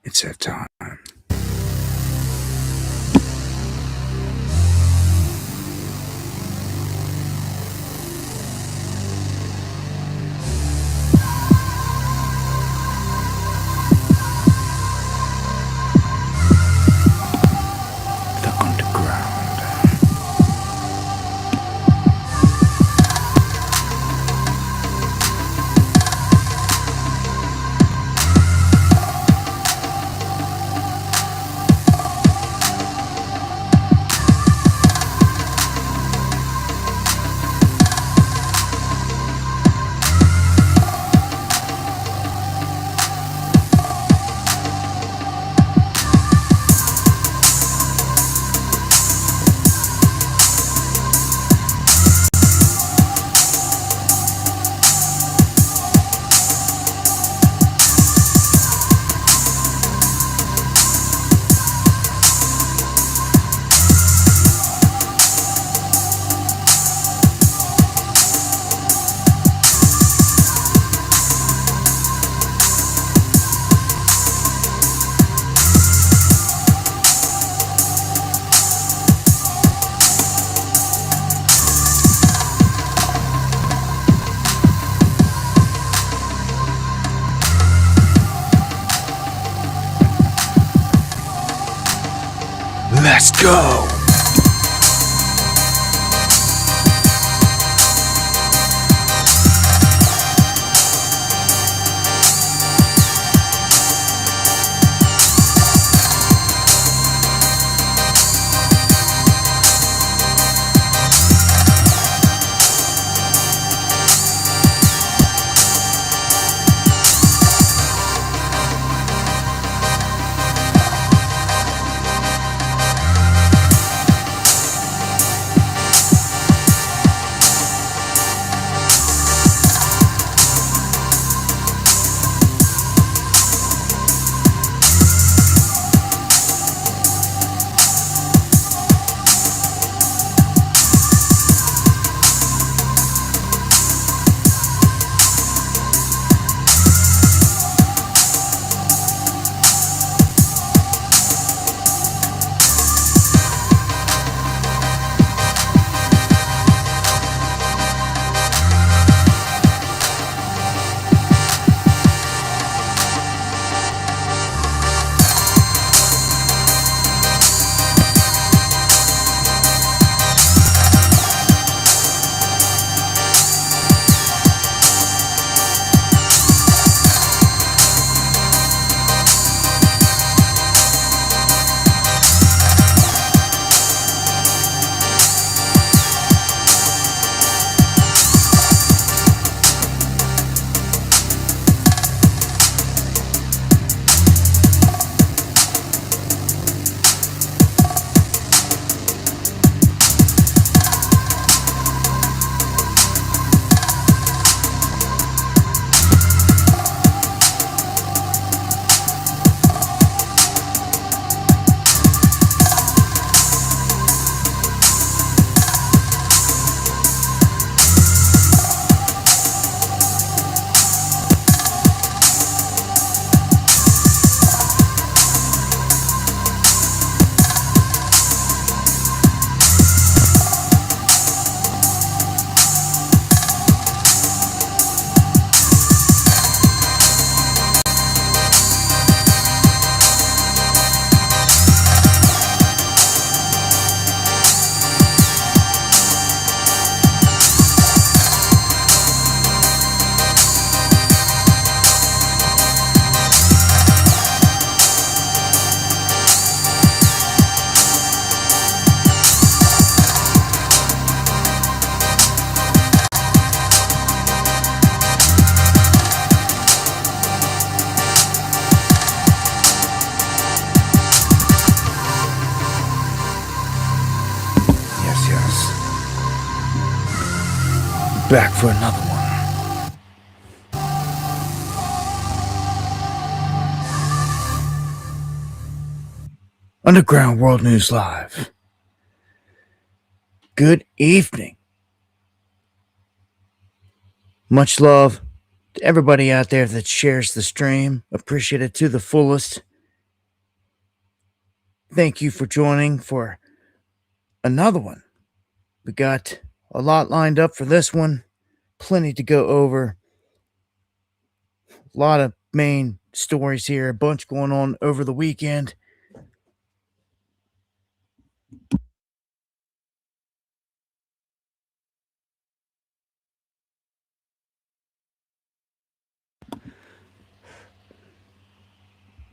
It's that time. The underground. Let's go! Back for another one. Underground World News Live. Good evening. Much love to everybody out there that shares the stream. Appreciate it to the fullest. Thank you for joining for another one. We got a lot lined up for this one, plenty to go over, a lot of main stories here, a bunch going on over the weekend.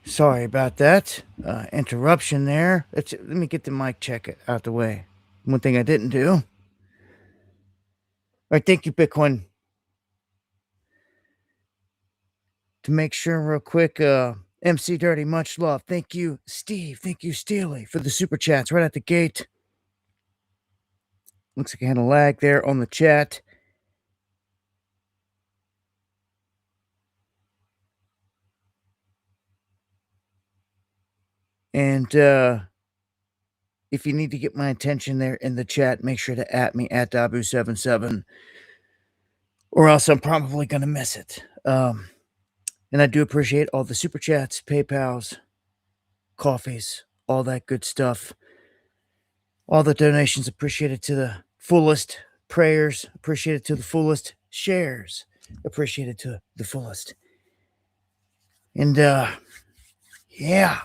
Sorry about that interruption there. Let me get the mic check out the way. One thing I didn't do. All right, thank you, Bitcoin. To make sure, real quick, MC Dirty, much love. Thank you, Steve. Thank you, Steely, for the super chats right at the gate. Looks like I had a lag there on the chat. And if you need to get my attention there in the chat, make sure to at me at Dabu77, or else I'm probably going to miss it. And I do appreciate all the super chats, PayPals, coffees, all that good stuff. All the donations appreciated to the fullest. Prayers appreciated to the fullest. Shares appreciated to the fullest. And yeah,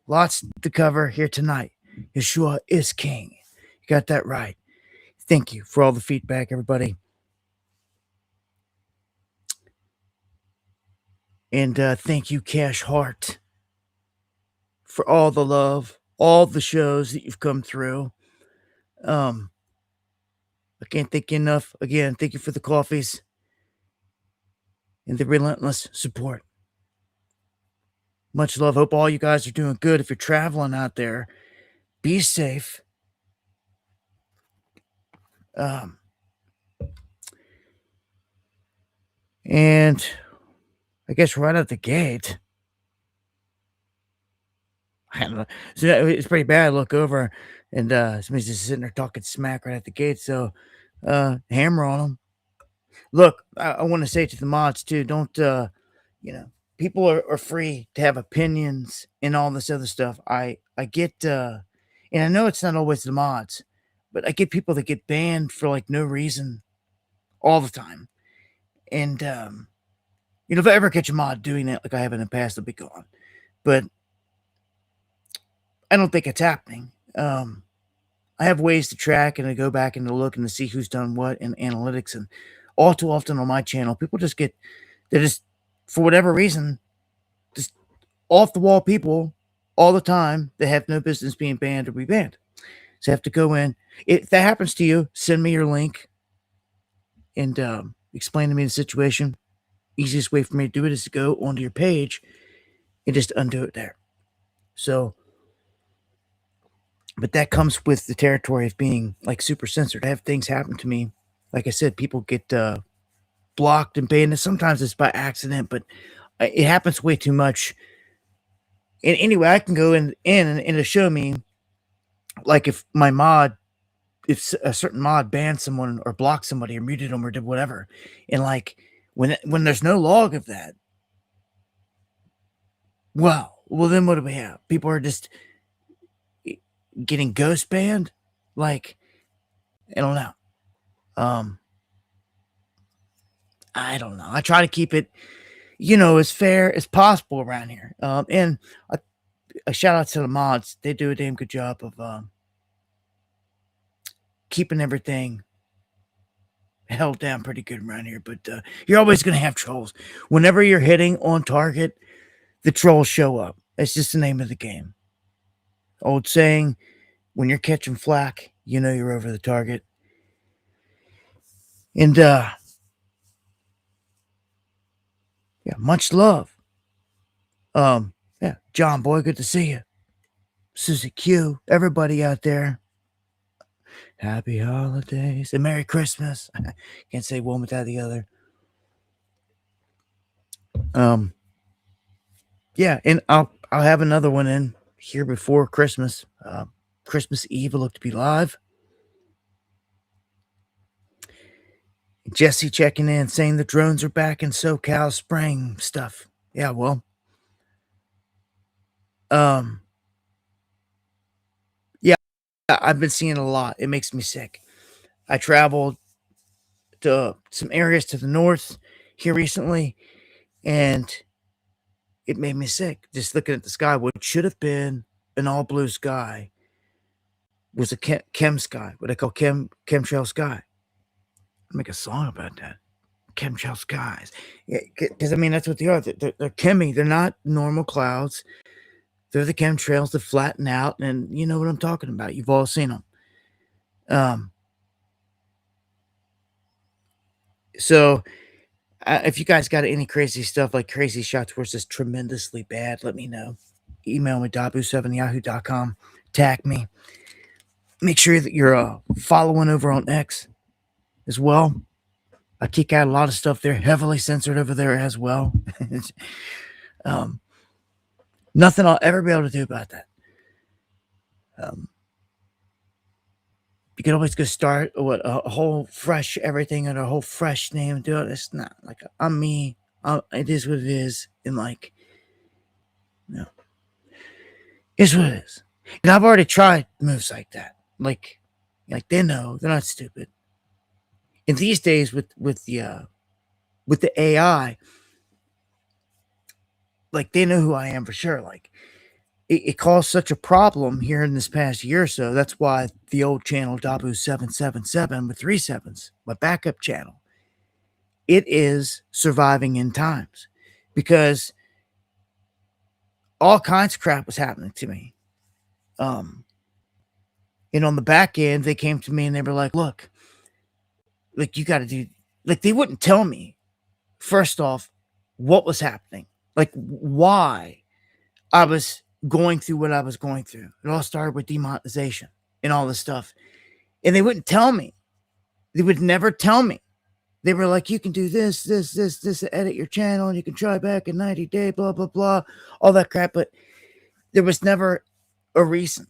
lots to cover here tonight. Yeshua is king. You got that right. Thank you for all the feedback, everybody. And thank you, Cash Heart, for all the love, all the shows that you've come through. I can't thank you enough. Again, thank you for the coffees and the relentless support. Much love. Hope all you guys are doing good. If you're traveling out there, be safe. And I guess right out the gate, I don't know. So it's pretty bad. I look over and somebody's just sitting there talking smack right at the gate. So hammer on them. Look, I want to say to the mods too, don't, people are free to have opinions and all this other stuff. I get, and I know it's not always the mods, but I get people that get banned for like no reason all the time. And, if I ever catch a mod doing it like I have in the past, I'll be gone. But I don't think it's happening. I have ways to track and to go back and to look and to see who's done what in analytics. And all too often on my channel, people they're just, for whatever reason, just off the wall people all the time that have no business being banned or be banned. So I have to go in. If that happens to you, send me your link and explain to me the situation. Easiest way for me to do it is to go onto your page and just undo it there. So, but that comes with the territory of being like super censored. I have things happen to me. Like I said, people get blocked and banned. And sometimes it's by accident, but it happens way too much. And anyway, I can go in and it'll show me, like, if a certain mod banned someone or blocked somebody or muted them or did whatever, and like when there's no log of that, well, then what do we have? People are just getting ghost banned. Like, I don't know. I don't know. I try to keep it, as fair as possible around here. And a shout out to the mods. They do a damn good job of keeping everything held down pretty good around here. But you're always going to have trolls. Whenever you're hitting on target, the trolls show up. It's just the name of the game. Old saying, when you're catching flack, you know you're over the target. And yeah, much love. Yeah, John Boy, good to see you. Susie Q, everybody out there. Happy holidays and Merry Christmas. Can't say one without the other. Yeah, and I'll have another one in here before Christmas. Christmas Eve will look to be live. Jesse checking in saying the drones are back in SoCal Spring stuff. Yeah, well, I've been seeing a lot. It makes me sick. I traveled to some areas to the north here recently, and it made me sick. Just looking at the sky, what should have been an all blue sky was a chem sky, what I call chemtrail sky. I'll make a song about that. Chemtrail skies. Because I mean, that's what they are. They're chemi. They're not normal clouds. They're the chemtrails that flatten out, and you know what I'm talking about. You've all seen them. Um, so if you guys got any crazy stuff like crazy shots where it's just tremendously bad, let me know. Email me, dabu7yahoo.com. Tag me. Make sure that you're following over on X as well. I kick out a lot of stuff there, heavily censored over there as well. um, nothing I'll ever be able to do about that. You can always go start a whole fresh everything and a whole fresh name and do it. It's not like I'm me. It is what it is, and like, you know, it's what it is. And I've already tried moves like that. Like they know they're not stupid. And these days with the AI, like they know who I am for sure. Like it caused such a problem here in this past year or so. That's why the old channel Dabu777 with 3 7s, my backup channel, it is surviving in times because all kinds of crap was happening to me. And on the back end, they came to me and they were like, like you got to do, like they wouldn't tell me first off what was happening, like why I was going through what I was going through. It all started with demonetization and all this stuff. And they wouldn't tell me. They would never tell me. They were like, you can do this, edit your channel, and you can try back in 90 days, blah, blah, blah, all that crap. But there was never a reason.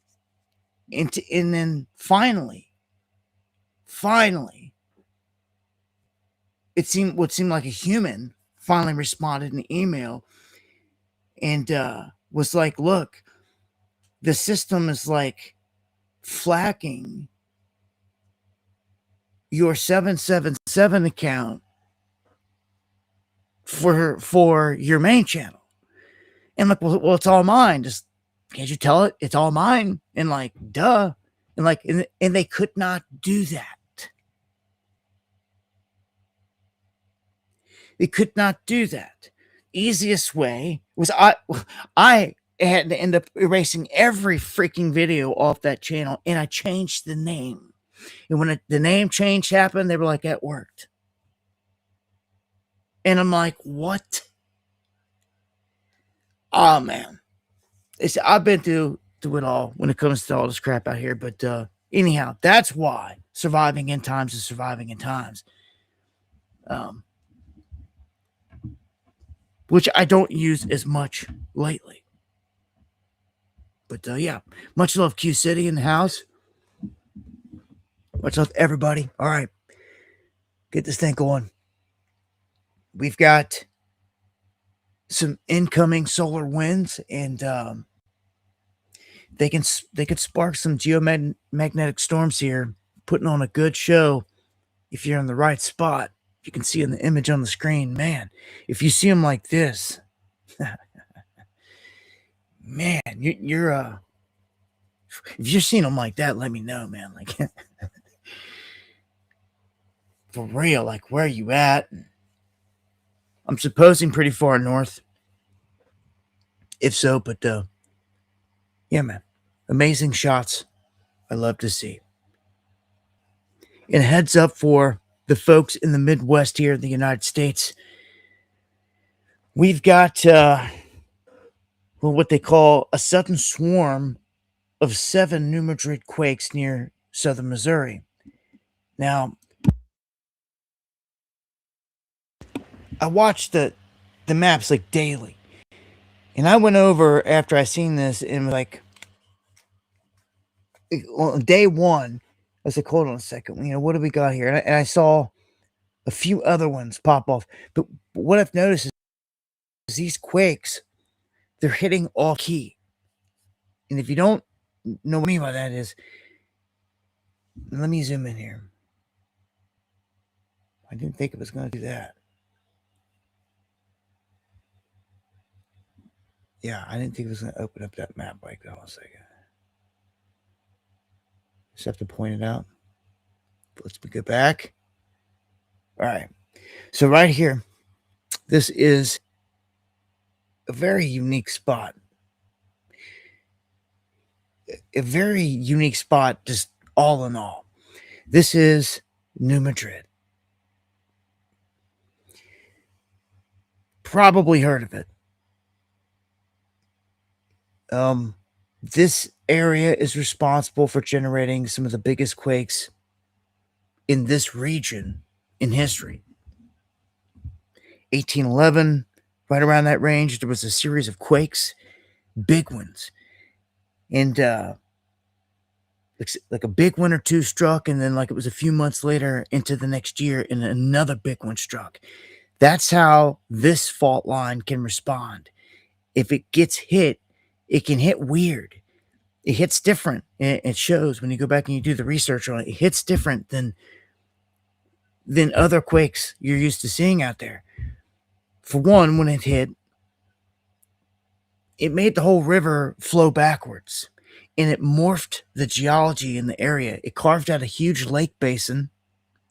And then finally, what seemed like a human finally responded in an email and was like, look, the system is like flagging your 777 account for your main channel. And like, well, it's all mine. Just can't you tell it? It's all mine. And like, duh. And like, and they could not do that. They could not do that. Easiest way was I had to end up erasing every freaking video off that channel, and I changed the name. And when the name change happened, they were like, that worked. And I'm like, what? Oh, man. I've been through it all when it comes to all this crap out here. But anyhow, that's why surviving in times is surviving in times. Which I don't use as much lately. But yeah, much love, Q City in the house. Much love, everybody. All right, get this thing going. We've got some incoming solar winds, and they can spark some geomagnetic storms here, putting on a good show if you're in the right spot. You can see in the image on the screen, man. If you see them like this, man, you're if you're seeing them like that, let me know, man. Like for real, like where are you at? I'm supposing pretty far north. If so, but yeah, man. Amazing shots. I love to see. And heads up for the folks in the Midwest here in the United States. We've got what they call a sudden swarm of 7 new Madrid quakes near southern Missouri. Now, I watched the maps like daily. And I went over after I seen this and was like, on day one, I was like, hold on a second, what do we got here? And I saw a few other ones pop off. But what I've noticed is these quakes, they're hitting off key. And if you don't know what I mean by that is, Let me zoom in here. I didn't think it was going to do that. Yeah, I didn't think it was going to open up that map like that. 1 second. Just have to point it out. Let's go back. All right. So right here, this is a very unique spot. A very unique spot, just all in all. This is New Madrid. Probably heard of it. This area is responsible for generating some of the biggest quakes in this region in history. 1811, right around that range, there was a series of big ones. And like a big one or two struck, and then like it was a few months later into the next year, and another big one struck. That's how this fault line can respond. If it gets hit, it can hit weird. It hits different. It shows when you go back and you do the research on it. It hits different than other quakes you're used to seeing out there. For one, when it hit, it made the whole river flow backwards, and it morphed the geology in the area. It carved out a huge lake basin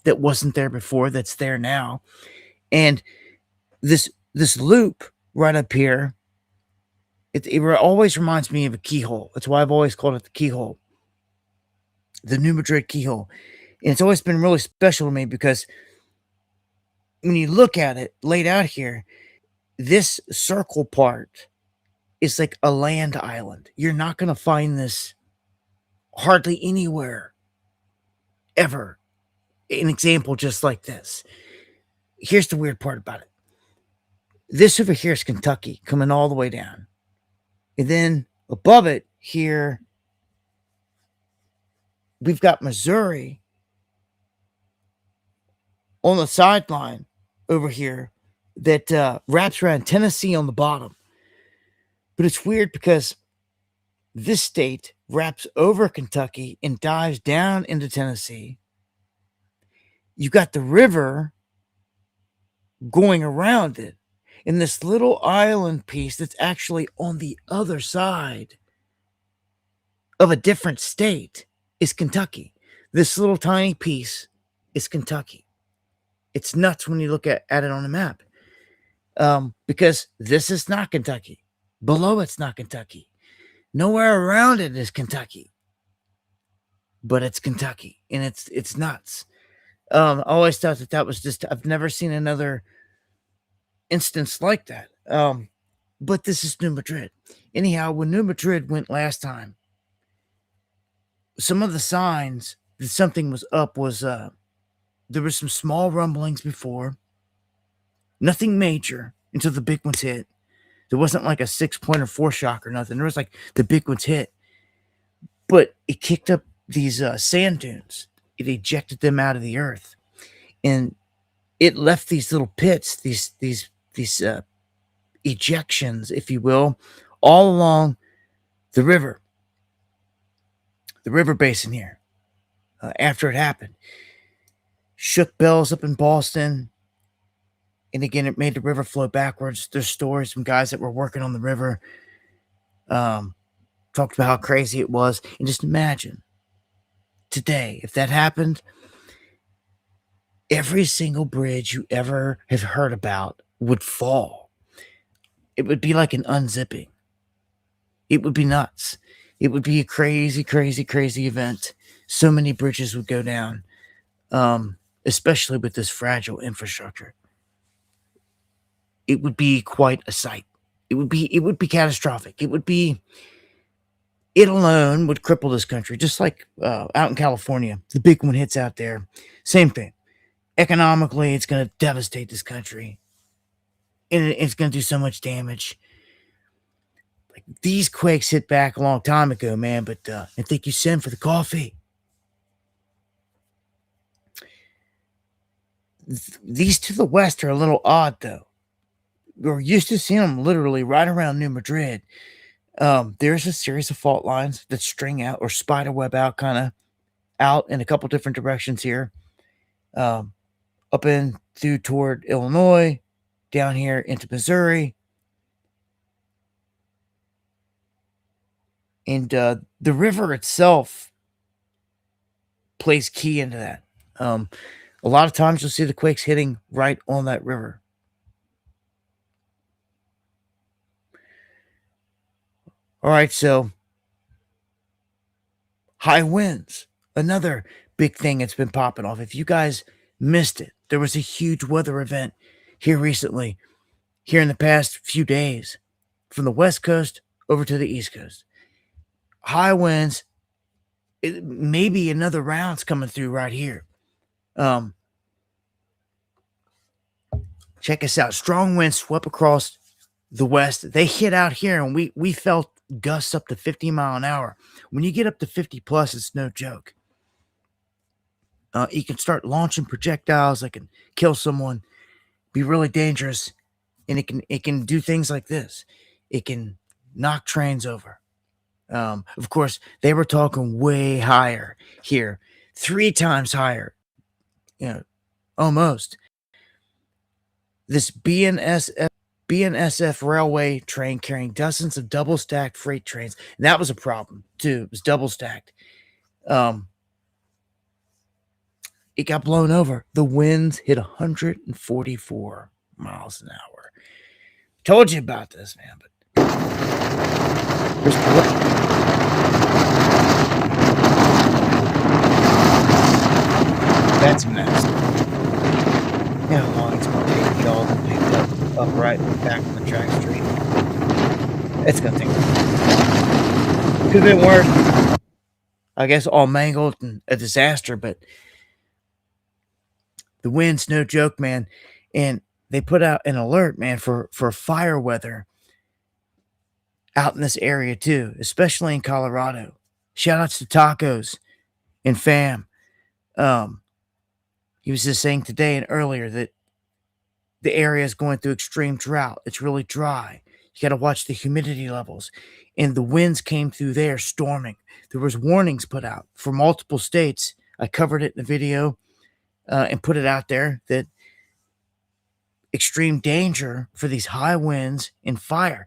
that wasn't there before, that's there now. And this loop right up here, it always reminds me of a keyhole. That's why I've always called it the keyhole, the New Madrid keyhole. And it's always been really special to me because when you look at it laid out here, this circle part is like a land island. You're not going to find this hardly anywhere ever. An example just like this. Here's the weird part about it. This over here is Kentucky coming all the way down. And then above it here, we've got Missouri on the sideline over here that wraps around Tennessee on the bottom. But it's weird because this state wraps over Kentucky and dives down into Tennessee. You got the river going around it in this little island piece that's actually on the other side of a different state is Kentucky. This little tiny piece is Kentucky. It's nuts when you look at it on the map. Because this is not Kentucky. Below it's not Kentucky. Nowhere around it is Kentucky. But it's Kentucky. And it's nuts. I always thought that was just, I've never seen another instance like that. But this is New Madrid. Anyhow, when New Madrid went last time, some of the signs that something was up was there were some small rumblings before. Nothing major until the big ones hit. There wasn't like a 6-point or foreshock or nothing. There was like the big ones hit. But it kicked up these sand dunes. It ejected them out of the earth. And it left these little pits, these ejections, if you will, all along the river basin here. After it happened, shook bells up in Boston, and again, it made the river flow backwards. There's stories from guys that were working on the river, talked about how crazy it was, and just imagine today if that happened. Every single bridge you ever have heard about would fall. It would be like an unzipping. It would be nuts. It would be a crazy, crazy, crazy event. So many bridges would go down, especially with this fragile infrastructure. It would be quite a sight. It would be catastrophic. It alone would cripple this country, just like out in California. The big one hits out there. Same thing. Economically, it's going to devastate this country. And it's going to do so much damage. Like, these quakes hit back a long time ago, man, but and thank you, Sim, for the coffee. These to the west are a little odd, though. We're used to seeing them literally right around New Madrid. There's a series of fault lines that string out or spider web out kind of out in a couple different directions here. Um, Up in through toward Illinois, down here into Missouri, and the river itself plays key into that. Um, a lot of times you'll see the quakes hitting right on that river. All right, so high winds, another big thing that's been popping off. If you guys missed it, there was a huge weather event here recently, here in the past few days, from the West Coast over to the East Coast. High winds, maybe another round's coming through right here. Um, Check us out. Strong winds swept across the west. They hit out here, and we felt gusts up to 50 mile an hour. When you get up to 50 plus, it's no joke. You can start launching projectiles that can kill someone, be really dangerous, and it can do things like this. It can knock trains over. Of course, they were talking way higher here, 3 times higher. You know, almost. This BNSF railway train carrying dozens of double stacked freight trains. And that was a problem too. It was double stacked. Um, it got blown over. The winds hit 144 miles an hour. Told you about this, man. But that's a mess. You know how long it's going to take to get all of them picked up upright back on the track street? It's going to take. Could have been worse. I guess all mangled and a disaster, but the wind's no joke, man. And they put out an alert, man, for fire weather out in this area too, especially in Colorado. Shout outs to Tacos and Fam. He was just saying today and earlier that the area is going through extreme drought. It's really dry. You got to watch the humidity levels. And the winds came through there storming. There was warnings put out for multiple states. I covered it in the video and put it out there that extreme danger for these high winds and fire.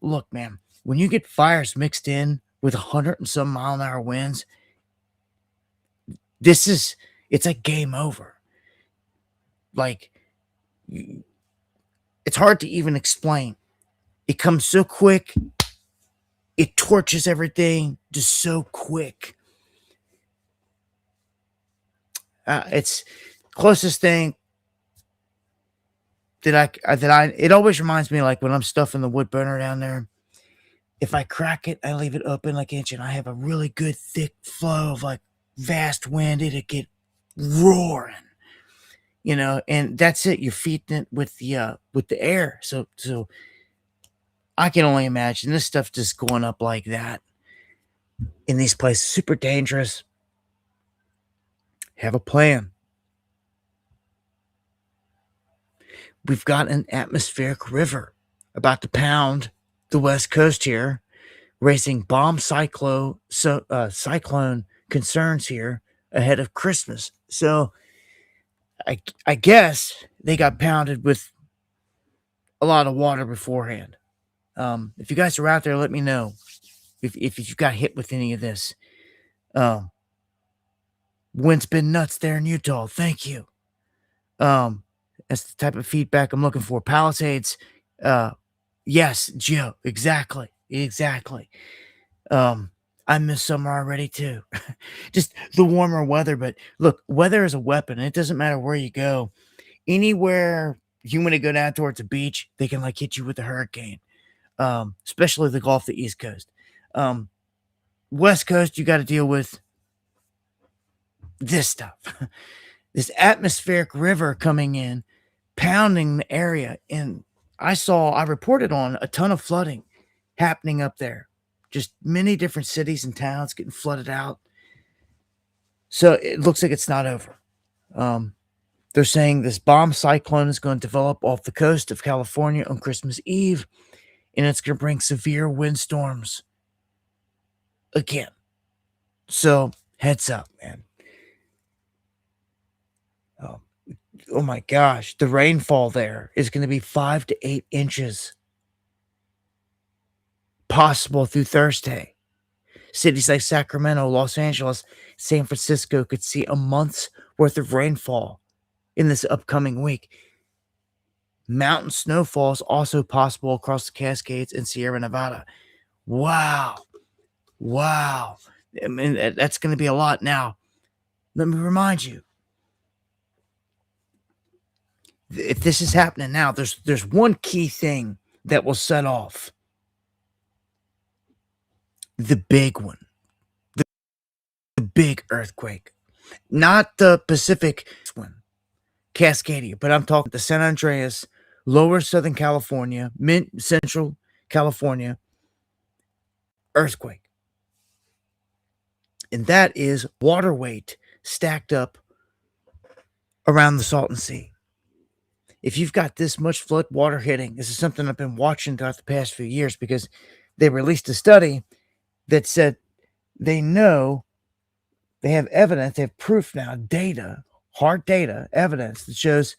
Look, man, when you get fires mixed in with 100 and some mile an hour winds, it's like game over. Like, it's hard to even explain. It comes so quick. It torches everything just so quick. It's closest thing that it always reminds me, like when I'm stuffing the wood burner down there. If I crack it, I leave it open like an inch, and I have a really good thick flow of like vast wind. It'll get roaring, and that's it. You're feeding it with the air. So I can only imagine this stuff just going up like that in these places. Super dangerous. Have a plan. We've got an atmospheric river about to pound the West Coast here, raising cyclone concerns here ahead of Christmas. So I guess they got pounded with a lot of water beforehand. If you guys are out there, let me know if you got hit with any of this. Wind's been nuts there in Utah. Thank you. That's the type of feedback I'm looking for. Palisades. Yes, Joe. Exactly. I miss summer already too. Just the warmer weather. But look, weather is a weapon. It doesn't matter where you go. Anywhere you want to go down towards the beach, they can like hit you with a hurricane. Especially the Gulf, the East Coast. West Coast, you got to deal with this stuff. This atmospheric river coming in, pounding the area. And I reported on a ton of flooding happening up there. Just many different cities and towns getting flooded out. So it looks like it's not over. They're saying this bomb cyclone is going to develop off the coast of California on Christmas Eve, and it's going to bring severe windstorms again. So heads up, man. Oh my gosh, the rainfall there is going to be 5 to 8 inches possible through Thursday. Cities like Sacramento, Los Angeles, San Francisco could see a month's worth of rainfall in this upcoming week. Mountain snowfall is also possible across the Cascades and Sierra Nevada. Wow. Wow. I mean, that's going to be a lot. Now, let me remind you, if this is happening now, there's one key thing that will set off the big one, the big earthquake, not the Pacific one, Cascadia, but I'm talking the San Andreas, lower Southern California, mid Central California earthquake. And that is water weight stacked up around the Salton Sea. If you've got this much flood water hitting, this is something I've been watching throughout the past few years because they released a study that said they know they have evidence, they have proof now, data, hard data, evidence that shows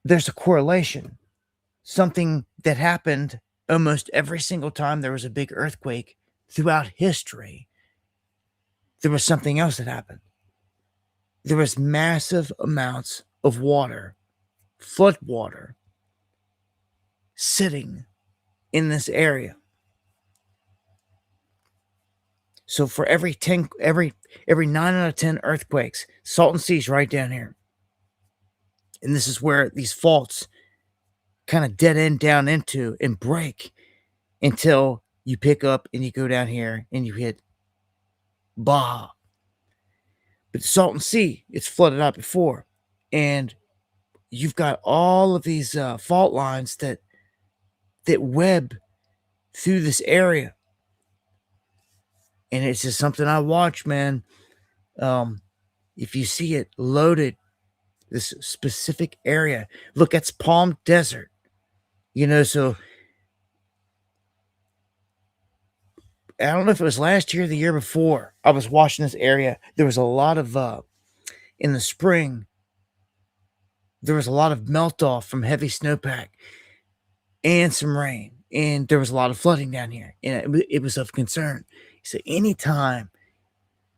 there's a correlation. Something that happened almost every single time there was a big earthquake throughout history, there was something else that happened. There was massive amounts of water, flood water, sitting in this area. So for every 9 out of 10 earthquakes, Salton Sea's right down here. And this is where these faults kind of dead end down into and break until you pick up and you go down here and you hit Baja. But the Salton Sea, it's flooded out before. And you've got all of these fault lines that web through this area. And it's just something I watch, man. If you see it loaded, this specific area, look, it's Palm Desert. So I don't know if it was last year or the year before. I was watching this area. There was a lot of in the spring. There was a lot of melt off from heavy snowpack and some rain, and there was a lot of flooding down here, and it was of concern. So anytime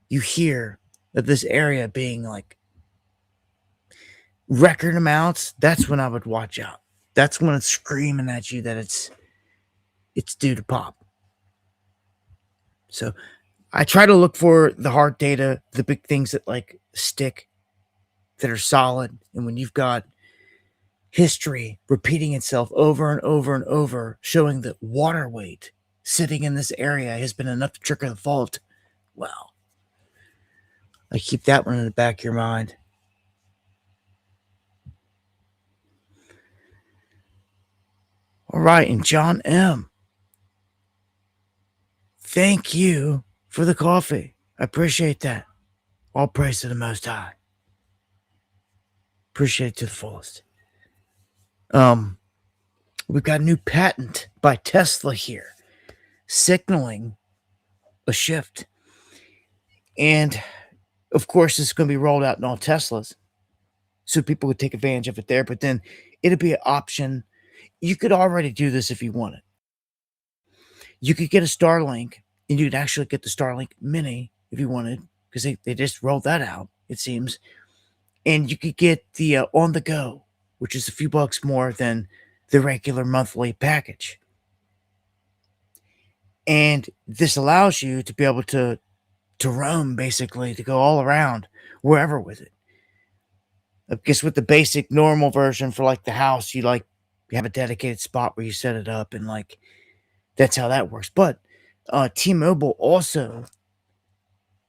you hear of this area being like record amounts, that's when I would watch out. That's when it's screaming at you that it's due to pop. So I try to look for the hard data, the big things that like stick, that are solid. And when you've got history repeating itself over and over and over, showing that water weight sitting in this area has been enough to trigger the fault, well, I keep that one in the back of your mind. All right, and John M., thank you for the coffee. I appreciate that. All praise to the Most High. Appreciate it to the fullest. We've got a new patent by Tesla here, signaling a shift. And of course, it's going to be rolled out in all Teslas, so people would take advantage of it there. But then it'll be an option. You could already do this if you wanted. You could get a Starlink, and you could actually get the Starlink Mini if you wanted, because they just rolled that out, it seems. And you could get the on the go, which is a few bucks more than the regular monthly package. And this allows you to be able to roam, basically, to go all around wherever with it. I guess with the basic normal version for like the house, you have a dedicated spot where you set it up, and like that's how that works. But T-Mobile also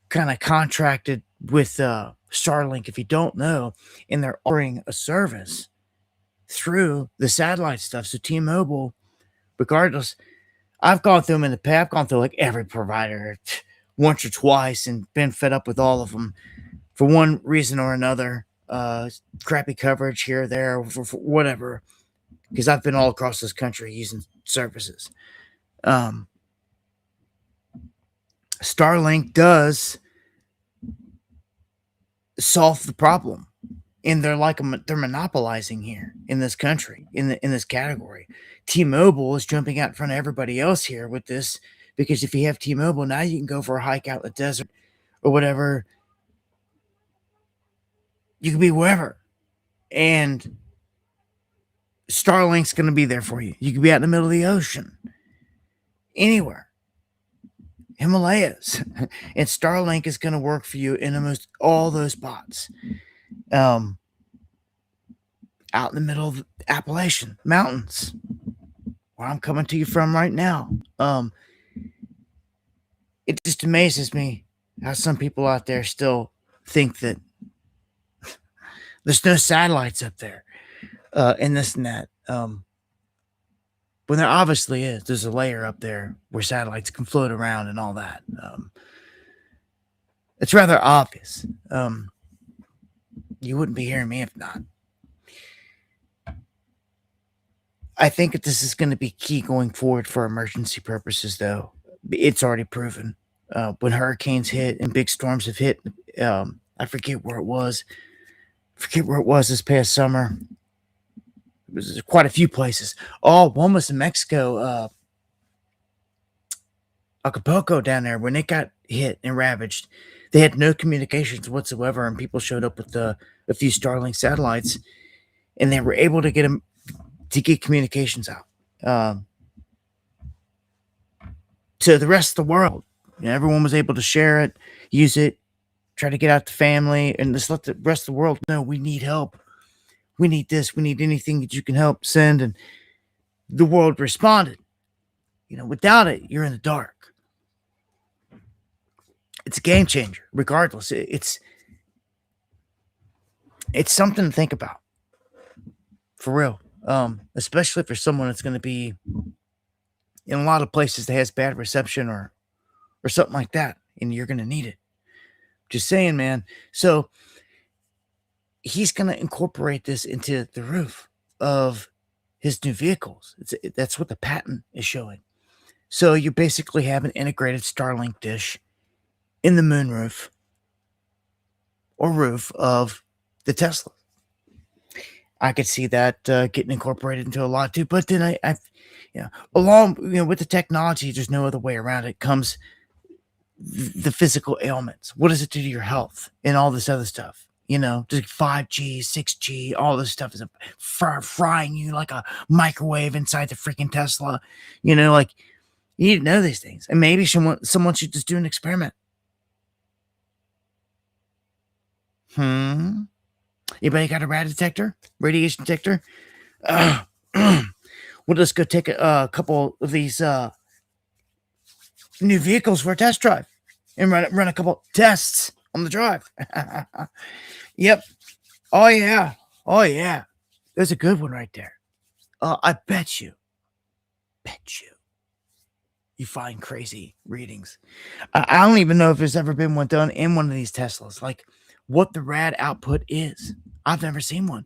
kind of contracted with Starlink, if you don't know, and they're offering a service through the satellite stuff. So T-Mobile, regardless, I've gone through them in the past. I've gone through like every provider once or twice and been fed up with all of them for one reason or another. Crappy coverage here or there, for whatever, because I've been all across this country using services. Starlink does solve the problem. and they're monopolizing here in this country in this category. T-Mobile is jumping out in front of everybody else here with this because if you have T-Mobile now, you can go for a hike out in the desert or whatever. You can be wherever, and Starlink's going to be there for you. You can be out in the middle of the ocean, anywhere, Himalayas, and Starlink is going to work for you in almost all those spots. Um, Out in the middle of the Appalachian Mountains, where I'm coming to you from right now. It just amazes me how some people out there still think that there's no satellites up there, and this and that. When there obviously is, there's a layer up there where satellites can float around and all that. It's rather obvious. You wouldn't be hearing me if not. I think that this is going to be key going forward for emergency purposes, though. It's already proven. When hurricanes hit and big storms have hit, I forget where it was. Forget where it was this past summer. It was quite a few places. Oh, one was in Mexico, Acapulco down there. When it got hit and ravaged, they had no communications whatsoever, and people showed up with a few Starlink satellites, and they were able to get communications out to the rest of the world. You know, everyone was able to share it, use it, try to get out the family, and just let the rest of the world know we need help. We need this. We need anything that you can help send. And the world responded. You know, without it, you're in the dark. It's a game changer, regardless. It's something to think about, for real. Especially for someone that's going to be in a lot of places that has bad reception or something like that, and you're going to need it. Just saying, man. So he's going to incorporate this into the roof of his new vehicles. That's what the patent is showing. So you basically have an integrated Starlink dish in the moonroof or roof of the Tesla. I could see that getting incorporated into a lot too. But then along with the technology, there's no other way around it. Comes the physical ailments. What does it do to your health and all this other stuff? Just 5G, 6G, all this stuff is frying you like a microwave inside the freaking Tesla. Like you need to know these things. And maybe someone should just do an experiment. Anybody got a radiation detector? We'll just go take a couple of these new vehicles for a test drive and run a couple tests on the drive. Yep. Oh yeah. There's a good one right there. I bet you find crazy readings. I don't even know if there's ever been one done in one of these Teslas. Like what the rad output is. I've never seen one.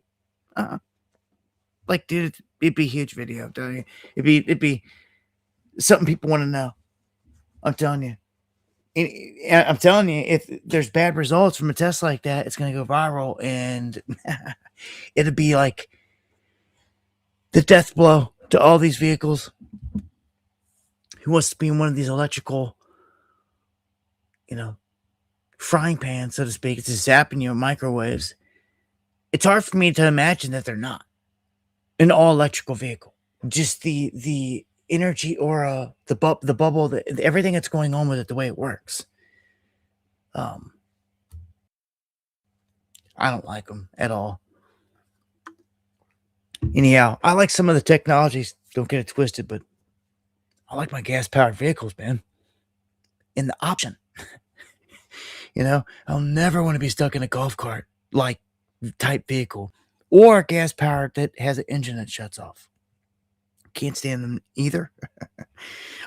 Like, dude, it'd be a huge video. I'm telling you, it'd be something people want to know. I'm telling you. I'm telling you, if there's bad results from a test like that, it's going to go viral, and it'll be like the death blow to all these vehicles. Who wants to be in one of these electrical, frying pans, so to speak? It's just zapping you in microwaves. It's hard for me to imagine that they're not an all electrical vehicle. Just the energy aura, the bubble, everything that's going on with it, the way it works. I don't like them at all. Anyhow, I like some of the technologies. Don't get it twisted, but I like my gas-powered vehicles, man. And the option. I'll never want to be stuck in a golf cart like type vehicle or gas-powered that has an engine that shuts off. Can't stand them either.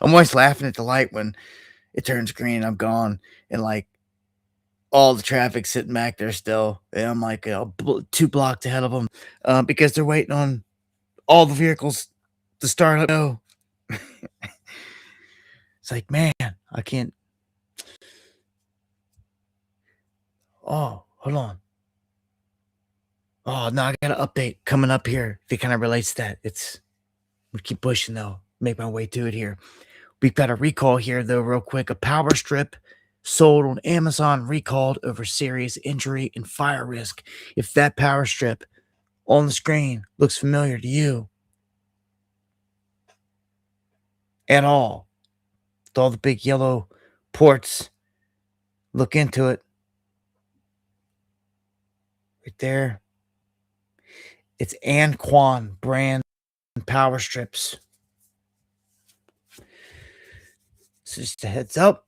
I'm always laughing at the light when it turns green. I'm gone, and like all the traffic sitting back there still, and I'm like 2 blocks ahead of them because they're waiting on all the vehicles to start up. No, it's like, man, I can't. Oh, hold on. Oh, no, I got an update coming up here that kind of relates to that. We keep pushing though. Make my way to it here. We've got a recall here though, real quick. A power strip sold on Amazon recalled over serious injury and fire risk. If that power strip on the screen looks familiar to you at all, with all the big yellow ports, look into it. Right there. It's Anquan brand power strips. So just a heads up.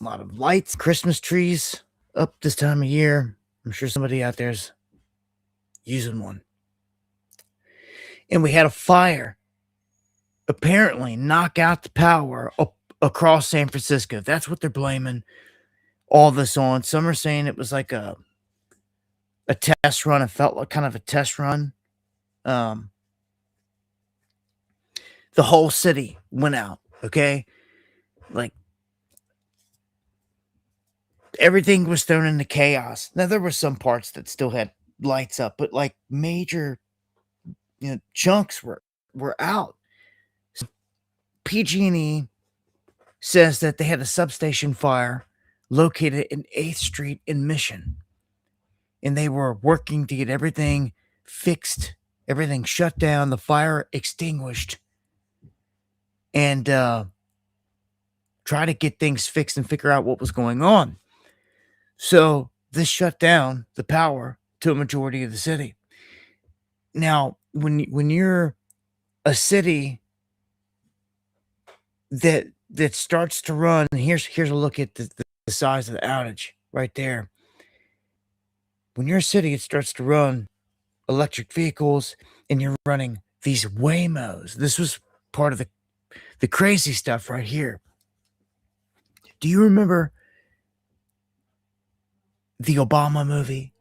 A lot of lights, Christmas trees up this time of year. I'm sure somebody out there's using one. And we had a fire apparently knock out the power up across San Francisco. That's what they're blaming all this on. Some are saying it was like a test run. It felt like kind of a test run. Um, the whole city went out. Okay, like everything was thrown into chaos. Now there were some parts that still had lights up, but like major, chunks were out. PG&E says that they had a substation fire located in 8th Street in Mission, and they were working to get everything fixed, everything shut down, the fire extinguished, and try to get things fixed and figure out what was going on. So this shut down the power to a majority of the city. Now, when you're a city that starts to run, here's a look at the size of the outage right there. When you're a city, it starts to run electric vehicles, and you're running these Waymos. This was part of the crazy stuff right here. Do you remember the Obama movie?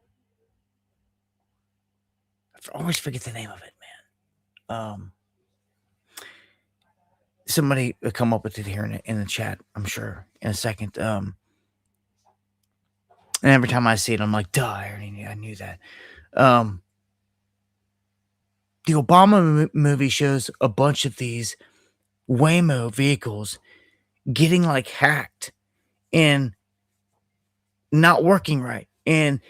I always forget the name of it, man. Somebody will come up with it here in the chat, I'm sure, in a second. And every time I see it, I'm like, duh, I knew that. The Obama movie shows a bunch of these Waymo vehicles getting like hacked and not working right. And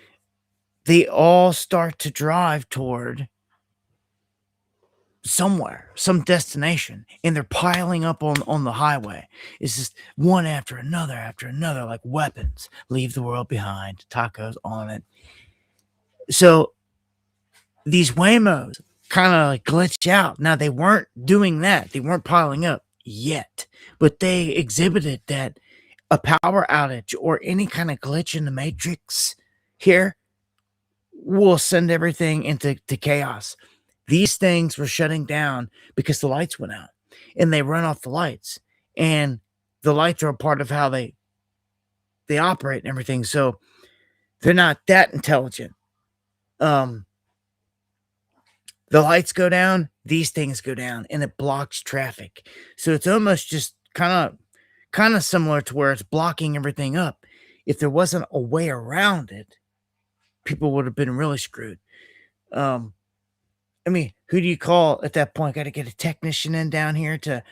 they all start to drive toward somewhere, some destination, and they're piling up on the highway. It's just one after another, like weapons. Leave the world behind, tacos on it. So these Waymos kind of like glitch out. Now they weren't doing that. They weren't piling up yet, but they exhibited that a power outage or any kind of glitch in the matrix here will send everything into chaos. These things were shutting down because the lights went out, and they run off the lights, and the lights are a part of how they operate and everything. So they're not that intelligent. The lights go down, these things go down, and it blocks traffic. So it's almost just kind of similar to where it's blocking everything up. If there wasn't a way around it, people would have been really screwed. I mean, who do you call at that point? Got to get a technician in down here to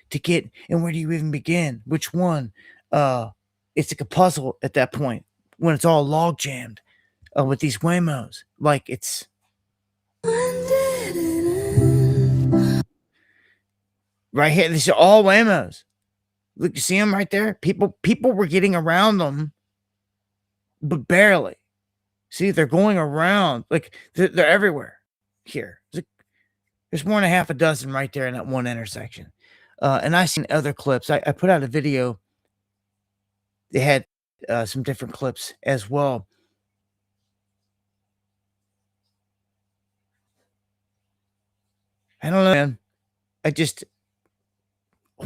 get, and where do you even begin? Which one? It's like a puzzle at that point when it's all log jammed with these Waymos. Like it's right here. These are all Waymos. Look, you see them right there? People were getting around them, but barely. See, they're going around like they're everywhere here. There's more than half a dozen right there in that one intersection. And I've seen other clips. I put out a video. They had some different clips as well. I don't know, man.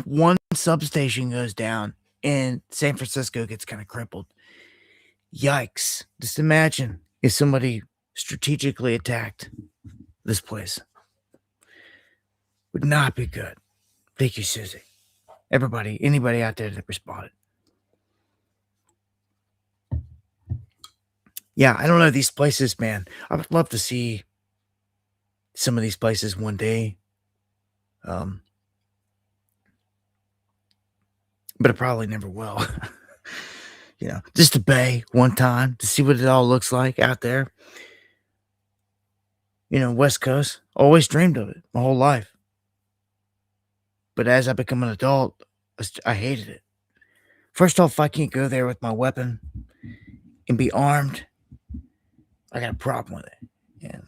One substation goes down and San Francisco gets kind of crippled. Yikes. Just imagine if somebody strategically attacked this place. Would not be good. Thank you, Susie. Everybody, anybody out there that responded. Yeah, I don't know these places, man. I would love to see some of these places one day, um, but I probably never will. Just to bay one time to see what it all looks like out there. West Coast. Always dreamed of it my whole life. But as I become an adult, I hated it. First off, if I can't go there with my weapon and be armed, I got a problem with it. And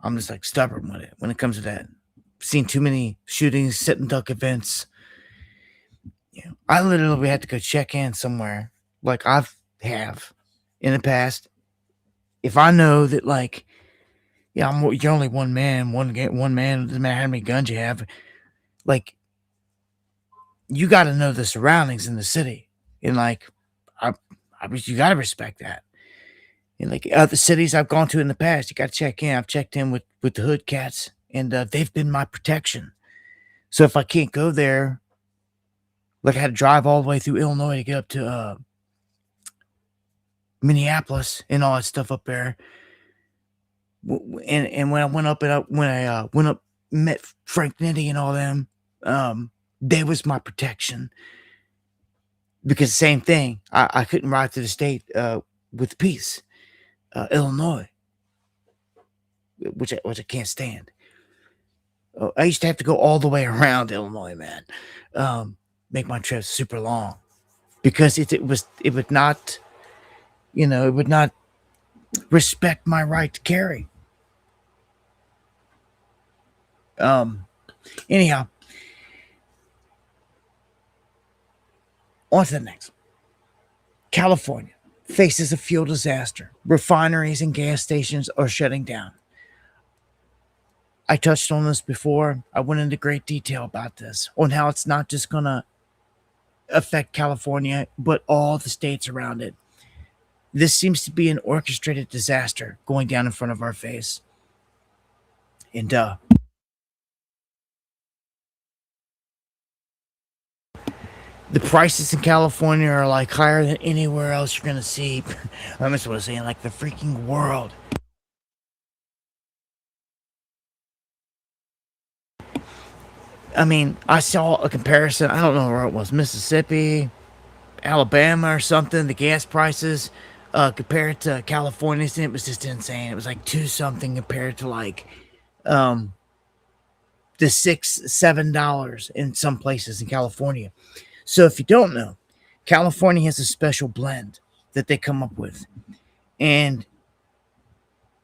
I'm just like stubborn with it when it comes to that. Seen too many shootings, sit and duck events. I literally had to go check in somewhere like have in the past. If I know that, like, yeah, you're only one man, one man, doesn't matter how many guns you have. Like, you got to know the surroundings in the city, and like, I, you got to respect that. And like other cities I've gone to in the past, you got to check in. I've checked in with the hood cats, and they've been my protection. So if I can't go there, like I had to drive all the way through Illinois to get up to Minneapolis and all that stuff up there. And when I went up went up, met Frank Nitti and all them, they was my protection because same thing. I couldn't ride to the state with peace, Illinois, which I can't stand. I used to have to go all the way around Illinois, man. Make my trips super long because it would not, it would not respect my right to carry. Um, Anyhow, on to the next. California faces a fuel disaster. Refineries and gas stations are shutting down. I touched on this before. I went into great detail about this, on how it's not just going to affect California, but all the states around it. This seems to be an orchestrated disaster going down in front of our face. And the prices in California are like higher than anywhere else you're going to see. I'm just want to say, in like the freaking world. I mean, I saw a comparison. I don't know where it was, Mississippi, Alabama, or something. The gas prices compared to California's, and it was just insane. It was like two something compared to like um, the $6, $7 in some places in California. So if you don't know, California has a special blend that they come up with, and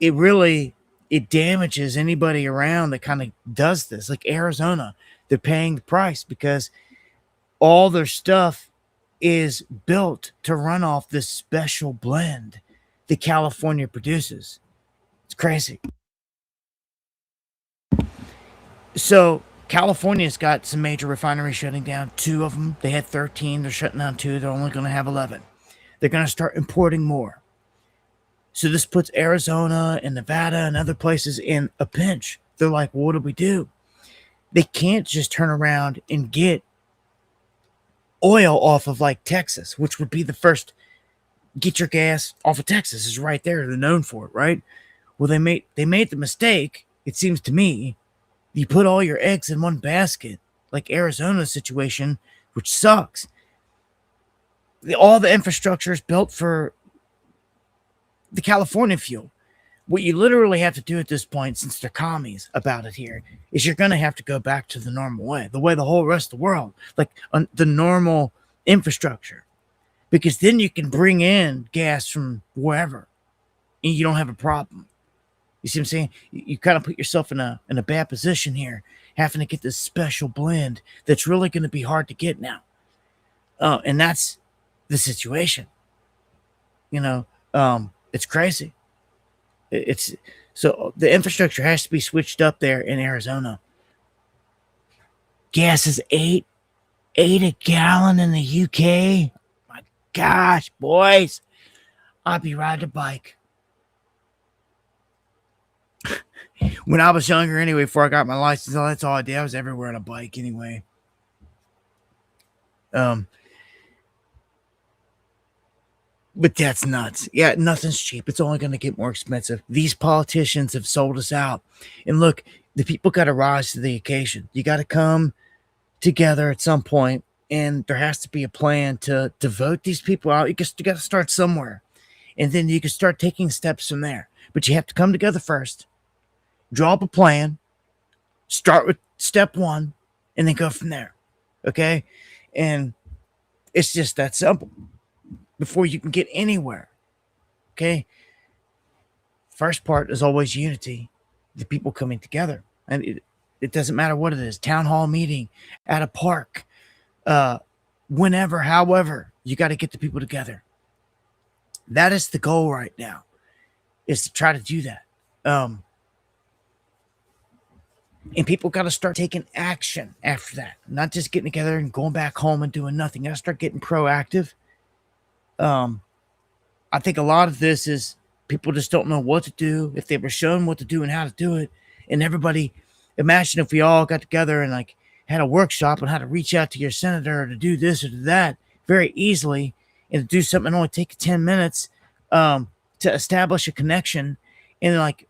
it really it damages anybody around that kind of does this. Like Arizona, they're paying the price because all their stuff is built to run off this special blend that California produces. It's crazy. So California's got some major refineries shutting down. Two of them. They had 13. They're shutting down two. They're only going to have 11. They're going to start importing more. So this puts Arizona and Nevada and other places in a pinch. They're like, well, what do we do? They can't just turn around and get oil off of like Texas, which would be the first. Get your gas off of Texas is right there. They're known for it, right? Well, they made the mistake. It seems to me, you put all your eggs in one basket, like Arizona's situation, which sucks. All the infrastructure is built for the California fuel. What you literally have to do at this point, since they're commies about it here, is you're going to have to go back to the normal way, the way the whole rest of the world, like the normal infrastructure, because then you can bring in gas from wherever and you don't have a problem. You see what I'm saying? You kind of put yourself in a bad position here, having to get this special blend that's really going to be hard to get now. And that's the situation. It's crazy. It's so the infrastructure has to be switched up there in Arizona. Gas is eight a gallon in the UK. My gosh, boys, I'd be riding a bike. When I was younger, anyway, before I got my license, that's all I did. I was everywhere on a bike, anyway. But that's nuts. Yeah, nothing's cheap. It's only going to get more expensive. These politicians have sold us out. And look, the people got to rise to the occasion. You got to come together at some point, and there has to be a plan to vote these people out. You got to start somewhere, and then you can start taking steps from there. But you have to come together first, draw up a plan, start with step one, and then go from there. Okay, and it's just that simple. Before you can get anywhere, okay. First part is always unity, the people coming together, and it doesn't matter what it is. Town hall meeting, at a park, uh, whenever, however, you got to get the people together. That is the goal right now, is to try to do that. And people got to start taking action after that, not just getting together and going back home and doing nothing. Got to start getting proactive. I think a lot of this is people just don't know what to do, if they were shown what to do and how to do it. And everybody, imagine if we all got together and like had a workshop on how to reach out to your senator, or to do this or to that very easily, and to do something only take 10 minutes, to establish a connection, and like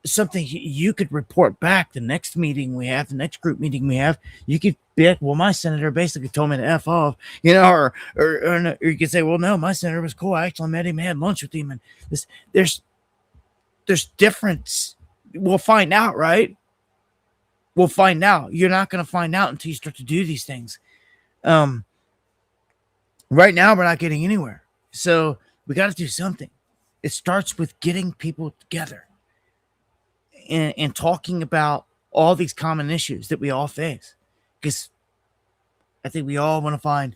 something you could report back the next meeting we have, the next group meeting we have. You could be like, well, my senator basically told me to F off, or you could say, well, no, my senator was cool. I actually met him, had lunch with him, and this there's difference. We'll find out, right? We'll find out. You're not going to find out until you start to do these things. Right now, we're not getting anywhere. So we got to do something. It starts with getting people together and talking about all these common issues that we all face. Because I think we all want to find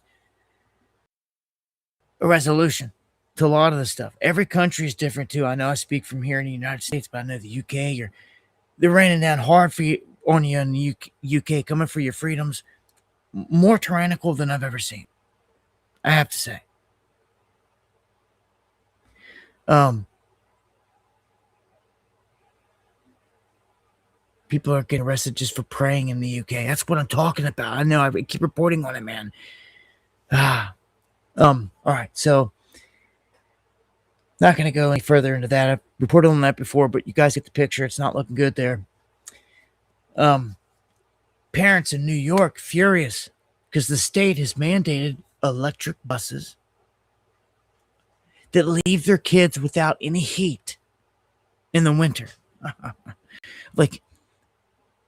a resolution to a lot of this stuff. Every country is different too. I know I speak from here in the United States, but I know the UK, they're raining down hard on you in the UK, coming for your freedoms. More tyrannical than I've ever seen, I have to say. People are getting arrested just for praying in the UK. That's what I'm talking about. I know. I keep reporting on it, man. All right. So, not going to go any further into that. I've reported on that before, but you guys get the picture. It's not looking good there. Parents in New York furious because the state has mandated electric buses that leave their kids without any heat in the winter. Like,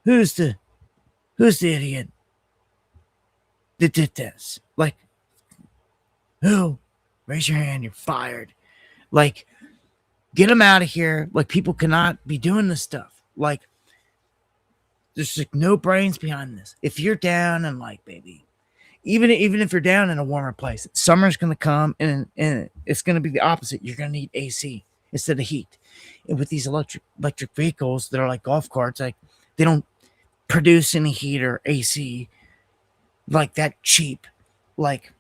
who's the idiot that did this? Like, who? Raise your hand. You're fired. Like, get them out of here. Like, people cannot be doing this stuff. Like, there's like no brains behind this. If you're down and like, baby, even if you're down in a warmer place, summer's going to come and it's going to be the opposite. You're going to need AC instead of heat. And with these electric vehicles that are like golf carts, like they don't produce any heat or AC like that cheap. Like,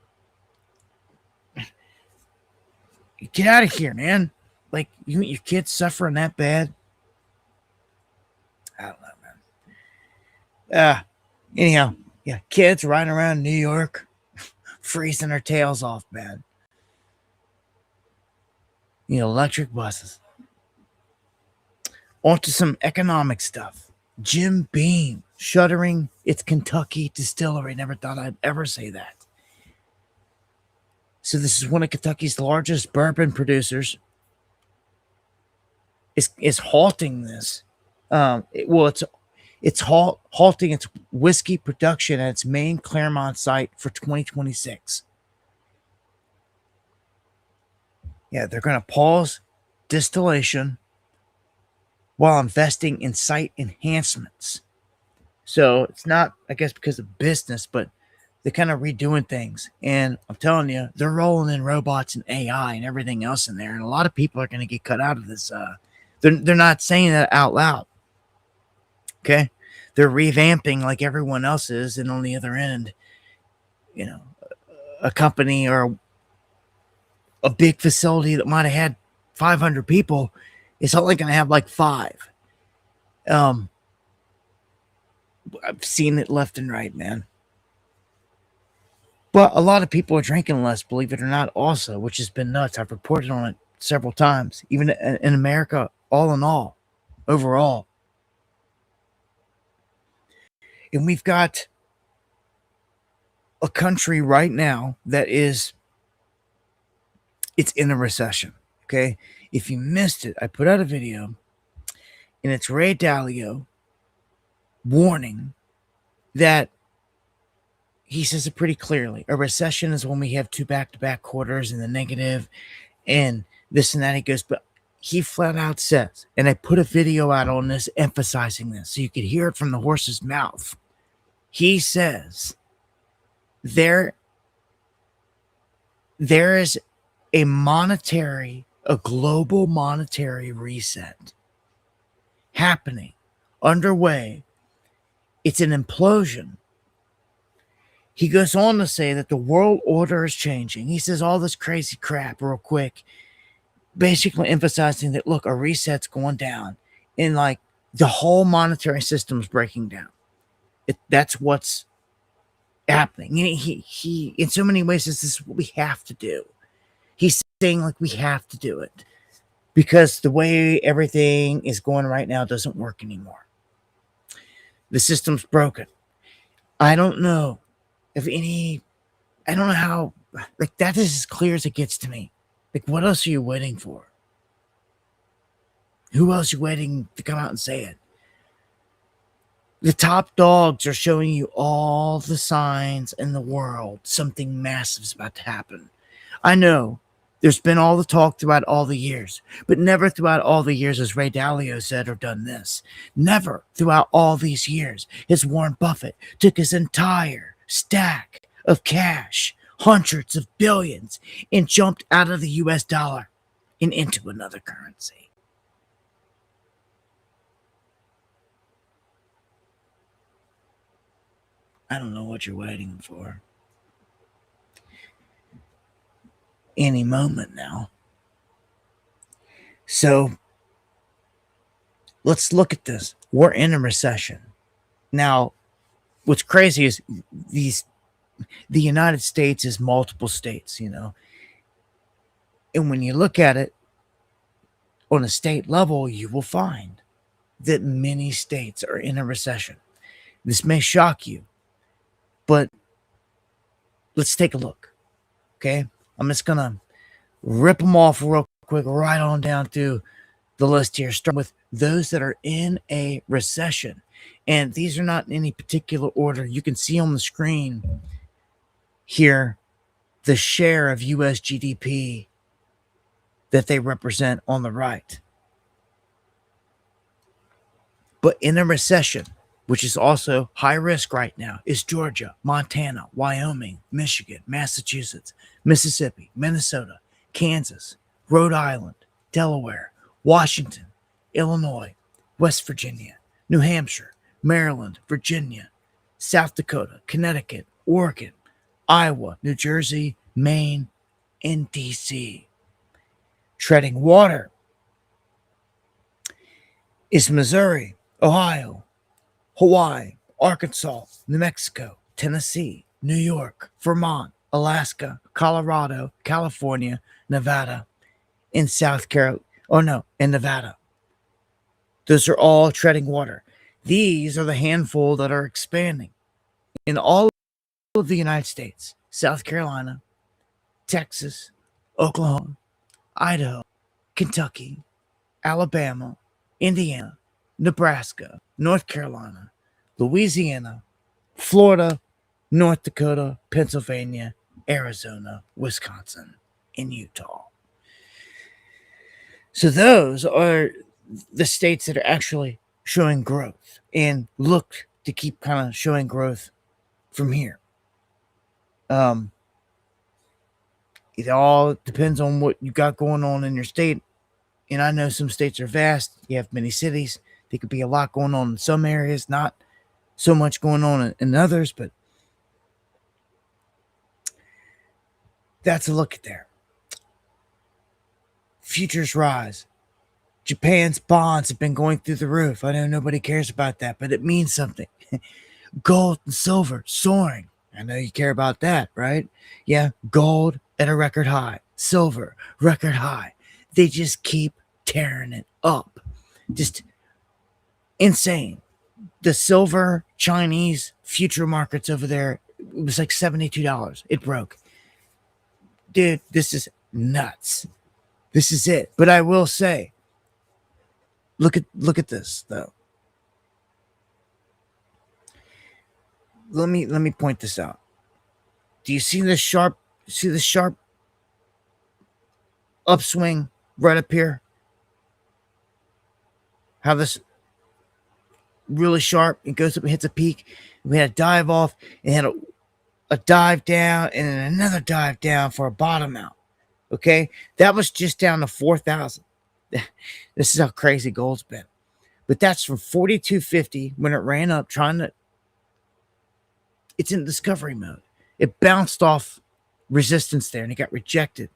get out of here, man. Like, you want your kids suffering that bad? I don't know, man. Anyhow, yeah, kids riding around New York, freezing their tails off, man. Electric buses. On to some economic stuff. Jim Beam shuttering its Kentucky distillery. Never thought I'd ever say that. So this is one of Kentucky's largest bourbon producers. Is halting this. It's halting its whiskey production at its main Claremont site for 2026. Yeah, they're going to pause distillation while investing in site enhancements. So it's not, I guess, because of business, but they're kind of redoing things. And I'm telling you, they're rolling in robots and AI and everything else in there. And a lot of people are going to get cut out of this. They're not saying that out loud. Okay? They're revamping like everyone else is. And on the other end, a company or a big facility that might have had 500 people is only going to have like 5. I've seen it left and right, man. But a lot of people are drinking less, believe it or not, also, which has been nuts. I've reported on it several times, even in America, all in all, overall. And we've got a country right now that it's in a recession. Okay. If you missed it, I put out a video and it's Ray Dalio warning that he says it pretty clearly. A recession is when we have two back-to-back quarters in the negative and this and that. He goes, but he flat out says, and I put a video out on this emphasizing this so you could hear it from the horse's mouth. He says there is a global monetary reset happening, underway. It's an implosion. He goes on to say that the world order is changing. He says all this crazy crap real quick, basically emphasizing that, look, a reset's going down and like the whole monetary system's breaking down. That's what's happening. He in so many ways says this is what we have to do. He's saying like we have to do it because the way everything is going right now doesn't work anymore. The system's broken. I don't know how, like, that is as clear as it gets to me. Like, what else are you waiting for? Who else are you waiting to come out and say it? The top dogs are showing you all the signs in the world. Something massive is about to happen. I know there's been all the talk throughout all the years, but never throughout all the years has Ray Dalio said or done this. Never throughout all these years has Warren Buffett took his entire stack of cash, hundreds of billions, and jumped out of the US dollar and into another currency. I don't know what you're waiting for. Any moment now. So let's look at this. We're in a recession. Now, what's crazy is the United States is multiple states, and when you look at it on a state level, you will find that many states are in a recession. This may shock you, but let's take a look. Okay. I'm just going to rip them off real quick, right on down through the list here, starting with those that are in a recession. And these are not in any particular order. You can see on the screen here the share of US GDP that they represent on the right. But in a recession, which is also high risk right now, is Georgia, Montana, Wyoming, Michigan, Massachusetts, Mississippi, Minnesota, Kansas, Rhode Island, Delaware, Washington, Illinois, West Virginia, New Hampshire, Maryland, Virginia, South Dakota, Connecticut, Oregon, Iowa, New Jersey, Maine, and DC. Treading water is Missouri, Ohio, Hawaii, Arkansas, New Mexico, Tennessee, New York, Vermont, Alaska, Colorado, California, Nevada, and Nevada. Those are all treading water. These are the handful that are expanding in all of the United States: South Carolina, Texas, Oklahoma, Idaho, Kentucky, Alabama, Indiana, Nebraska, North Carolina, Louisiana, Florida, North Dakota, Pennsylvania, Arizona, Wisconsin, and Utah. So those are the states that are actually showing growth and look to keep kind of showing growth from here. It all depends on what you got going on in your state. And I know some states are vast. You have many cities. There could be a lot going on in some areas, not so much going on in others, but that's a look at there. Futures rise. Japan's bonds have been going through the roof. I know nobody cares about that, but it means something. Gold and silver soaring. I know you care about that, right? Yeah, gold at a record high, silver, record high. They just keep tearing it up. Just insane. The silver Chinese future markets over there, it was like $72. It broke. Dude, this is nuts. This is it. But I will say, look at this though. Let me point this out. Do you see the sharp upswing right up here? How this really sharp, it goes up and hits a peak. We had a dive off and had a dive down and then another dive down for a bottom out. Okay, that was just down to 4,000. This is how crazy gold's been. But that's from 4250 when it ran up, it's in discovery mode. It bounced off resistance there and it got rejected.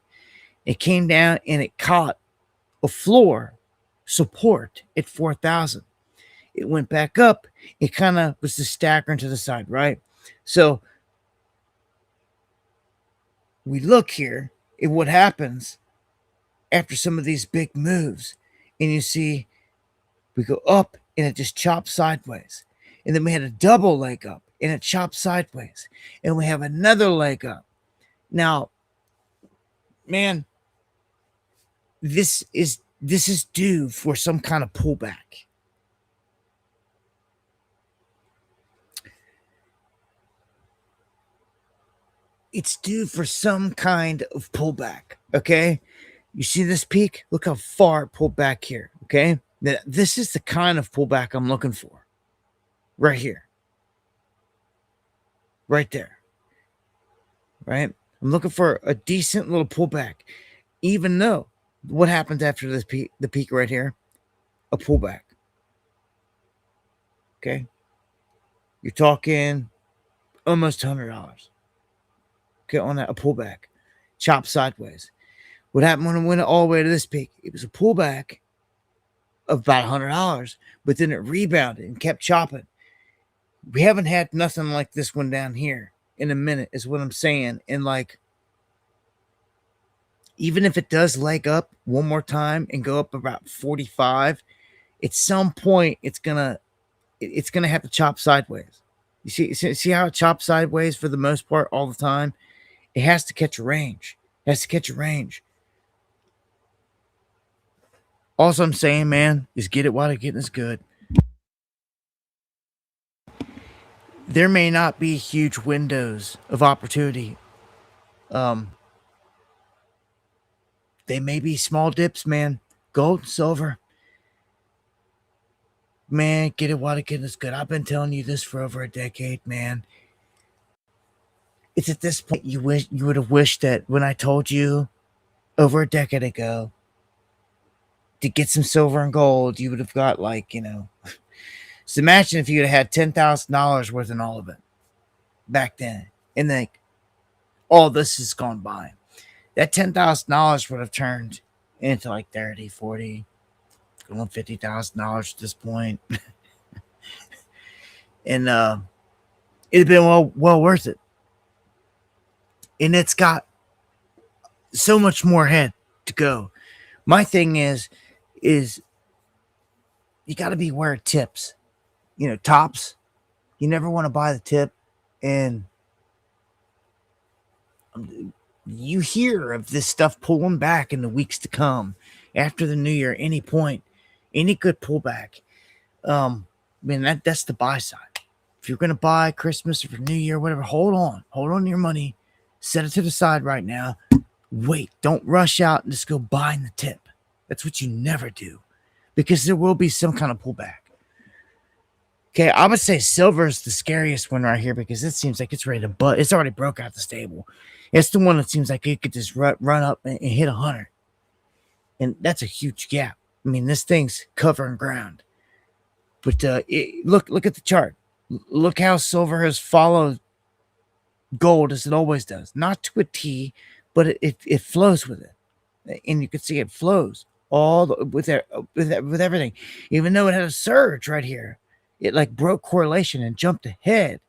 It came down and it caught a floor support at 4,000. It went back up. It kind of was just staggering to the side, right? So we look here at what happens after some of these big moves, and you see we go up and it just chops sideways. And then we had a double leg up and it chopped sideways. And we have another leg up. Now, man, this is due for some kind of pullback. It's due for some kind of pullback. Okay. You see this peak? Look how far it pulled back here. Okay. This is the kind of pullback I'm looking for. Right here. Right there. Right? I'm looking for a decent little pullback. Even though what happens after this peak, the peak right here? A pullback. Okay. You're talking almost $100. Okay, on that, a pullback. Chop sideways. What happened when it went all the way to this peak? It was a pullback of about $100, but then it rebounded and kept chopping. We haven't had nothing like this one down here in a minute, is what I'm saying. And like, even if it does leg up one more time and go up about 45, at some point it's gonna have to chop sideways. You see how it chops sideways for the most part all the time? It has to catch a range. It has to catch a range. All I'm saying, man, is get it while the getting is good. There may not be huge windows of opportunity. They may be small dips, man. Gold and silver. Man, get it while the getting is good. I've been telling you this for over a decade, man. It's at this point you would have wished that when I told you over a decade ago to get some silver and gold, you would have got like, So imagine if you would have had $10,000 worth in all of it back then. And then all this has gone by. That $10,000 would have turned into like 30, 40, going $50,000 at this point. And it'd been well worth it. And it's got so much more ahead to go. My thing is you got to be aware of tips. Tops. You never want to buy the tip, and you hear of this stuff pulling back in the weeks to come after the new year. Any point, any good pullback. That's the buy side. If you're going to buy Christmas or for New Year, whatever, hold on to your money, set it to the side right now. Wait, don't rush out and just go buying the tip. That's what you never do, because there will be some kind of pullback. Okay, I would say silver is the scariest one right here because it seems like it's ready to butt. It's already broke out the stable. It's the one that seems like it could just run up and hit 100. And that's a huge gap. I mean, this thing's covering ground. But look at the chart. Look how silver has followed gold as it always does. Not to a T, but it flows with it. And you can see it flows with everything. Even though it had a surge right here. It like broke correlation and jumped ahead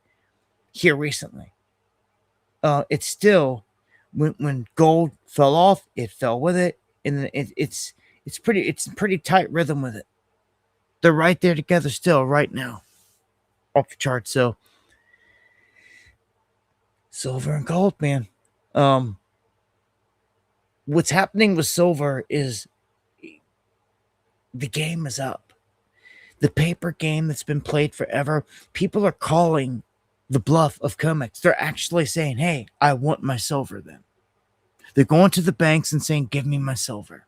here recently. It's still, when gold fell off, it fell with it, and it's pretty tight rhythm with it. They're right there together still right now, off the charts. So silver and gold, man. Um, what's happening with silver is the game is up. The paper game that's been played forever, people are calling the bluff of COMEX. They're actually saying, hey, I want my silver then. They're going to the banks and saying, give me my silver.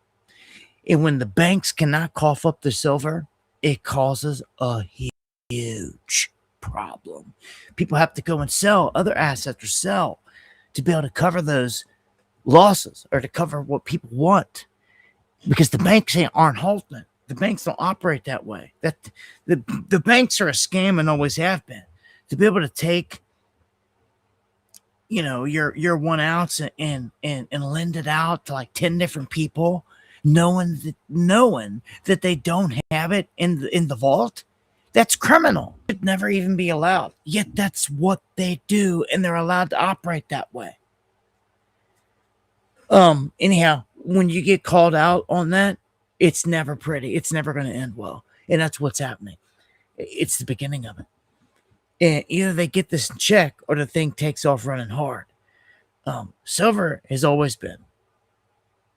And when the banks cannot cough up the silver, it causes a huge problem. People have to go and sell other assets or sell to be able to cover those losses or to cover what people want, because the banks aren't holding it. The banks don't operate that way. The banks are a scam and always have been. To be able to take, your 1 ounce and lend it out to like 10 different people, knowing that they don't have it in the vault, that's criminal. It should never even be allowed. Yet that's what they do, and they're allowed to operate that way. Anyhow, when you get called out on that, it's never pretty. It's never going to end well. And that's what's happening. It's the beginning of it. And either they get this in check or the thing takes off running hard. Silver has always been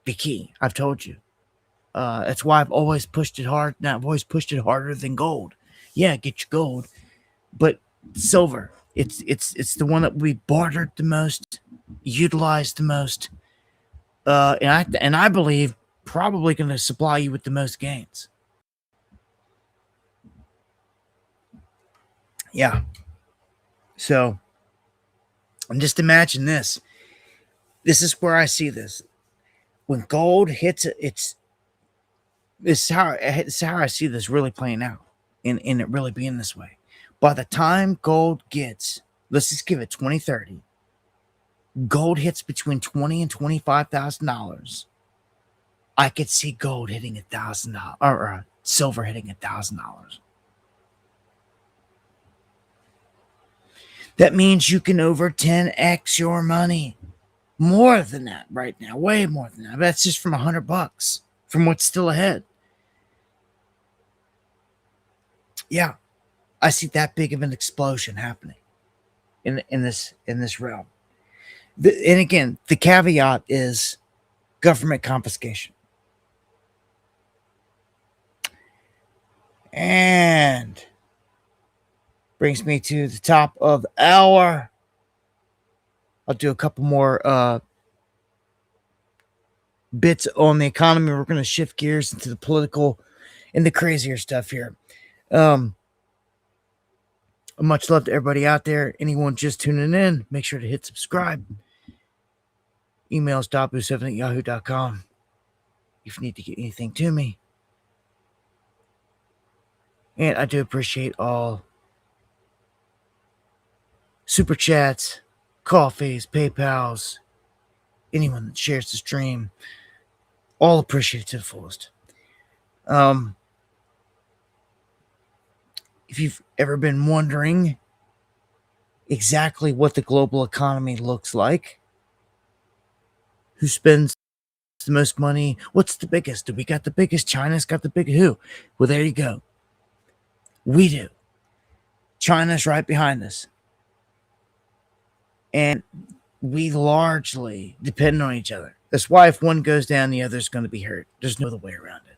the key. I've told you. That's why I've always pushed it hard. Now I've always pushed it harder than gold. Yeah, get your gold, but silver. It's the one that we bartered the most, utilized the most, and I believe probably going to supply you with the most gains. Yeah. So, and just imagine this. This is where I see this. When gold hits it, it's how I see this really playing out, and it really being this way. By the time gold gets, let's just give it 2030, gold hits between $20,000 and $25,000. I could see gold hitting $1,000 or silver hitting $1,000. That means you can over 10x your money. More than that right now, way more than that. That's just from $100 from what's still ahead. Yeah, I see that big of an explosion happening in this realm. And again, the caveat is government confiscation. And brings me to the top of the hour. I'll do a couple more bits on the economy. We're going to shift gears into the political and the crazier stuff here. Much love to everybody out there. Anyone just tuning in, make sure to hit subscribe. Emails dabu7@yahoo.com if you need to get anything to me. And I do appreciate all super chats, coffees, PayPals, anyone that shares the stream. All appreciated to the fullest. If you've ever been wondering exactly what the global economy looks like, who spends the most money, what's the biggest? Do we got the biggest? China's got the biggest. Who? Well, there you go. We do. China's right behind us. And we largely depend on each other. That's why if one goes down, the other's going to be hurt. There's no other way around it.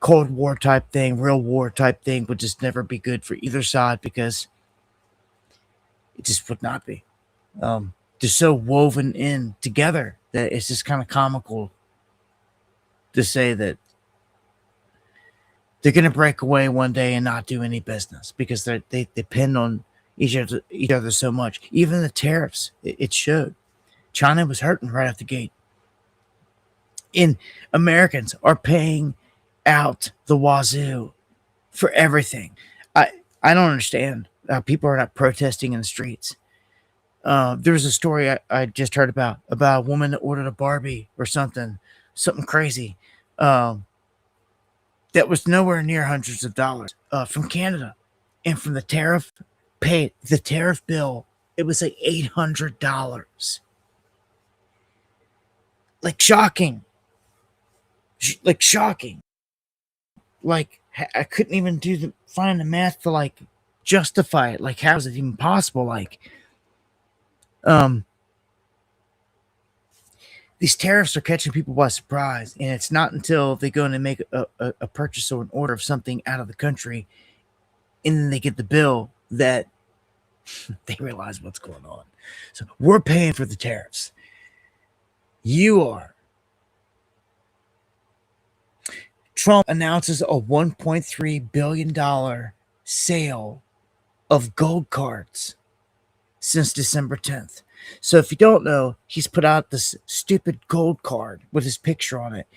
Cold War type thing, real war type thing would just never be good for either side, because it just would not be. They're so woven in together that it's just kind of comical to say that they're going to break away one day and not do any business because they depend on each other so much. Even the tariffs, it showed. China was hurting right out the gate. And Americans are paying out the wazoo for everything. I don't understand. People are not protesting in the streets. There was a story I just heard about a woman that ordered a Barbie or something crazy. That was nowhere near hundreds of dollars from Canada, and from the tariff bill It was like $800. Like shocking. Like shocking. Like I couldn't even find the math to like justify it. Like how is it even possible? Like um these tariffs are catching people by surprise, and it's not until they go in and make a purchase or an order of something out of the country, and then they get the bill that they realize what's going on. So we're paying for the tariffs. You are. Trump announces a $1.3 billion sale of gold cards since December 10th. So if you don't know, he's put out this stupid gold card with his picture on it.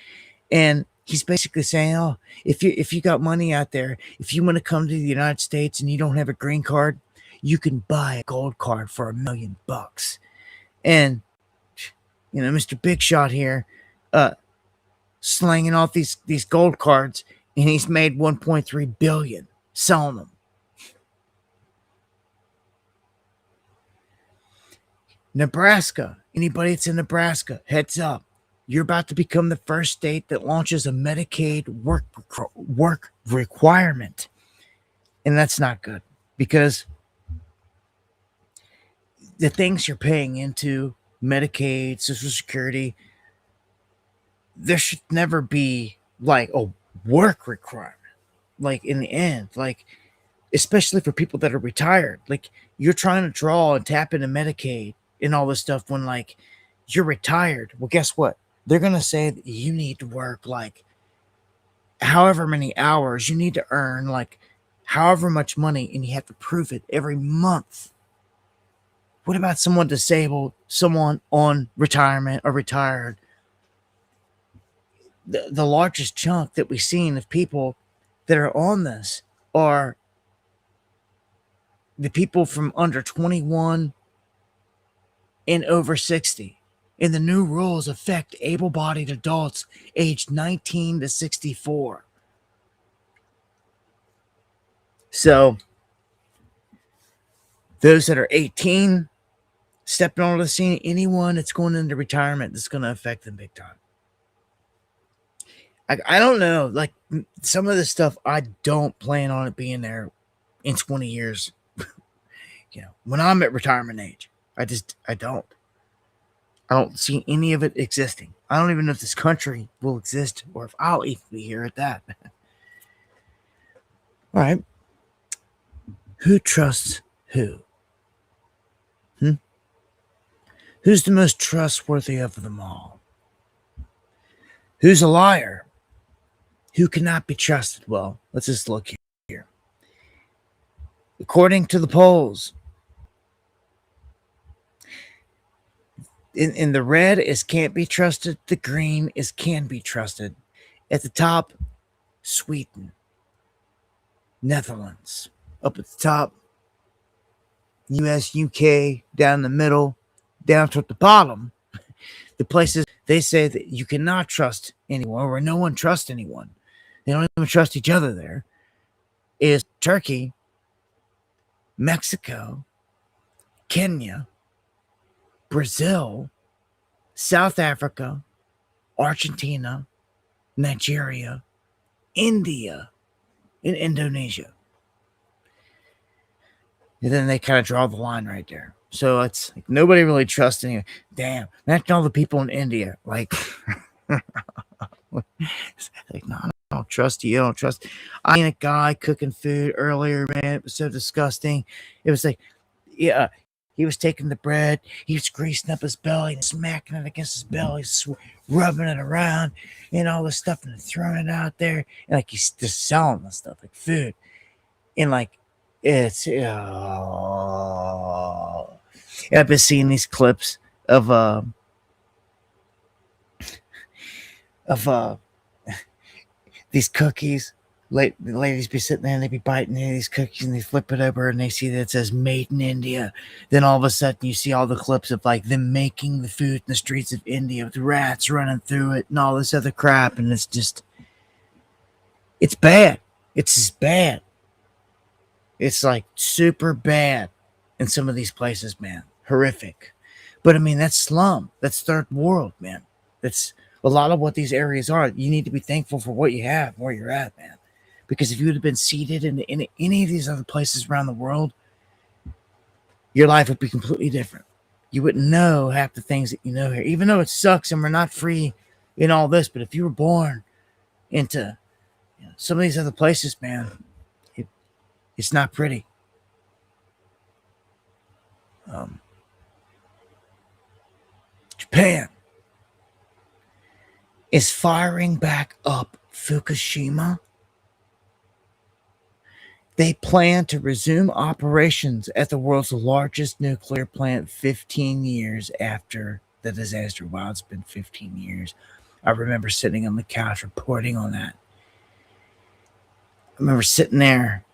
And he's basically saying, oh, if you got money out there, if you want to come to the United States and you don't have a green card, you can buy a gold card for $1 million. And Mr. Big Shot here, slanging off these gold cards, and he's made 1.3 billion selling them. Nebraska, anybody that's in Nebraska, heads up. You're about to become the first state that launches a Medicaid work requirement. And that's not good, because the things you're paying into Medicaid, Social Security, there should never be like a work requirement. Like in the end, like especially for people that are retired, like you're trying to draw and tap into Medicaid and all this stuff when like you're retired. Well, guess what? They're going to say that you need to work like however many hours, you need to earn like however much money, and you have to prove it every month. What about someone disabled, someone on retirement or retired? The largest chunk that we've seen of people that are on this are the people from under 21 and over 60. And the new rules affect able-bodied adults aged 19 to 64. So those that are 18 stepping onto the scene, anyone that's going into retirement, that's going to affect them big time. I don't know. Like some of this stuff, I don't plan on it being there in 20 years. When I'm at retirement age, I don't see any of it existing. I don't even know if this country will exist or if I'll even be here at that. All right. Who trusts who? Who's the most trustworthy of them all? Who's a liar? Who cannot be trusted? Well, let's just look here. According to the polls, in the red is can't be trusted. The green is can be trusted. At the top, Sweden, Netherlands. Up at the top, US, UK. Down the middle, down toward the bottom, the places they say that you cannot trust anyone, or no one trusts anyone. They don't even trust each other there. Is Turkey, Mexico, Kenya, Brazil, South Africa, Argentina, Nigeria, India, and Indonesia. And then they kind of draw the line right there. So it's like nobody really trusts anyone. Damn, imagine all the people in India. Like, like, no, I don't trust you. I don't trust. I seen a guy cooking food earlier, man. It was so disgusting. It was like, yeah, he was taking the bread, he was greasing up his belly and smacking it against his belly, rubbing it around and all this stuff and throwing it out there. And like he's just selling this stuff like food. And like, it's, I've been seeing these clips of these cookies. The ladies be sitting there and they be biting these cookies and they flip it over and they see that it says made in India. Then all of a sudden you see all the clips of like them making the food in the streets of India with rats running through it and all this other crap. And it's just, it's bad. It's just bad. It's like super bad. in some of these places, man. Horrific. But I mean, that's slum. That's third world, man. That's a lot of what these areas are. You need to be thankful for what you have, where you're at, man. Because if you would have been seated in any of these other places around the world, your life would be completely different. You wouldn't know half the things that you know here, even though it sucks and we're not free in all this. But if you were born into some of these other places, man, it, it's not pretty. Um, Japan is firing back up Fukushima. They plan to resume operations at the world's largest nuclear plant 15 years after the disaster. Wow, it's been 15 years. I remember sitting on the couch reporting on that. I remember sitting there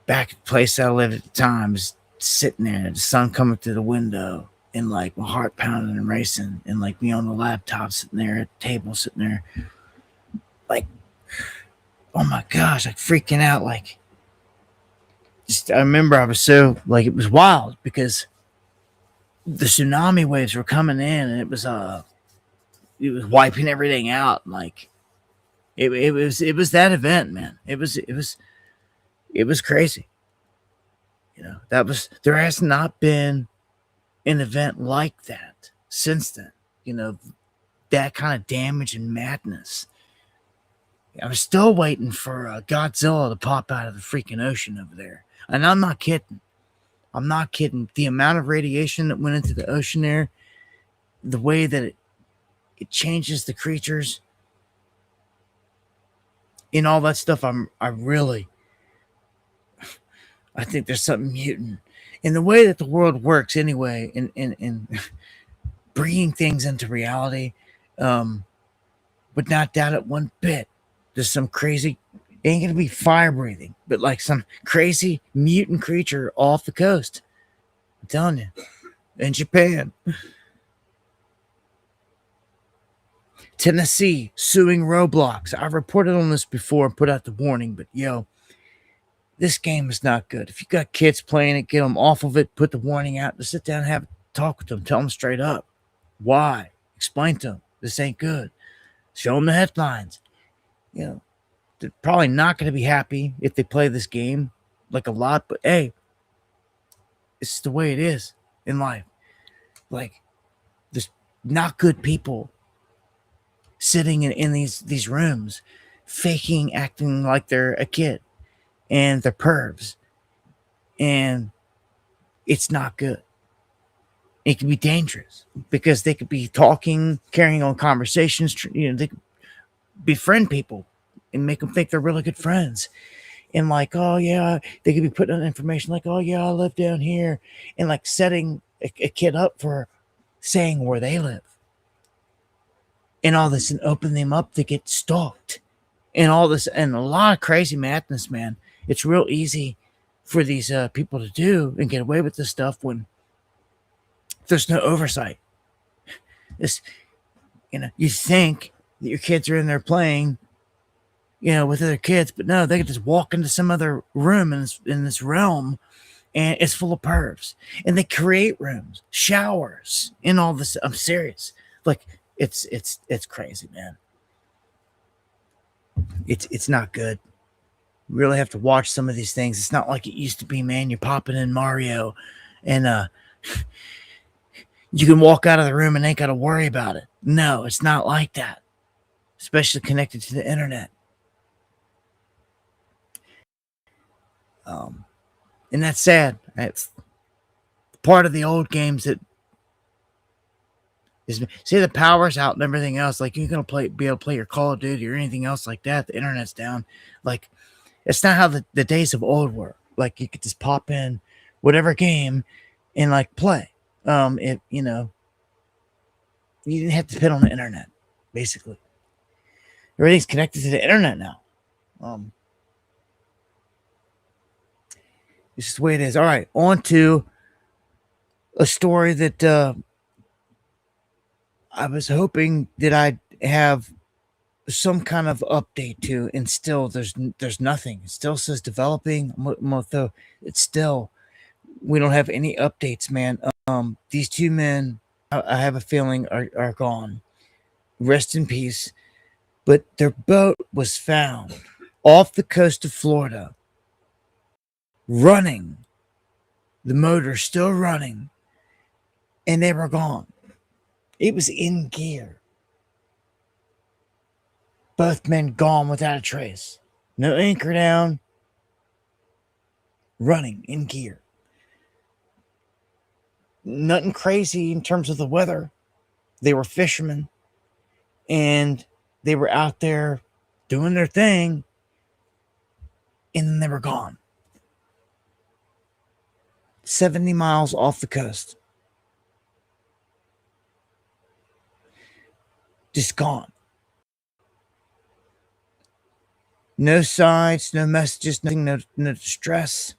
back at the place I lived at the time, just sitting there, the sun coming through the window, and like my heart pounding and racing, and like me on the laptop sitting there at the table, sitting there, like, oh my gosh, like freaking out. Like, just I remember I was so like it was wild because the tsunami waves were coming in, and it was wiping everything out. Like it was that event, man. It was crazy. That was there has not been an event like that since then. That kind of damage and madness. I'm still waiting for Godzilla to pop out of the freaking ocean over there. And I'm not kidding. I'm not kidding. The amount of radiation that went into the ocean there, the way that it changes the creatures and all that stuff, I think there's something mutant. In the way that the world works anyway, in bringing things into reality, would not doubt it one bit. There's some crazy, it ain't gonna be fire breathing, but like some crazy mutant creature off the coast. I'm telling you, in Japan. Tennessee suing Roblox. I've reported on this before and put out the warning, but this game is not good. If you got kids playing it, get them off of it, put the warning out, just sit down and have a talk with them, tell them straight up. Why? Explain to them. This ain't good. Show them the headlines. They're probably not going to be happy if they play this game, like a lot, but hey, it's the way it is in life. Like, there's not good people sitting in these rooms, faking, acting like they're a kid, and they're pervs, and it's not good. It can be dangerous because they could be talking, carrying on conversations. They could befriend people and make them think they're really good friends. And like, oh yeah, they could be putting on information like, oh yeah, I live down here, and like setting a kid up for saying where they live, and all this, and open them up to get stalked, and all this, and a lot of crazy madness, man. It's real easy for these people to do and get away with this stuff when there's no oversight. This, you think that your kids are in there playing, with other kids, but no, they can just walk into some other room in this realm, and it's full of pervs, and they create rooms, showers, and all this. I'm serious. Like, it's crazy, man. It's not good. You really have to watch some of these things. It's not like it used to be, man. You're popping in Mario, and you can walk out of the room and ain't got to worry about it. No, it's not like that, especially connected to the internet. And that's sad. It's part of the old games that is, see, the power's out and everything else. Like, you're gonna be able to play your Call of Duty or anything else like that. The internet's down. Like, it's not how the days of old were. Like, you could just pop in whatever game and like play. You didn't have to depend on the internet. Basically, everything's connected to the internet now. It's just the way it is. All right, on to a story that I was hoping that I'd have some kind of update to, and still there's nothing. It still says developing. It's still We don't have any updates, man. These two men, I have a feeling, are gone. Rest in peace. But their boat was found off the coast of Florida, running, the motor still running, and they were gone. It was in gear. Both men gone without a trace. No anchor down, running in gear. Nothing crazy in terms of the weather. They were fishermen and they were out there doing their thing, and then they were gone. 70 miles off the coast. Just gone. No signs, no messages, nothing, no distress,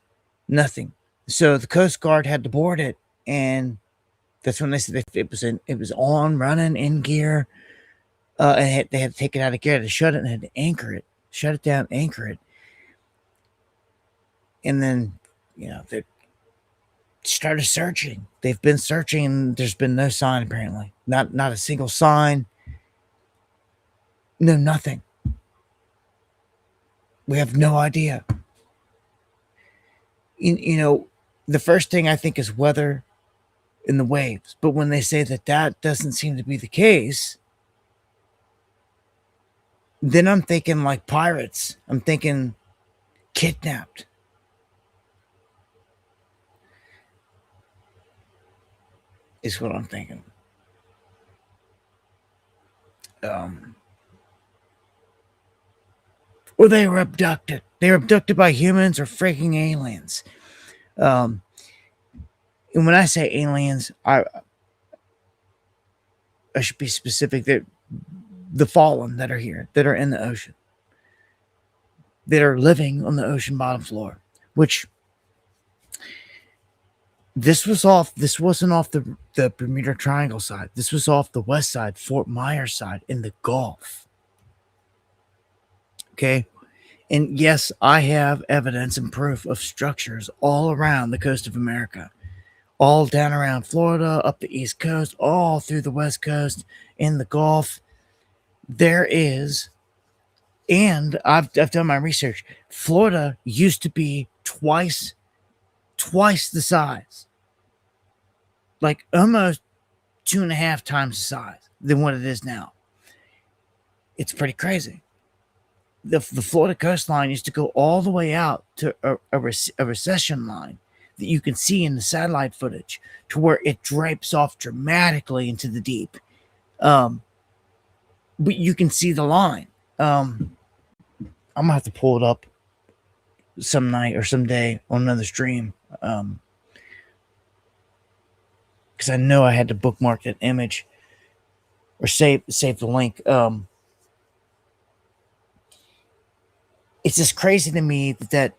nothing. So the Coast Guard had to board it, and that's when they said it was on, running, in gear, and they had to take it out of gear to shut it and had to anchor it, shut it down, anchor it, and then they started searching. They've been searching, and there's been no sign apparently, not a single sign, no nothing. We have no idea. The first thing I think is weather and the waves. But when they say that doesn't seem to be the case, then I'm thinking like pirates. I'm thinking kidnapped. Is what I'm thinking. Or they were abducted. They were abducted by humans or freaking aliens. And when I say aliens, I should be specific. That the fallen that are here, that are in the ocean, that are living on the ocean bottom floor. Which this wasn't off the Bermuda Triangle side. This was off the west side, Fort Myers side, in the Gulf. Okay. And yes, I have evidence and proof of structures all around the coast of America, all down around Florida, up the East Coast, all through the West Coast, in the Gulf. There is, and I've done my research. Florida used to be twice the size, like almost 2.5 times the size than what it is now. It's pretty crazy. The Florida coastline used to go all the way out to a recession line that you can see in the satellite footage, to where it drapes off dramatically into the deep. But you can see the line. I'm gonna have to pull it up some night or someday on another stream, because I know I had to bookmark that image or save the link. It's just crazy to me that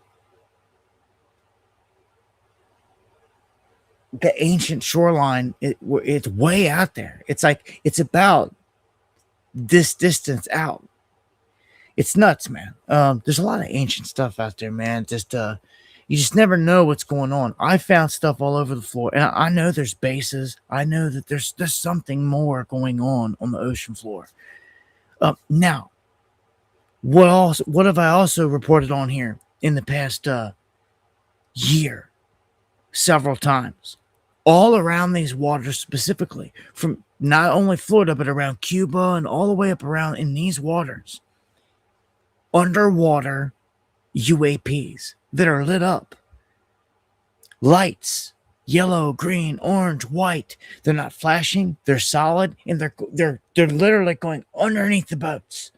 the ancient shoreline, it's way out there. It's like it's about this distance out. It's nuts, man. There's a lot of ancient stuff out there, man. You just never know what's going on. I found stuff all over the floor, and I know there's bases. I know that there's something more going on the ocean floor. Now, what have I also reported on here in the past year, several times, all around these waters, specifically from not only Florida but around Cuba and all the way up around in these waters, underwater UAPs that are lit up, lights, yellow, green, orange, white. They're not flashing, they're solid, and they're literally going underneath the boats.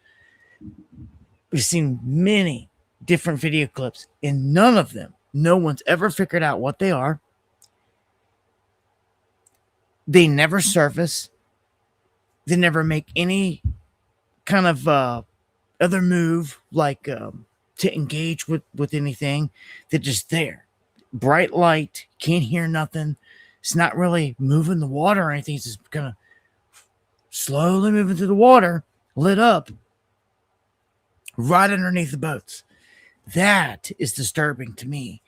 We've seen many different video clips, and none of them, no one's ever figured out what they are. They never surface. They never make any kind of other move, like to engage with anything. They're just there. Bright light, can't hear nothing. It's not really moving the water or anything. It's just kind of slowly moving through the water, lit up, right underneath the boats. That is disturbing to me.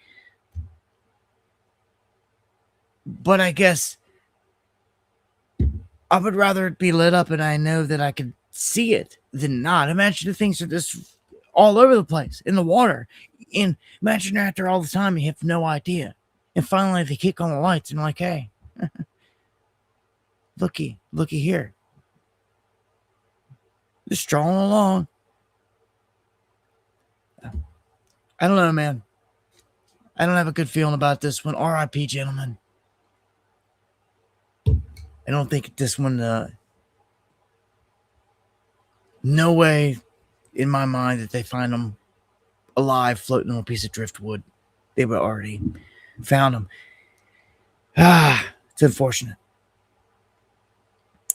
But I guess I would rather it be lit up and I know that I can see it than not. Imagine the things are just all over the place in the water. And imagine they're out there all the time, you have no idea. And finally they kick on the lights and like, hey, looky here. Just strolling along. I don't know, man. I don't have a good feeling about this one. R.I.P., gentlemen. I don't think this one, no way in my mind that they find them alive floating on a piece of driftwood. They would already found them. It's unfortunate.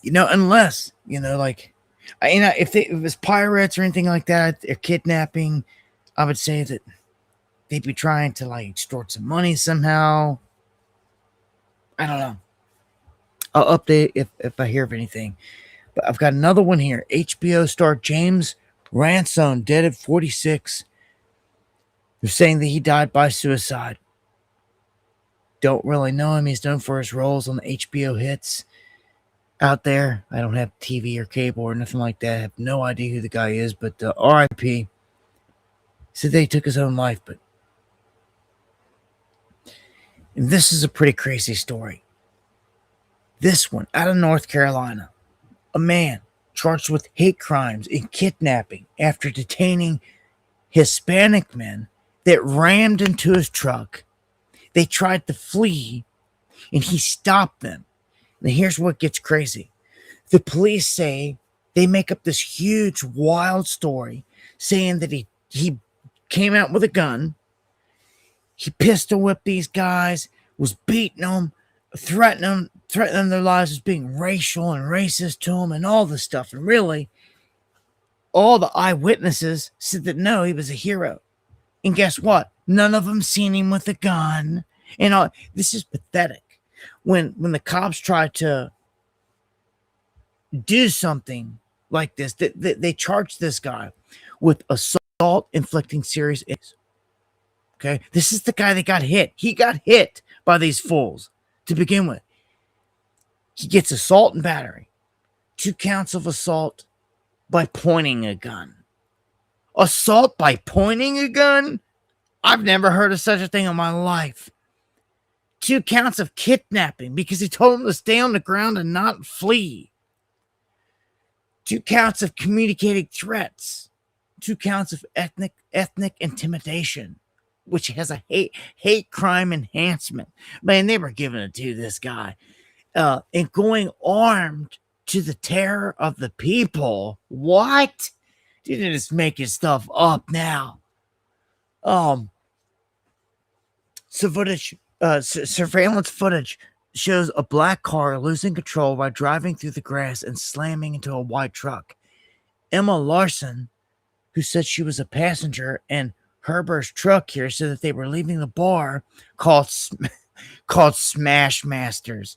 Unless, like, if it was pirates or anything like that, or kidnapping, I would say that they'd be trying to, like, extort some money somehow. I don't know. I'll update if I hear of anything. But I've got another one here. HBO star James Ransone, dead at 46. They're saying that he died by suicide. Don't really know him. He's known for his roles on the HBO hits out there. I don't have TV or cable or nothing like that. I have no idea who the guy is, but RIP. Said they took his own life, and this is a pretty crazy story. This one, out of North Carolina. A man charged with hate crimes and kidnapping after detaining Hispanic men that rammed into his truck. They tried to flee, and he stopped them. And here's what gets crazy. The police say they make up this huge, wild story saying that he came out with a gun. He pistol whipped these guys, was beating them, threatening their lives as being racial and racist to them and all this stuff. And really, all the eyewitnesses said that no, he was a hero. And guess what? None of them seen him with a gun. And this is pathetic. When the cops try to do something like this, they charge this guy with assault inflicting serious injuries. Okay, this is the guy that got hit. He got hit by these fools to begin with. He gets assault and battery, 2 counts of assault by pointing a gun. Assault by pointing a gun? I've never heard of such a thing in my life. 2 counts of kidnapping because he told him to stay on the ground and not flee. 2 counts of communicating threats. 2 counts of ethnic intimidation, which has a hate crime enhancement. Man, they were giving it to this guy. And going armed to the terror of the people. What? You're just making stuff up now. Surveillance footage shows a black car losing control by driving through the grass and slamming into a white truck. Emma Larson, who said she was a passenger in Herbert's truck here, said that they were leaving the bar called Smash Masters,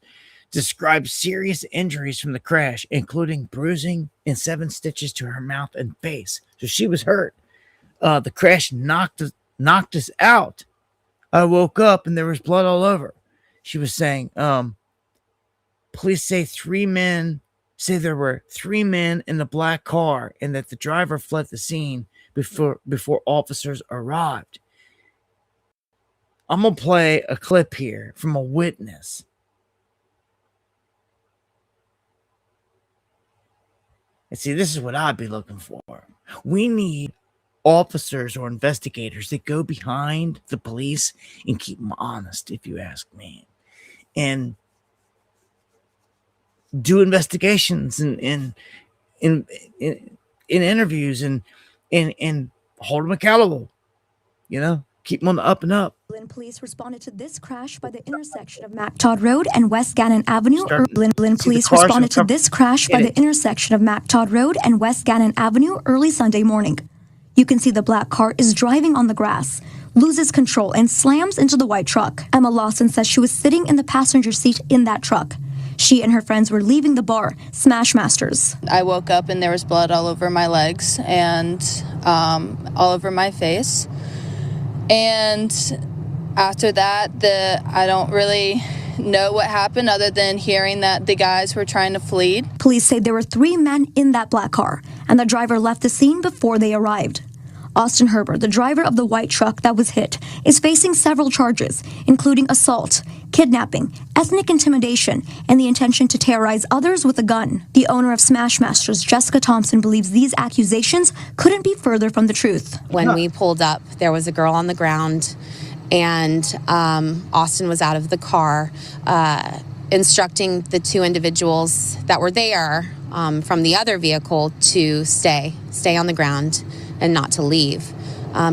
described serious injuries from the crash, including bruising and 7 stitches to her mouth and face. So she was hurt. The crash knocked us out. I woke up and there was blood all over. She was saying, police say there were 3 men in the black car and that the driver fled the scene before officers arrived. I'm going to play a clip here from a witness. And see, this is what I'd be looking for. We need officers or investigators that go behind the police and keep them honest, if you ask me. And do investigations and in interviews and hold them accountable. Keep them on the up and up. Police responded to this crash by the intersection of MacTodd Road and West Gannon Avenue. Berlin police responded to this crash by the intersection of MacTodd Road and West Gannon Avenue early Sunday morning. You can see the black car is driving on the grass, loses control, and slams into the white truck. Emma Lawson says she was sitting in the passenger seat in that truck. She and her friends were leaving the bar, Smash Masters. I woke up and there was blood all over my legs and all over my face. And after that, I don't really know what happened other than hearing that the guys were trying to flee. Police say there were 3 men in that black car, and the driver left the scene before they arrived. Austin Herbert, the driver of the white truck that was hit, is facing several charges, including assault, kidnapping, ethnic intimidation, and the intention to terrorize others with a gun. The owner of Smashmasters, Jessica Thompson, believes these accusations couldn't be further from the truth. When we pulled up, there was a girl on the ground, and Austin was out of the car, instructing the 2 individuals that were there from the other vehicle to stay on the ground and not to leave.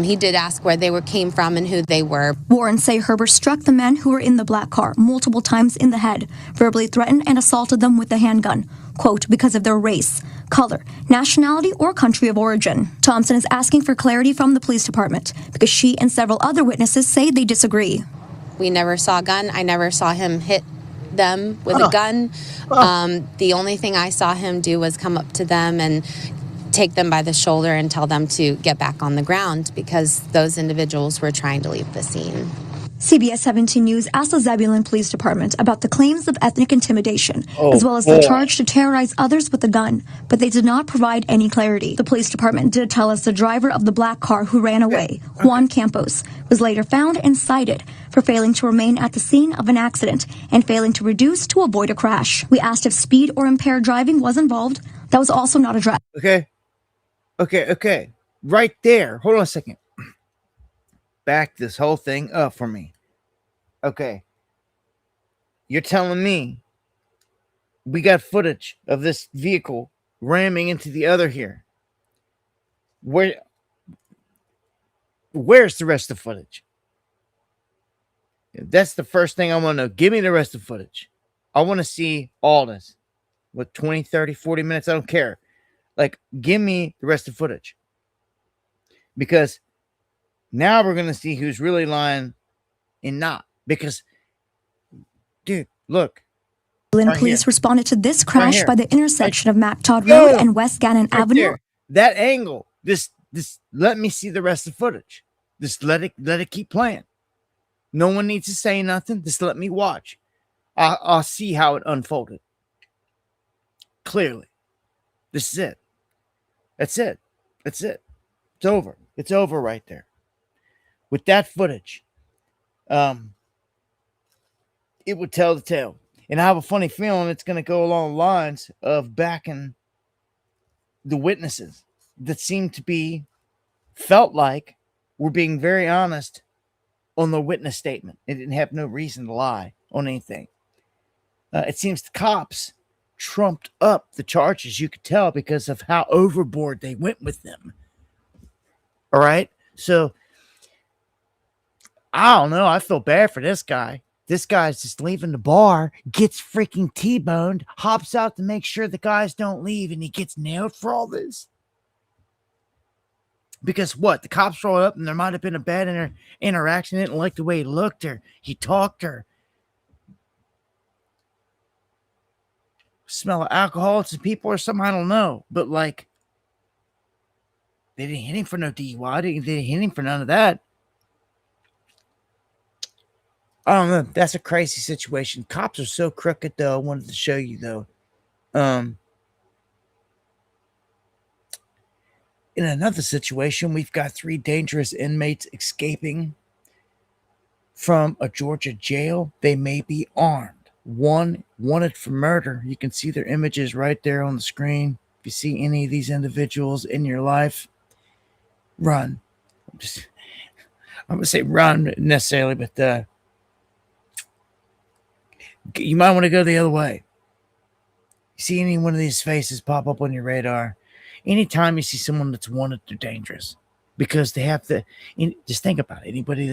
He did ask where they came from and who they were. Warrants say Herbert struck the men who were in the black car multiple times in the head, verbally threatened and assaulted them with a handgun, quote, because of their race, color, nationality, or country of origin. Thompson is asking for clarity from the police department because she and several other witnesses say they disagree. We never saw a gun. I never saw him hit them with a gun. The only thing I saw him do was come up to them and take them by the shoulder and tell them to get back on the ground because those individuals were trying to leave the scene. CBS 17 News asked the Zebulon Police Department about the claims of ethnic intimidation, as well as the charge to terrorize others with a gun, but they did not provide any clarity. The police department did tell us the driver of the black car who ran away, Juan Campos, was later found and cited for failing to remain at the scene of an accident and failing to reduce to avoid a crash. We asked if speed or impaired driving was involved. That was also not addressed. Okay. Right there. Hold on a second. Back this whole thing up for me. Okay. You're telling me we got footage of this vehicle ramming into the other here. Where's the rest of the footage? That's the first thing I want to know. Give me the rest of the footage. I want to see all this. What, 20, 30, 40 minutes? I don't care. Like, give me the rest of the footage. Because now we're going to see who's really lying and not. Because, dude, look. Police responded to this crash by the intersection of MacTodd Road and West Gannon Avenue. There. That angle. This. Let me see the rest of the footage. Just let it keep playing. No one needs to say nothing. Just let me watch. I'll see how it unfolded. Clearly. This is it. That's it. It's over. It's over right there. With that footage, it would tell the tale. And I have a funny feeling it's going to go along the lines of backing the witnesses that seem to be felt like were being very honest on the witness statement. They didn't have no reason to lie on anything. It seems the cops trumped up the charges, you could tell, because of how overboard they went with them. All right? So, I don't know. I feel bad for this guy. This guy's just leaving the bar, gets freaking T-boned, hops out to make sure the guys don't leave, and he gets nailed for all this. Because what? The cops rolled up, and there might have been a bad interaction. They didn't like the way he looked, or he talked, or smell of alcohol to people or something. I don't know. But, like, they didn't hit him for no DUI. They didn't hit him for none of that. I don't know. That's a crazy situation. Cops are so crooked, though. I wanted to show you, though. In another situation, we've got 3 dangerous inmates escaping from a Georgia jail. They may be armed. One wanted for murder. You can see their images right there on the screen. If you see any of these individuals in your life, run. I'm going to say run necessarily, but you might want to go the other way. You see any one of these faces pop up on your radar, anytime you see someone that's wanted, they're dangerous because they have to. Just think about it. Anybody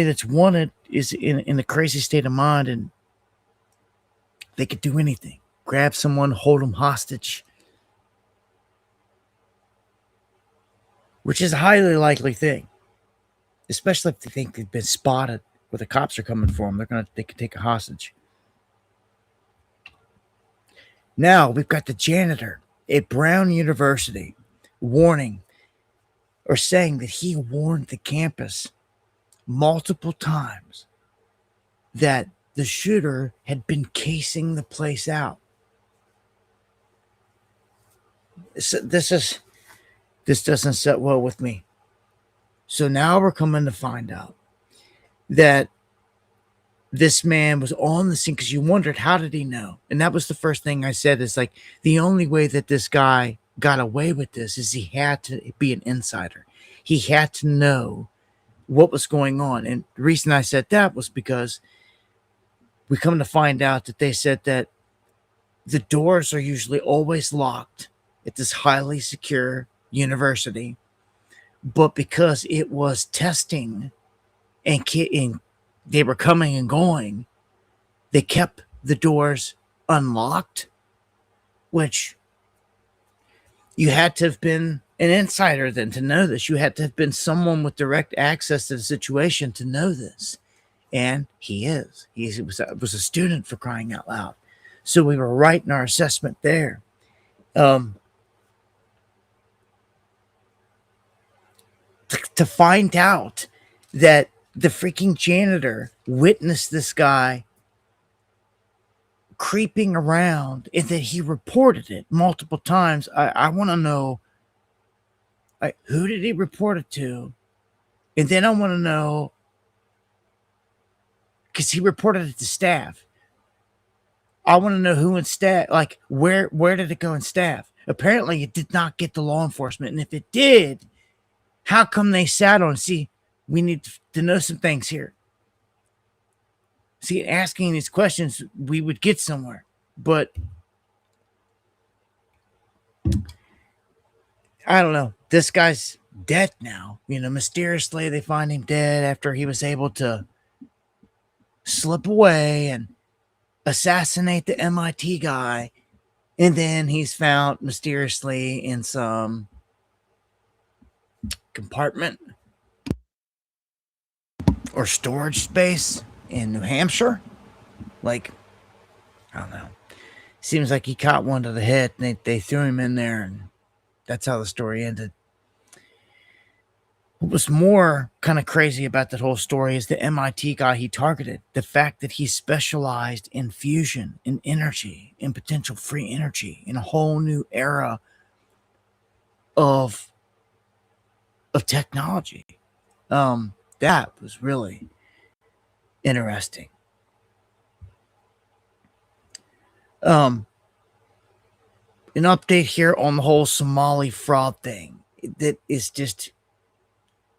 that's wanted is in a crazy state of mind, and they could do anything. Grab someone, hold them hostage, which is a highly likely thing, especially if they think they've been spotted where the cops are coming for them. They could take a hostage. Now we've got the janitor at Brown University saying that he warned the campus multiple times that the shooter had been casing the place out. This doesn't set well with me. So now we're coming to find out that this man was on the scene, because you wondered, how did he know? And that was the first thing I said, is like, the only way that this guy got away with this is he had to be an insider. He had to know what was going on. And the reason I said that was because we come to find out that they said that the doors are usually always locked at this highly secure university, but because it was testing and they were coming and going, they kept the doors unlocked, which you had to have been an insider then to know this. You had to have been someone with direct access to the situation to know this. And he is. He was a student, for crying out loud. So we were right in our assessment there. To find out that the freaking janitor witnessed this guy creeping around and that he reported it multiple times. I want to know, who did he report it to? And then I want to know, because he reported it to staff. I want to know who in staff, like where did it go in staff? Apparently it did not get to law enforcement. And if it did, how come they sat on? See, we need to know some things here. See, asking these questions, we would get somewhere. But I don't know. This guy's dead now. Mysteriously they find him dead after he was able to slip away and assassinate the MIT guy. And then he's found mysteriously in some compartment or storage space in New Hampshire. Like, I don't know. Seems like he caught one to the head and they threw him in there, and that's how the story ended. What was more kind of crazy about that whole story is the MIT guy he targeted. The fact that he specialized in fusion, in energy, in potential free energy, in a whole new era of technology. That was really interesting. An update here on the whole Somali fraud thing. That is just,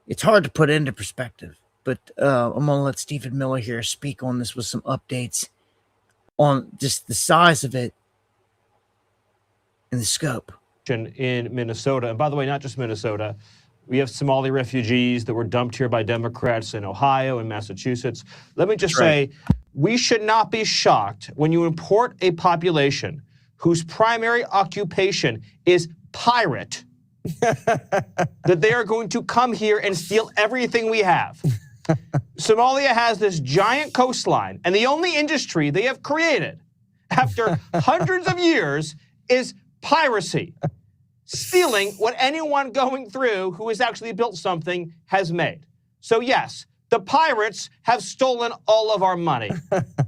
it's hard to put into perspective, but I'm going to let Stephen Miller here speak on this with some updates on just the size of it and the scope. In Minnesota, and by the way, not just Minnesota, we have Somali refugees that were dumped here by Democrats in Ohio and Massachusetts. Let me just say, we should not be shocked when you import a population whose primary occupation is pirate, that they are going to come here and steal everything we have. Somalia has this giant coastline, and the only industry they have created after hundreds of years is piracy. Stealing what anyone going through who has actually built something has made. So yes, the pirates have stolen all of our money,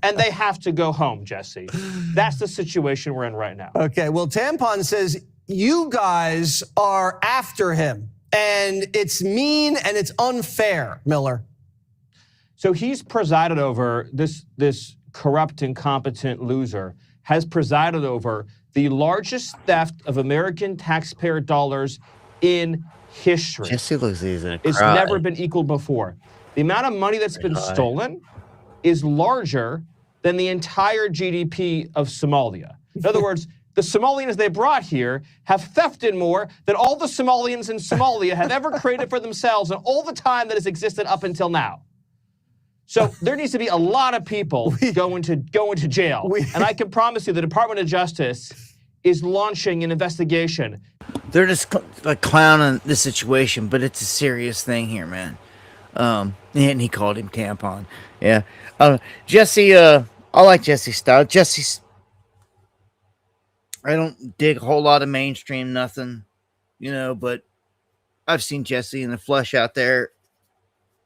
and they have to go home, Jesse. That's the situation we're in right now. Okay, well, Tampon says you guys are after him, and it's mean and it's unfair, Miller. So he's presided over, this corrupt, incompetent loser has presided over the largest theft of American taxpayer dollars in history. Jesse looks like he's gonna It's cry. never been equaled before. The amount of money that's been stolen is larger than the entire GDP of Somalia. In other words, the Somalians they brought here have thefted more than all the Somalians in Somalia have ever created for themselves in all the time that has existed up until now. So there needs to be a lot of people going to jail. And I can promise you the Department of Justice is launching an investigation. They're just like clowning the situation, but it's a serious thing here, man. And he called him Tampon. Yeah. Jesse, I like Jesse's style. I don't dig a whole lot of mainstream nothing, but I've seen Jesse in the flesh out there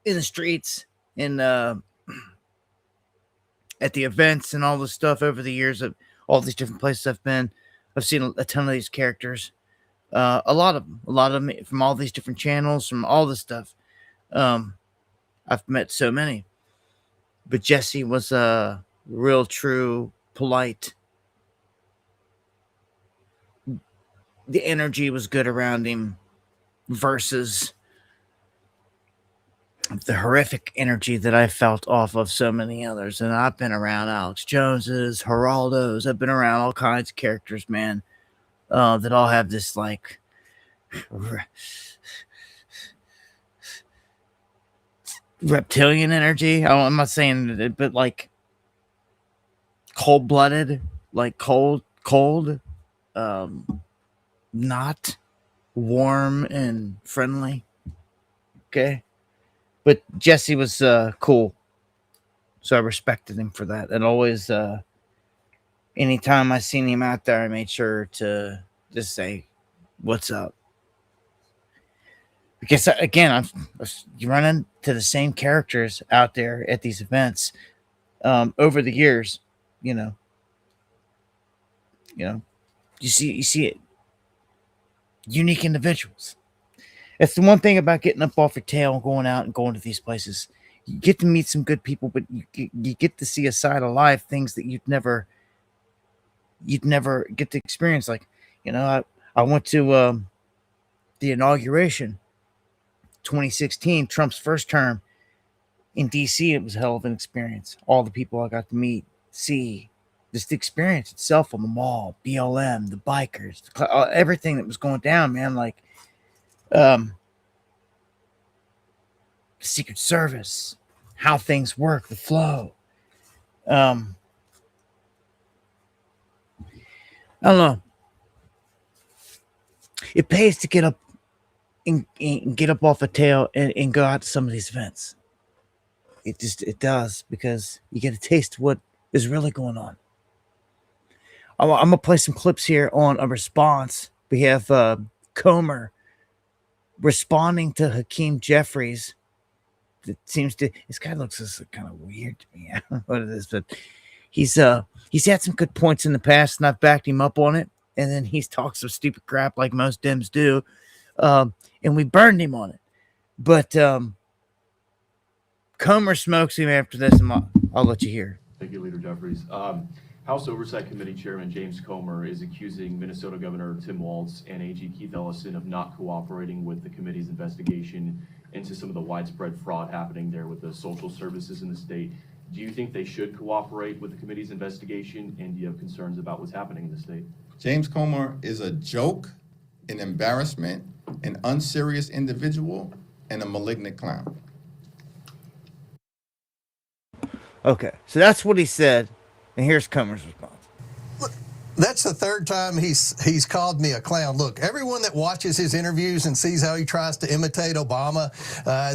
in the streets. And at the events and all this stuff over the years of all these different places I've been. I've seen a ton of these characters. A lot of them from all these different channels, from all this stuff. I've met so many, but Jesse was a real, true, polite. The energy was good around him versus the horrific energy that I felt off of so many others. And I've been around Alex Joneses, Geraldo's. I've been around all kinds of characters, man, that all have this like reptilian energy. I'm not saying it, but like cold-blooded, like cold, not warm and friendly. Okay. But Jesse was cool. So I respected him for that. And always, anytime I seen him out there, I made sure to just say, "What's up?" Because again, I'm running to the same characters out there at these events over the years. You know, you see it. Unique individuals. That's the one thing about getting up off your tail and going out and going to these places. You get to meet some good people, but you get to see a side of life, things that you'd never get to experience. Like, I went to the inauguration 2016, Trump's first term in DC. It was a hell of an experience. All the people I got to meet, see, just the experience itself on the mall, BLM, the bikers, everything that was going down, man. Like, Secret Service, how things work, the flow. I don't know. It pays to get up and get up off a tail and go out to some of these events. It does, because you get a taste of what is really going on. I'm gonna play some clips here on a response. We have Comer responding to Hakeem Jeffries. It seems to, this guy looks just kind of weird to me. I don't know what it is, but he's had some good points in the past, and I've backed him up on it. And then he's talked some stupid crap like most Dems do, and we burned him on it. But Comer smokes him after this, and I'll let you hear. Thank you, Leader Jeffries. House Oversight Committee Chairman James Comer is accusing Minnesota Governor Tim Walz and AG Keith Ellison of not cooperating with the committee's investigation into some of the widespread fraud happening there with the social services in the state. Do you think they should cooperate with the committee's investigation, and do you have concerns about what's happening in the state? James Comer is a joke, an embarrassment, an unserious individual, and a malignant clown. Okay, so that's what he said, and here's Comer's response. That's the third time he's called me a clown. Look, everyone that watches his interviews and sees how he tries to imitate Obama,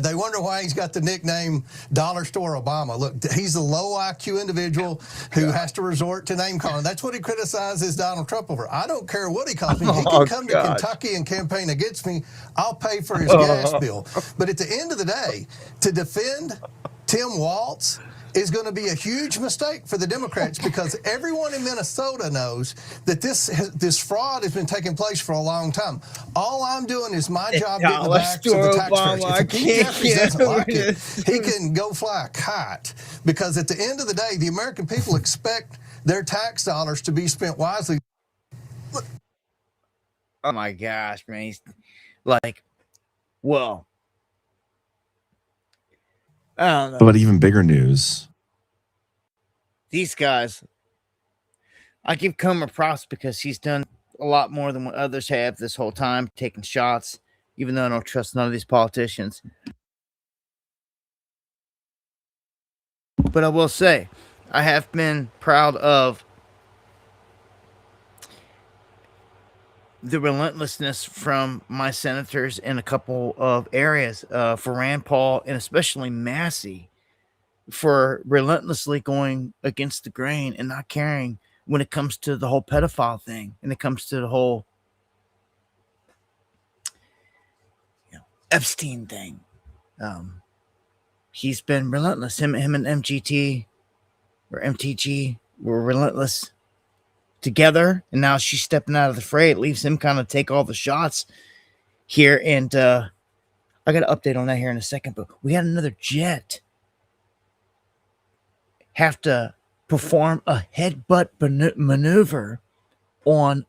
they wonder why he's got the nickname Dollar Store Obama. Look, he's a low IQ individual who has to resort to name calling. That's what he criticizes Donald Trump over. I don't care what he calls me. He can come to Kentucky and campaign against me. I'll pay for his gas bill. But at the end of the day, to defend Tim Walz is going to be a huge mistake for the Democrats, because everyone in Minnesota knows that this fraud has been taking place for a long time. All I'm doing is my job getting the backs of the taxpayers. If Keith Jeffries doesn't like it, he can go fly a kite, because at the end of the day, the American people expect their tax dollars to be spent wisely. Oh my gosh, man. He's like, well, I don't know. But even bigger news. These guys, I give Comer props because he's done a lot more than what others have this whole time, taking shots, even though I don't trust none of these politicians. But I will say, I have been proud of the relentlessness from my senators in a couple of areas, for Rand Paul and especially Massey, for relentlessly going against the grain and not caring when it comes to the whole pedophile thing, and it comes to the whole Epstein thing. He's been relentless. Him and MGT or MTG were relentless together, and now she's stepping out of the fray. It leaves him kind of take all the shots here, and I got an update on that here in a second, but we had another jet have to perform a headbutt maneuver on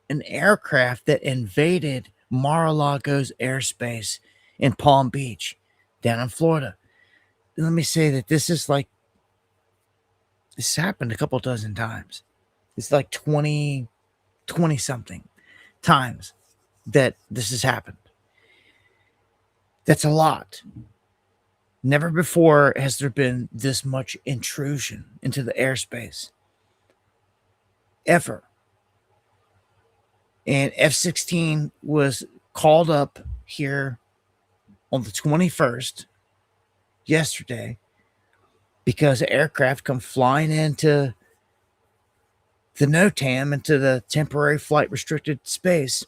an aircraft that invaded Mar-a-Lago's airspace in Palm Beach, down in Florida. And let me say that this happened a couple dozen times. It's like 20 something times that this has happened. That's a lot. Never before has there been this much intrusion into the airspace. Ever. And F-16 was called up here on the 21st, yesterday, because aircraft come flying into the NOTAM, into the temporary flight restricted space.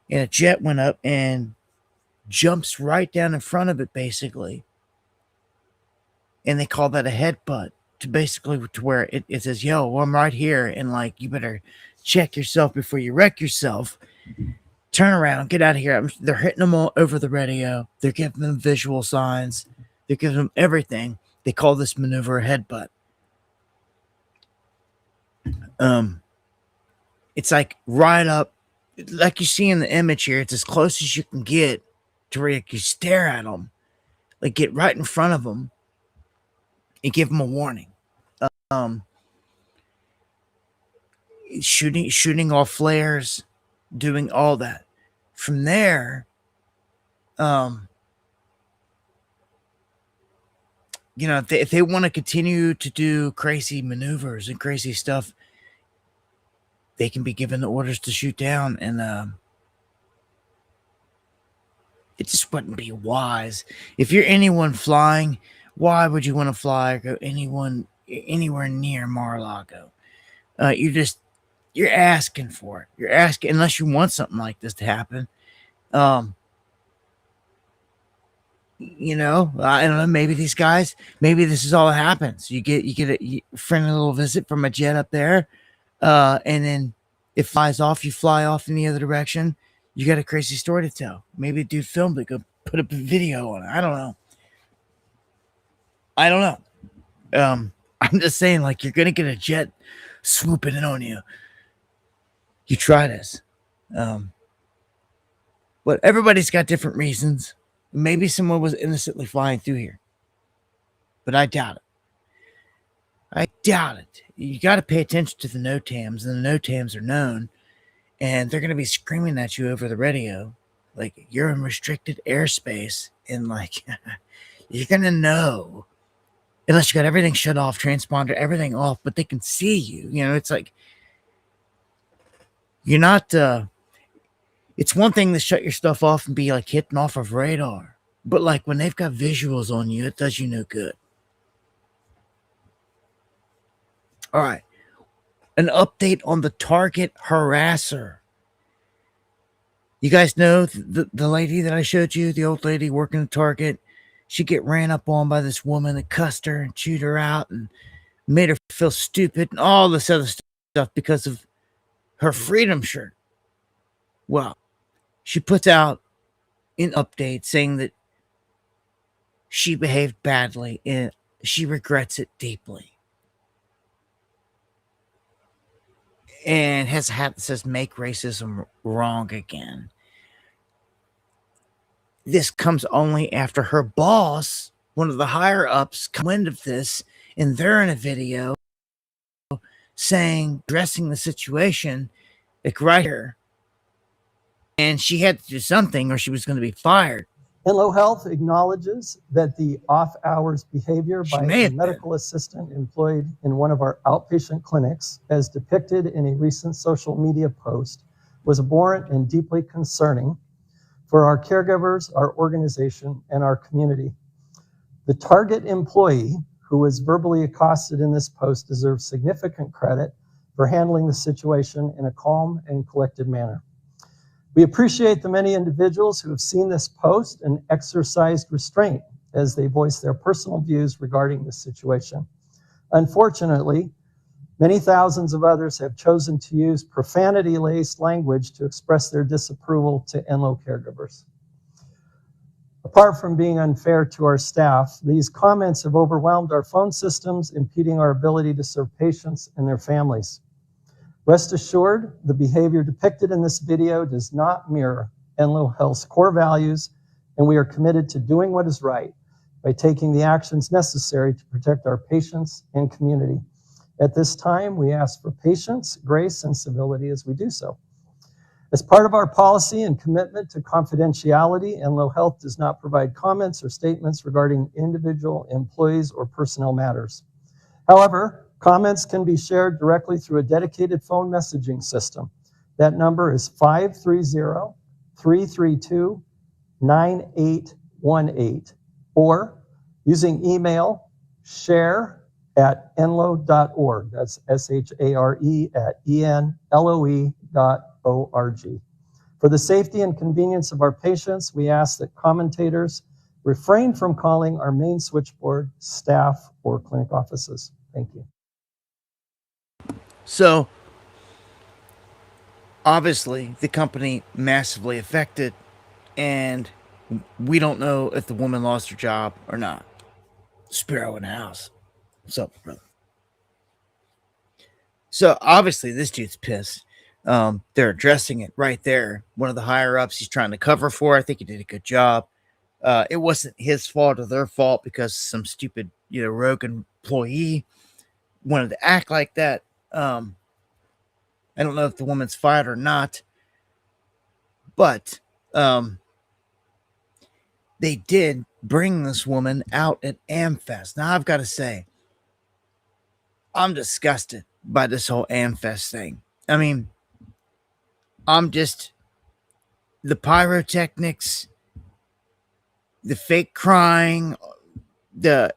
And a jet went up and jumps right down in front of it, basically. And they call that a headbutt, to basically to where it says, yo, I'm right here, and like, you better check yourself before you wreck yourself. Turn around, get out of here. They're hitting them all over the radio. They're giving them visual signs. They're giving them everything. They call this maneuver a headbutt. It's like right up, like you see in the image here. It's as close as you can get to where you can stare at them, like get right in front of them and give them a warning. Shooting off flares, doing all that. From there, if they want to continue to do crazy maneuvers and crazy stuff, they can be given the orders to shoot down, and it just wouldn't be wise. If you're anyone flying, why would you want to fly or go anywhere near Mar-a-Lago? You're asking for it. You're asking, unless you want something like this to happen. I don't know. Maybe these guys, maybe this is all that happens. You get a friendly little visit from a jet up there, and then it flies off. You fly off in the other direction. You got a crazy story to tell. Maybe a dude filmed it, go put up a video on it. I don't know. I'm just saying, like, you're gonna get a jet swooping in on you. You try this. But everybody's got different reasons. Maybe someone was innocently flying through here. But I doubt it. You got to pay attention to the NOTAMs, and the NOTAMs are known, and they're going to be screaming at you over the radio, like, you're in restricted airspace, and, like, you're going to know, unless you got everything shut off, transponder, everything off, but they can see you. It's like, you're not, it's one thing to shut your stuff off and be, like, hitting off of radar, but, like, when they've got visuals on you, it does you no good. All right. An update on the Target harasser. You guys know the lady that I showed you, the old lady working at Target. She get ran up on by this woman that cussed her and chewed her out and made her feel stupid and all this other stuff because of her freedom shirt. Well, she puts out an update saying that she behaved badly and she regrets it deeply. And has a hat that says "Make racism wrong again." This comes only after her boss, one of the higher ups, come wind of this, and they're in a video addressing the situation, like right here. And she had to do something or she was going to be fired. Enlo Health acknowledges that the off-hours behavior by a medical assistant employed in one of our outpatient clinics, as depicted in a recent social media post, was abhorrent and deeply concerning for our caregivers, our organization, and our community. The Target employee who was verbally accosted in this post deserves significant credit for handling the situation in a calm and collected manner. We appreciate the many individuals who have seen this post and exercised restraint as they voice their personal views regarding this situation. Unfortunately, many thousands of others have chosen to use profanity-laced language to express their disapproval to Enloe caregivers. Apart from being unfair to our staff, these comments have overwhelmed our phone systems, impeding our ability to serve patients and their families. Rest assured, the behavior depicted in this video does not mirror Enloe Health's core values, and we are committed to doing what is right by taking the actions necessary to protect our patients and community. At this time, we ask for patience, grace, and civility as we do so. As part of our policy and commitment to confidentiality, Enloe Health does not provide comments or statements regarding individual employees or personnel matters. However, comments can be shared directly through a dedicated phone messaging system. That number is 530-332-9818, or using email share@enloe.org. That's share@enloe.org. For the safety and convenience of our patients, we ask that commentators refrain from calling our main switchboard, staff, or clinic offices. Thank you. So, obviously, the company massively affected, and we don't know if the woman lost her job or not. Spiro in the house. What's up, brother? So, obviously, this dude's pissed. They're addressing it right there. One of the higher ups he's trying to cover for. I think he did a good job. It wasn't his fault or their fault because some stupid, rogue employee wanted to act like that. I don't know if the woman's fired or not, but they did bring this woman out at AmFest. Now, I've got to say, I'm disgusted by this whole AmFest thing. I mean, the pyrotechnics, the fake crying, I'm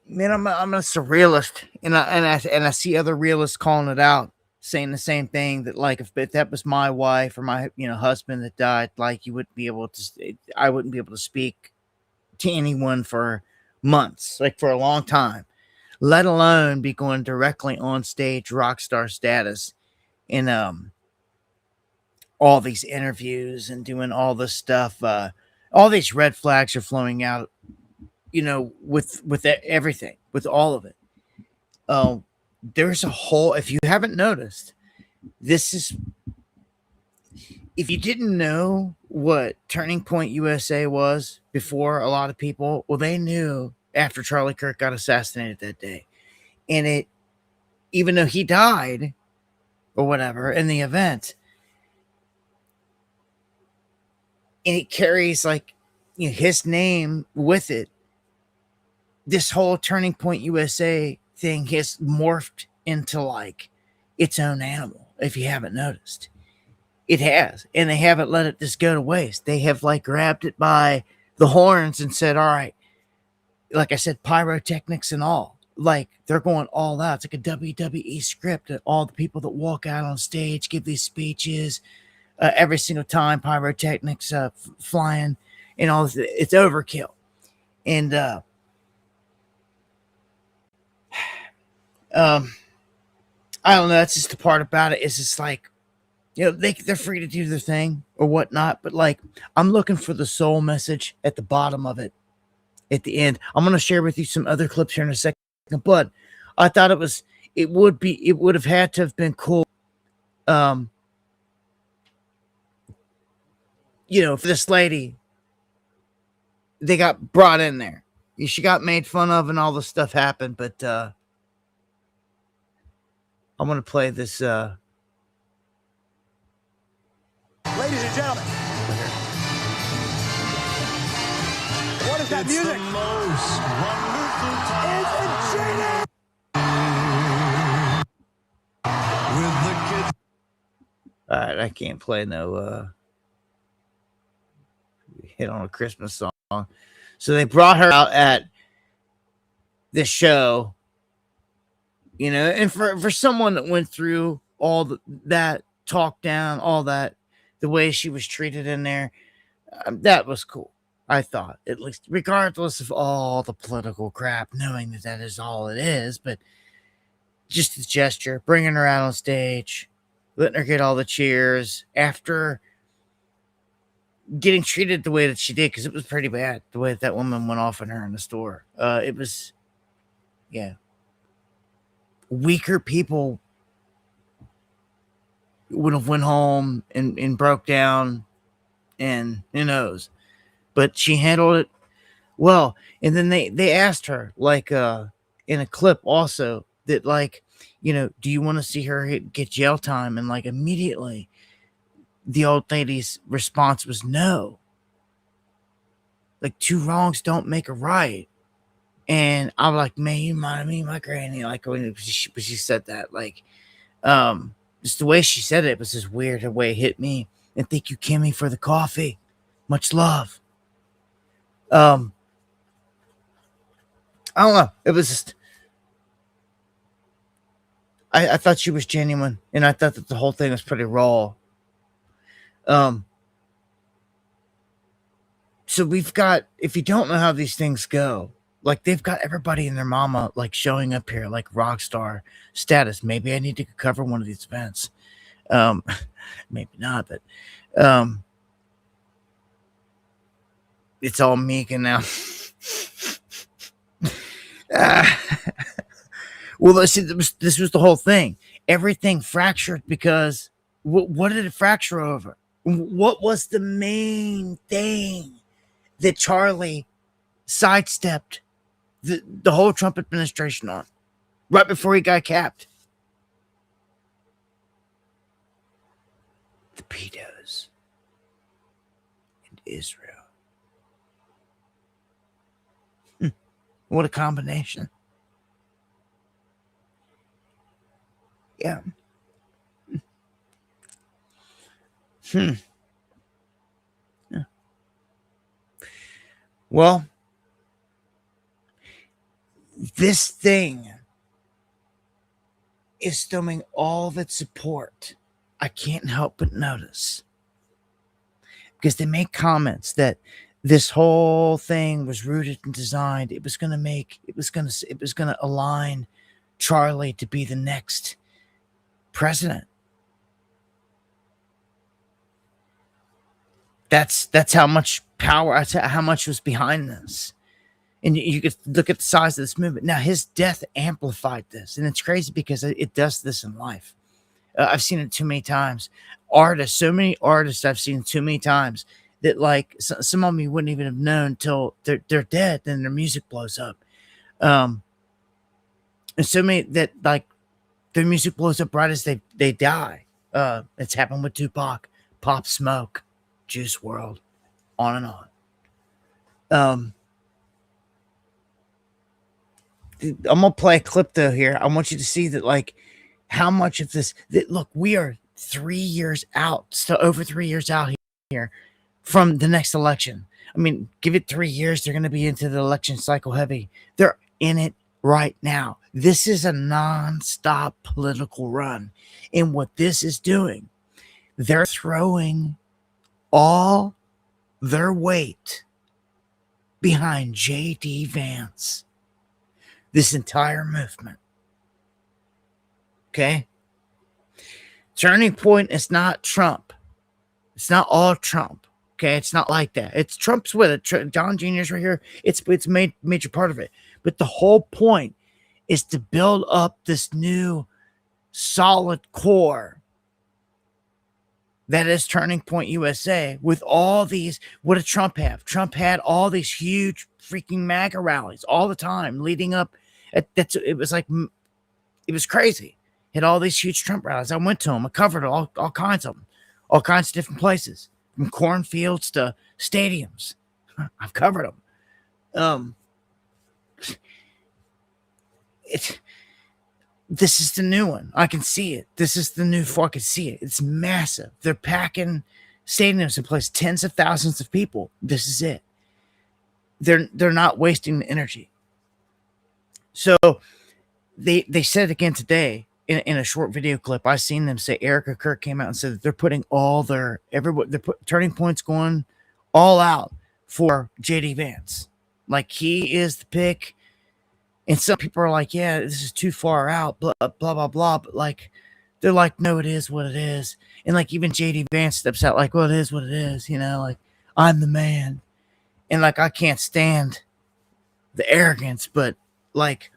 a surrealist, and I see other realists calling it out, saying the same thing, that like if that was my wife or my husband that died, like I wouldn't be able to speak to anyone for months, like for a long time, let alone be going directly on stage rock star status in all these interviews and doing all this stuff. All these red flags are flowing out, with everything, with all of it. There's a whole, if you haven't noticed, if you didn't know what Turning Point USA was before, a lot of people, well, they knew after Charlie Kirk got assassinated that day. And even though he died or whatever in the event, and it carries his name with it, this whole Turning Point USA thing has morphed into its own animal. If you haven't noticed, it has, and they haven't let it just go to waste. They have grabbed it by the horns and said, all right, like I said, pyrotechnics and all, they're going all out. It's like a WWE script. All the people that walk out on stage, give these speeches, every single time, pyrotechnics flying and all this, it's overkill. And I don't know. That's just the part about it. It's just they're free to do their thing or whatnot. But I'm looking for the soul message at the bottom of it. At the end, I'm going to share with you some other clips here in a second. But I thought it would have had to have been cool. For this lady, they got brought in there. She got made fun of and all this stuff happened. But I'm going to play this. Ladies and gentlemen, what is that music? The most wonderful time. With the kids. All right, I can't play no hit on a Christmas song. So they brought her out at this show, and for someone that went through all that, talk down, all that, the way she was treated in there, that was cool. I thought, at least, regardless of all the political crap, knowing that that is all it is, but just the gesture, bringing her out on stage, letting her get all the cheers after getting treated the way that she did, because it was pretty bad the way that woman went off on her in the store. It was, yeah. Weaker people would have went home and broke down, and who knows. But she handled it well. And then they asked her, like, in a clip also, that, like, do you want to see her get jail time? And, like, immediately the old lady's response was no. Like, two wrongs don't make a right. And I was like, man, you reminded me of my granny. Like, when she said that, like, just the way she said it was just weird, the way it hit me. And thank you, Kimmy, for the coffee. Much love. I don't know. It was just, I thought she was genuine, and I thought that the whole thing was pretty raw. So we've got, if you don't know how these things go, like, they've got everybody and their mama, like, showing up here like rock star status. Maybe I need to cover one of these events. Maybe not, but it's all Mika now. Well, let's see, this was the whole thing. Everything fractured because what did it fracture over? What was the main thing that Charlie sidestepped the whole Trump administration on right before he got capped? The pedos and Israel. What a combination. Yeah. Yeah. Well, this thing is storming all of its support. I can't help but notice, because they make comments that this whole thing was rooted and designed. It was going to align Charlie to be the next president. That's how much power, that's how much was behind this. And you could look at the size of this movement. Now, his death amplified this. And it's crazy because it does this in life. I've seen it too many times. So many artists I've seen too many times that, like, some of them you wouldn't even have known till they're dead, then their music blows up. And so many that, like, their music blows up right as they die. It's happened with Tupac, Pop Smoke, Juice WRLD, on and on. I'm gonna play a clip though here. I want you to see that, like, how much of this. Look, we are 3 years out, so over 3 years out here from the next election. I mean, give it 3 years, they're gonna be into the election cycle heavy. They're in it right now. This is a non-stop political run, and what this is doing, they're throwing all their weight behind J.D. Vance. This entire movement. Okay? Turning point is not Trump. It's not all Trump. Okay? It's not like that. It's Trump's with it. John Jr.'s right here. It's major part of it. But the whole point is to build up this new solid core that is Turning Point USA with all these. What did Trump have? Trump had all these huge freaking MAGA rallies all the time leading up. It was crazy. Had all these huge Trump rallies. I went to them. I covered all kinds of them, all kinds of different places, from cornfields to stadiums. I've covered them. This is the new one. I can see it. This is the new. I can see it. It's massive. They're packing stadiums in place, tens of thousands of people. This is it. They're not wasting the energy. So they said it again today in a short video clip. I seen them say, Erica Kirk came out and said that they're putting all Turning Point's going all out for JD Vance. Like, he is the pick. And some people are like, yeah, this is too far out, blah, blah, blah, blah. But, like, they're like, no, it is what it is. And, like, even JD Vance steps out like, well, it is what it is, you know? Like, I'm the man. And, like, I can't stand the arrogance, but, like,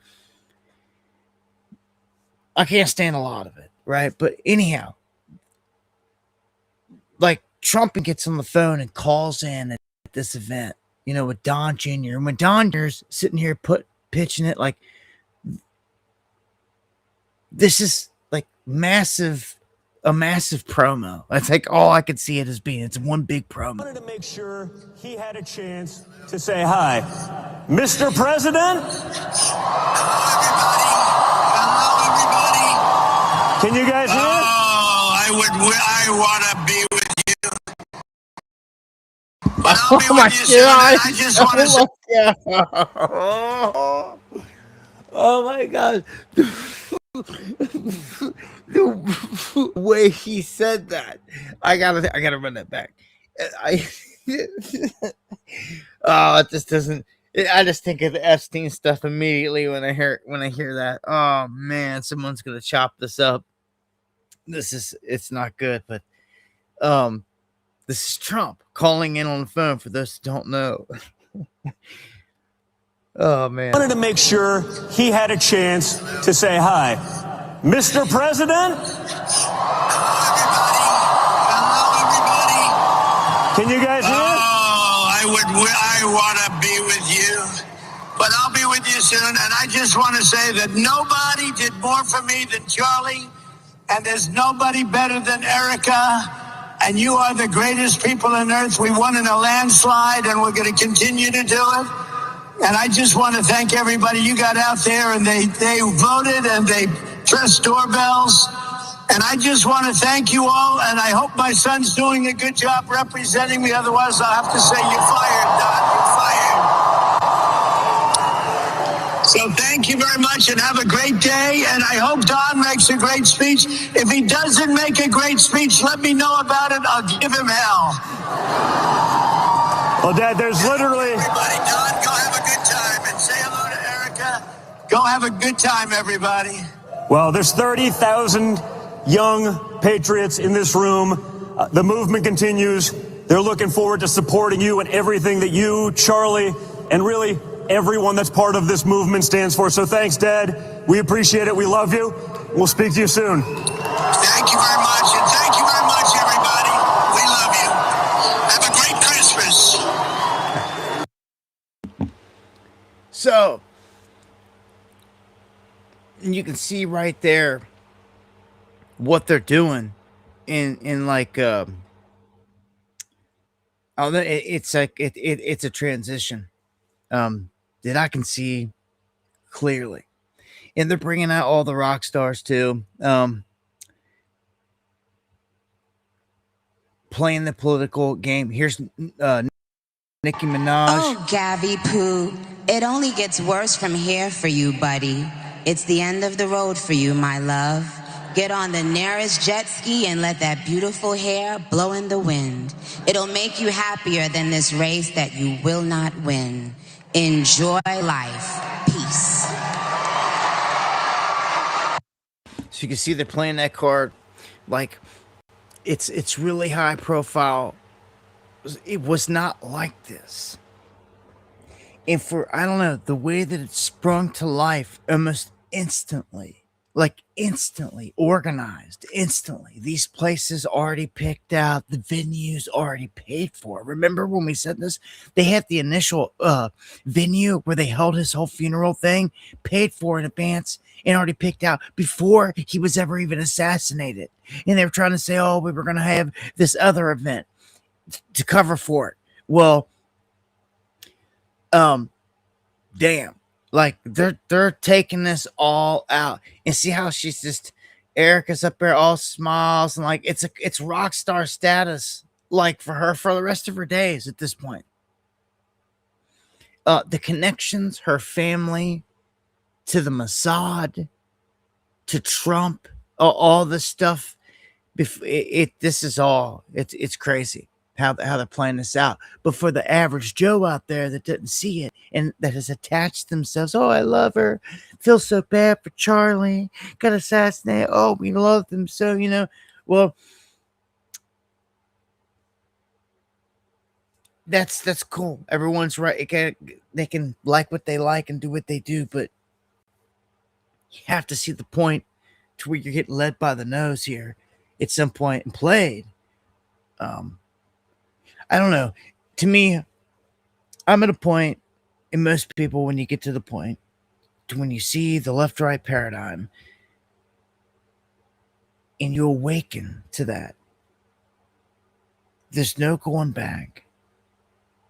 I can't stand a lot of it, right? But anyhow, like, Trump gets on the phone and calls in at this event, you know, with Don Jr. And when Don Jr.'s sitting here pitching it, like, this is like a massive promo. That's like all I could see it as being. It's one big promo. I wanted to make sure he had a chance to say hi. Mr. President? Hello, everybody. Can you guys hear? I want to be with you. But I'll be Oh my with you soon. God. I just want to say. Oh my God. The way he said that, I gotta run that back. It just doesn't. I just think of the Epstein stuff immediately when I hear that. Oh man, someone's gonna chop this up. It's not good, but this is Trump calling in on the phone. For those who don't know. Oh man, I wanted to make sure he had a chance to say hi. Mr. President? Hello, everybody. Can you guys hear? I want to be with you, but I'll be with you soon. And I just want to say that nobody did more for me than Charlie, and there's nobody better than Erica. And you are the greatest people on earth. We won in a landslide, and we're going to continue to do it. And I just want to thank everybody. You got out there, and they voted, and they pressed doorbells. And I just want to thank you all, and I hope my son's doing a good job representing me. Otherwise, I'll have to say, you're fired, Don. You're fired. So thank you very much, and have a great day. And I hope Don makes a great speech. If he doesn't make a great speech, let me know about it. I'll give him hell. Well, Dad, there's literally... Everybody, Don, go have a good time. And say hello to Erica. Go have a good time, everybody. Well, there's 30,000 young patriots in this room. The movement continues. They're looking forward to supporting you and everything that you, Charlie, and really everyone that's part of this movement stands for. So thanks, Dad. We appreciate it. We love you. We'll speak to you soon. Thank you very much. And thank you very much, everybody. We love you. Have a great Christmas. so you can see right there what they're doing in like it's like it's a transition that I can see clearly, and they're bringing out all the rock stars too, playing the political game. Here's Nicki Minaj. Oh, Gabby Poo, it only gets worse from here for you, buddy. It's the end of the road for you, my love. Get on the nearest jet ski and let that beautiful hair blow in the wind. It'll make you happier than this race that you will not win. Enjoy life. Peace. So you can see they're playing that card. Like, it's really high profile. It was not like this. And for, I don't know, the way that it sprung to life almost instantly, like instantly organized, instantly. These places already picked out, the venues already paid for. Remember when we said this? They had the initial venue where they held his whole funeral thing, paid for in advance, and already picked out before he was ever even assassinated. And they were trying to say, oh, we were going to have this other event to cover for it. Well, damn. Like they're taking this all out, and see how she's just Erica's up there all smiles, and like it's rock star status, like for her for the rest of her days at this point. The connections, her family, to the Mossad, to Trump, all this stuff. This is all it's crazy. how they're playing this out. But for the average Joe out there that didn't see it and that has attached themselves, oh, I love her, feel so bad for Charlie, got assassinated, oh, we love them so, well, that's cool. Everyone's right. They can like what they like and do what they do, but you have to see the point to where you're getting led by the nose here at some point and played. I don't know. To me, I'm at a point, and most people, when you get to the point, to when you see the left-right paradigm, and you awaken to that, there's no going back.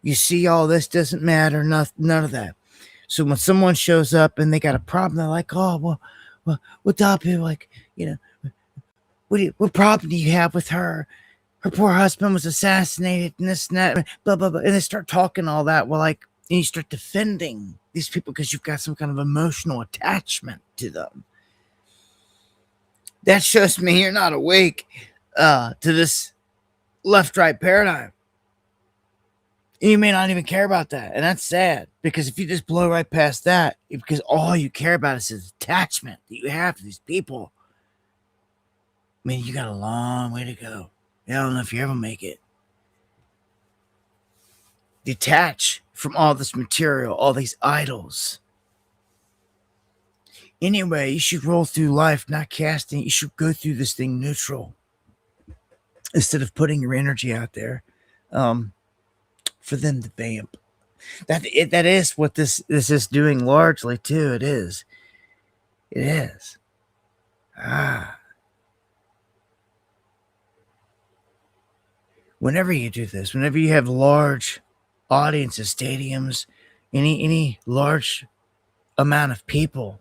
You see all this doesn't matter, none of that. So when someone shows up and they got a problem, they're like, oh, well, what people like, what problem do you have with her? Her poor husband was assassinated and this and that, blah, blah, blah. And they start talking all that. Well, and you start defending these people because you've got some kind of emotional attachment to them. That shows me you're not awake to this left-right paradigm. And you may not even care about that. And that's sad, because if you just blow right past that, because all you care about is this attachment that you have to these people, I mean, you got a long way to go. I don't know if you ever make it. Detach from all this material, all these idols. Anyway, you should roll through life not casting. You should go through this thing neutral instead of putting your energy out there for them to vamp. That is what this is doing largely too. It is. Whenever you do this, whenever you have large audiences, stadiums, any large amount of people,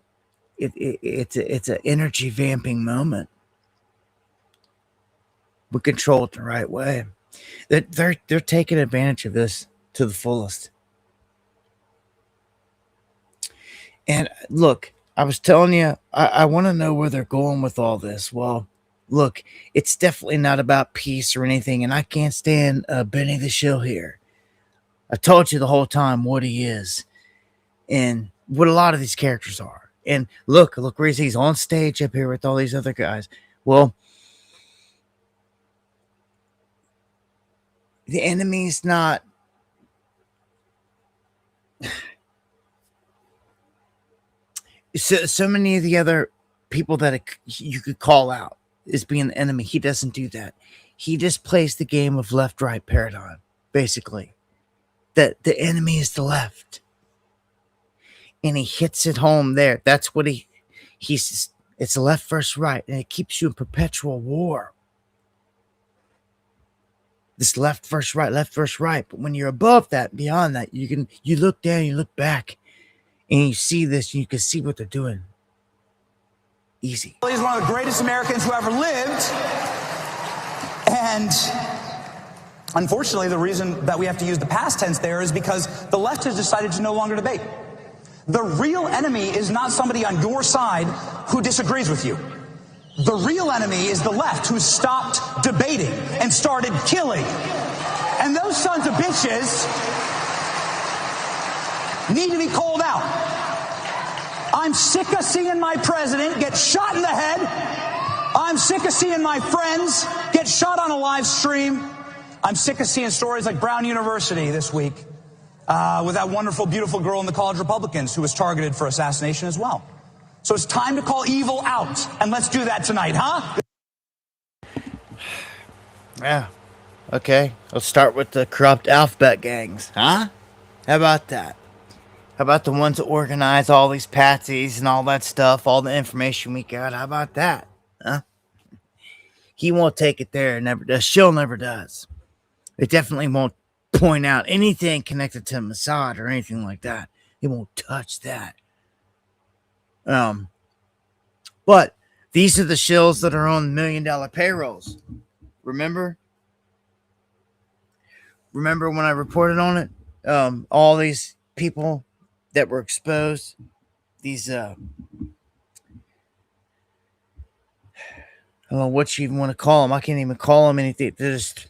it's an energy vamping moment. We control it the right way. They're taking advantage of this to the fullest. And look, I was telling you, I want to know where they're going with all this. Well, look, it's definitely not about peace or anything, and I can't stand Benny the Shill here. I told you the whole time what he is and what a lot of these characters are. And look where he's on stage up here with all these other guys. Well, the enemy's not... So many of the other people that you could call out as being the enemy, he doesn't do that. He just plays the game of left-right paradigm, basically. That the enemy is the left. And he hits it home there. That's what he's it's left versus right, and it keeps you in perpetual war. This left versus right. But when you're above that, beyond that, you look down, you look back, and you see this, and you can see what they're doing. Easy. He's one of the greatest Americans who ever lived. And unfortunately, the reason that we have to use the past tense there is because the left has decided to no longer debate. The real enemy is not somebody on your side who disagrees with you. The real enemy is the left, who stopped debating and started killing. And those sons of bitches need to be called out. I'm sick of seeing my president get shot in the head. I'm sick of seeing my friends get shot on a live stream. I'm sick of seeing stories like Brown University this week with that wonderful, beautiful girl in the College Republicans who was targeted for assassination as well. So it's time to call evil out, and let's do that tonight, huh? Yeah. Okay. Let's start with the corrupt alphabet gangs, huh? How about that? How about the ones that organize all these patsies and all that stuff, all the information we got? How about that? Huh? He won't take it there, never does. She'll never does. It definitely won't point out anything connected to Mossad or anything like that. He won't touch that. But these are the shills that are on $1 million payrolls. Remember when I reported on it? All these people that were exposed, these I don't know what you even want to call them. I can't even call them anything. They're just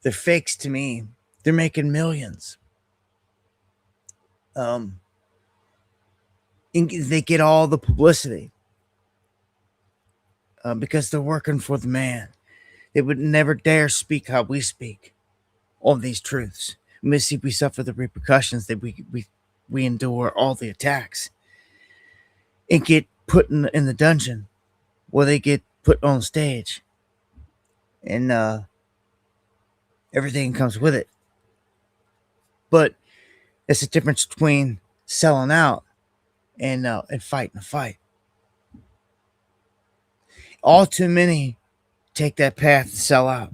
They're fakes to me. They're making millions. They get all the publicity because they're working for the man. They would never dare speak how we speak all these truths. We suffer the repercussions that we endure all the attacks and get put in the dungeon where they get put on stage and everything comes with it. But it's the difference between selling out and fighting a fight. All too many take that path to sell out.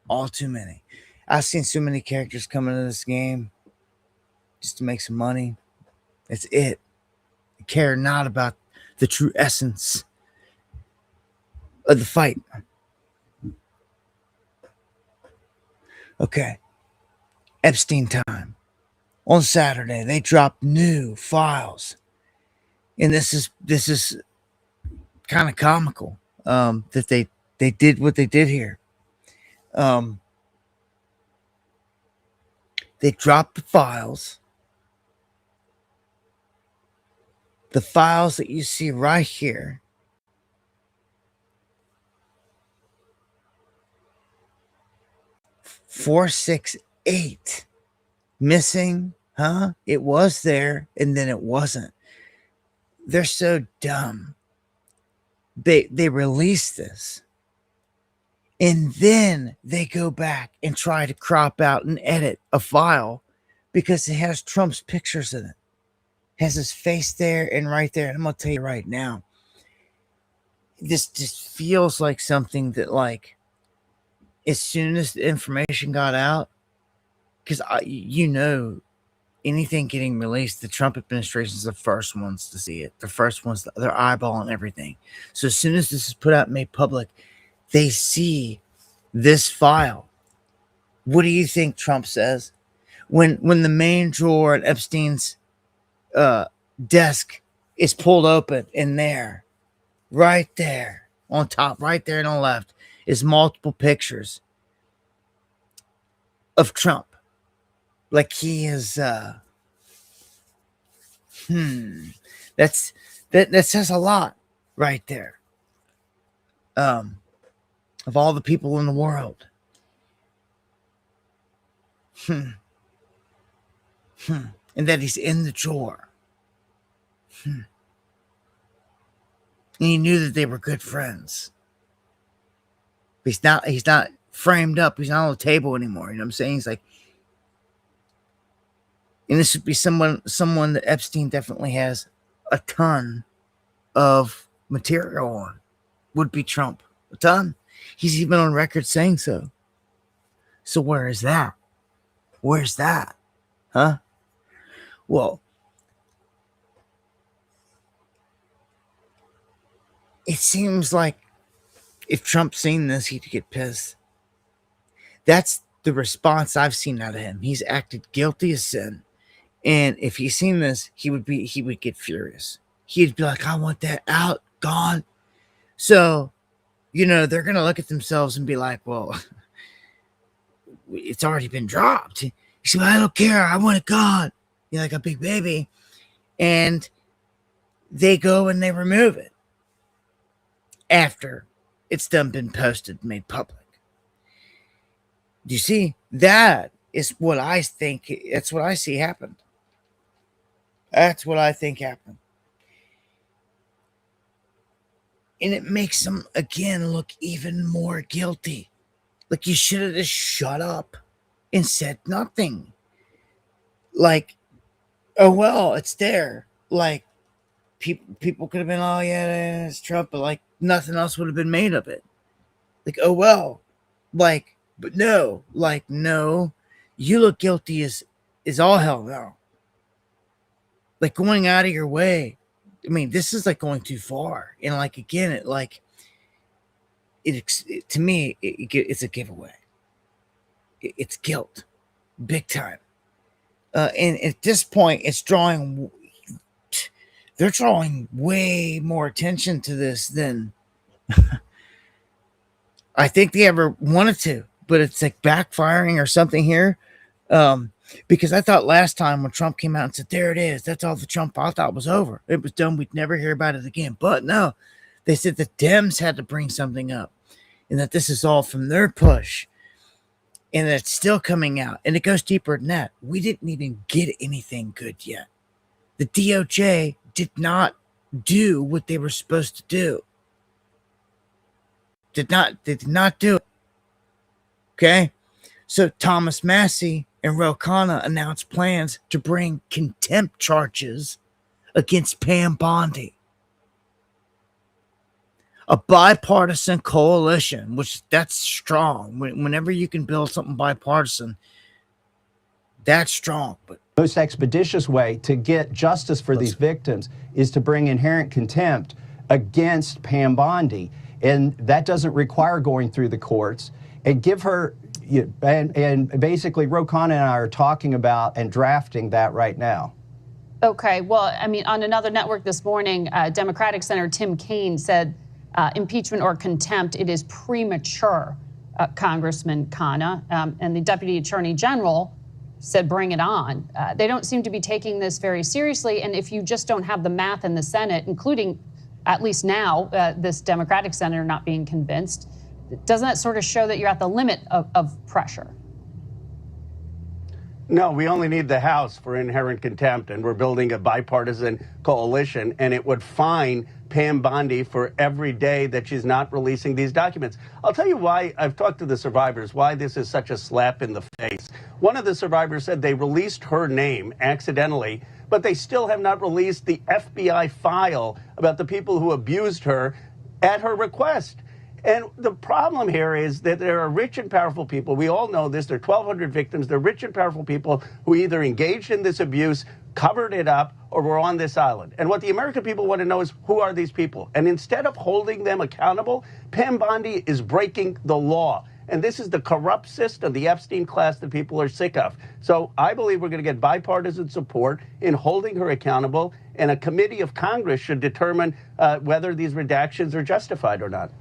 All too many. I've seen so many characters come into this game just to make some money. That's it. They care not about the true essence of the fight. Okay. Epstein time. On Saturday, they dropped new files. And this is kind of comical that they did what they did here. They dropped the files. The files that you see right here. $468 missing, huh? It was there and then it wasn't. They're so dumb. They release this and then they go back and try to crop out and edit a file because it has Trump's pictures in it. Has his face there and right there. And I'm gonna tell you right now, this just feels like something that, like, as soon as the information got out, because anything getting released, the Trump administration is the first ones to see it. The first ones, they're eyeballing everything. So as soon as this is put out and made public, they see this file. What do you think Trump says? When the main drawer at Epstein's desk is pulled open, and there, right there, on top, right there and on the left, is multiple pictures of Trump. Like he is that says a lot right there. Of all the people in the world. And that he's in the drawer. And he knew that they were good friends. He's not framed up. He's not on the table anymore. You know what I'm saying? He's like, and this would be someone that Epstein definitely has a ton of material on. Would be Trump. A ton. He's even on record saying so. So where is that? Where's that? Huh? Well, it seems like if Trump's seen this, he'd get pissed. That's the response I've seen out of him. He's acted guilty as sin. And if he's seen this, he would get furious. He'd be like, I want that out, gone. So, they're going to look at themselves and be like, well, it's already been dropped. He said, I don't care. I want it gone. You're like a big baby. And they go and they remove it after it's done been posted, made public. Do you see? That is what I think. That's what I see happened. That's what I think happened. And it makes them, again, look even more guilty. Like, you should have just shut up and said nothing. Like, oh, well, it's there. Like, people could have been, oh, yeah, it's Trump, but, like, nothing else would have been made of it. Like, oh, well. Like, but no. Like, no. You look guilty as all hell no. Like, going out of your way. I mean, this is like going too far. And like, again, to me, it's a giveaway. It's guilt. Big time. And at this point, they're drawing way more attention to this than I think they ever wanted to, but it's like backfiring or something here. Because I thought last time when Trump came out and said, there it is, that's all the Trump, I thought was over. It was done. We'd never hear about it again. But no, they said the Dems had to bring something up and that this is all from their push and that it's still coming out. And it goes deeper than that. We didn't even get anything good yet. The DOJ did not do what they were supposed to do. They did not do it. Okay? So Thomas Massey and Ro Khanna announced plans to bring contempt charges against Pam Bondi. A bipartisan coalition, which that's strong. Whenever you can build something bipartisan, that's strong. But most expeditious way to get justice for these victims is to bring inherent contempt against Pam Bondi. And that doesn't require going through the courts. And give her, and basically Ro Khanna and I are talking about and drafting that right now. Okay, well, I mean, on another network this morning, Democratic Senator Tim Kaine said impeachment or contempt, it is premature, Congressman Khanna. And the Deputy Attorney General said bring it on. They don't seem to be taking this very seriously. And if you just don't have the math in the Senate, including at least now this Democratic senator not being convinced, doesn't that sort of show that you're at the limit of pressure? No, we only need the House for inherent contempt, and we're building a bipartisan coalition, and it would fine Pam Bondi for every day that she's not releasing these documents. I'll tell you why. I've talked to the survivors, why this is such a slap in the face. One of the survivors said they released her name accidentally, but they still have not released the FBI file about the people who abused her at her request. And the problem here is that there are rich and powerful people. We all know this. There are 1,200 victims. They're rich and powerful people who either engaged in this abuse, covered it up, or were on this island. And what the American people want to know is, who are these people? And instead of holding them accountable, Pam Bondi is breaking the law. And this is the corrupt system, the Epstein class that people are sick of. So I believe we're going to get bipartisan support in holding her accountable, and a committee of Congress should determine whether these redactions are justified or not.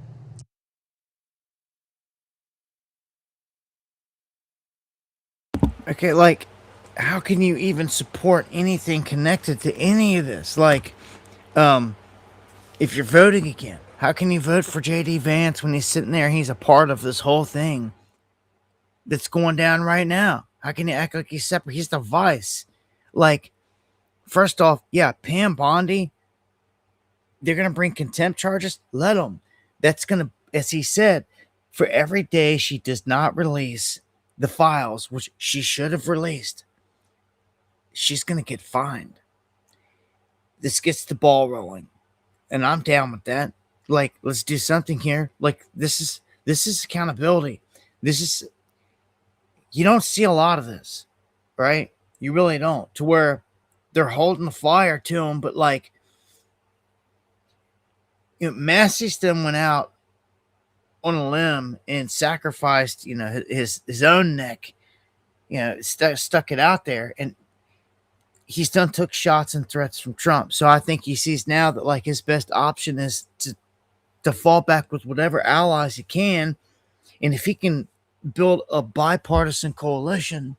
okay, like, how can you even support anything connected to any of this? Like, if you're voting again, how can you vote for J.D. Vance when he's sitting there? He's a part of this whole thing that's going down right now. How can you act like he's separate? He's the vice. Like, first off, yeah, Pam Bondi, they're going to bring contempt charges. Let them. That's going to, as he said, for every day she does not release the files, which she should have released, she's going to get fined. This gets the ball rolling. And I'm down with that. Like, let's do something here. Like, this is accountability. This is, you don't see a lot of this, right? You really don't. To where they're holding the flyer to them, but like, you know, Massey still went out on a limb and sacrificed, you know, his own neck, you know, stuck it out there, and he's done took shots and threats from Trump. So I think he sees now that like his best option is to fall back with whatever allies he can, and if he can build a bipartisan coalition,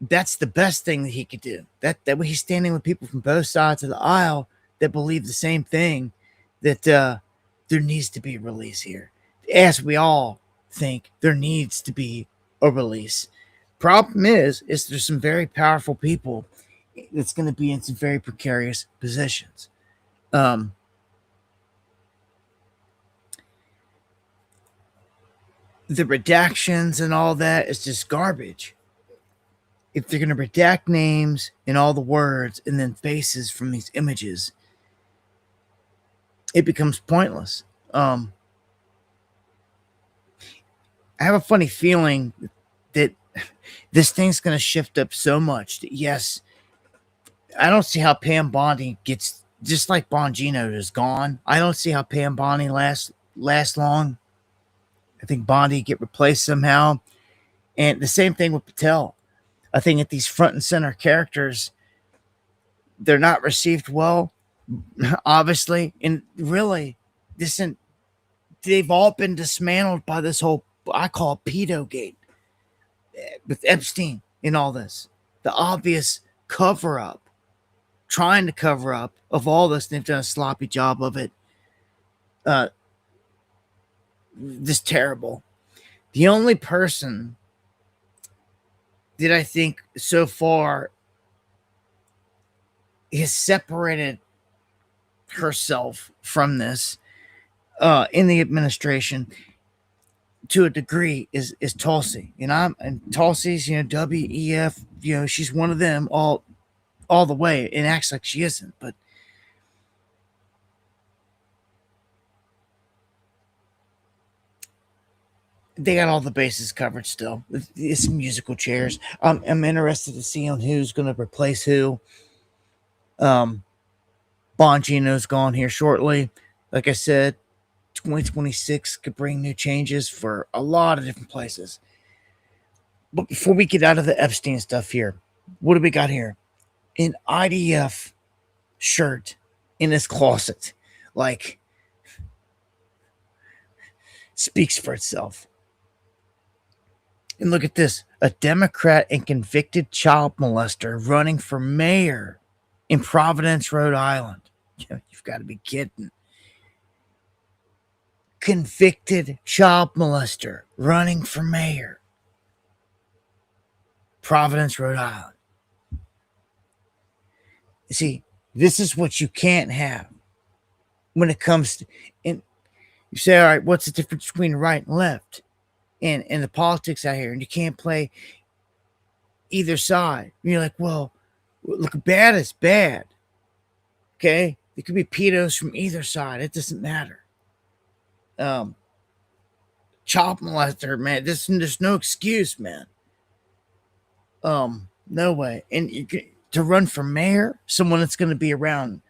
that's the best thing that he could do. That way he's standing with people from both sides of the aisle that believe the same thing, that there needs to be a release here. As we all think there needs to be a release. Problem is there's some very powerful people that's going to be in some very precarious positions. The redactions and all that is just garbage. If they're going to redact names and all the words and then faces from these images, it becomes pointless. I have a funny feeling that this thing's going to shift up so much that, yes, I don't see how Pam Bondi gets, just like Bongino is gone. I don't see how Pam Bondi lasts long. I think Bondi get replaced somehow. And the same thing with Patel. I think that these front and center characters, they're not received well, obviously. And really, they've all been dismantled by this whole, I call it pedo gate, with Epstein in all this. The obvious cover up, trying to cover up of all this. They've done a sloppy job of it. This terrible. The only person that I think so far has separated herself from this in the administration to a degree is Tulsi. And Tulsi's, WEF, she's one of them all the way, and acts like she isn't, but they got all the bases covered still. It's musical chairs. I'm interested to see on who's going to replace who. Bongino's gone here shortly. Like I said, 2026 could bring new changes for a lot of different places. But before we get out of the Epstein stuff here, what do we got here? An IDF shirt in his closet. Like, speaks for itself. And look at this. A Democrat and convicted child molester running for mayor in Providence, Rhode Island. You've got to be kidding. Convicted child molester running for mayor. Providence, Rhode Island. You see, this is what you can't have when it comes to, and you say, all right, what's the difference between right and left and the politics out here? And you can't play either side. And you're like, well, look, bad is bad. Okay? There could be pedos from either side. It doesn't matter. Child molester, man. There's no excuse, man. No way. And to run for mayor, someone that's going to be around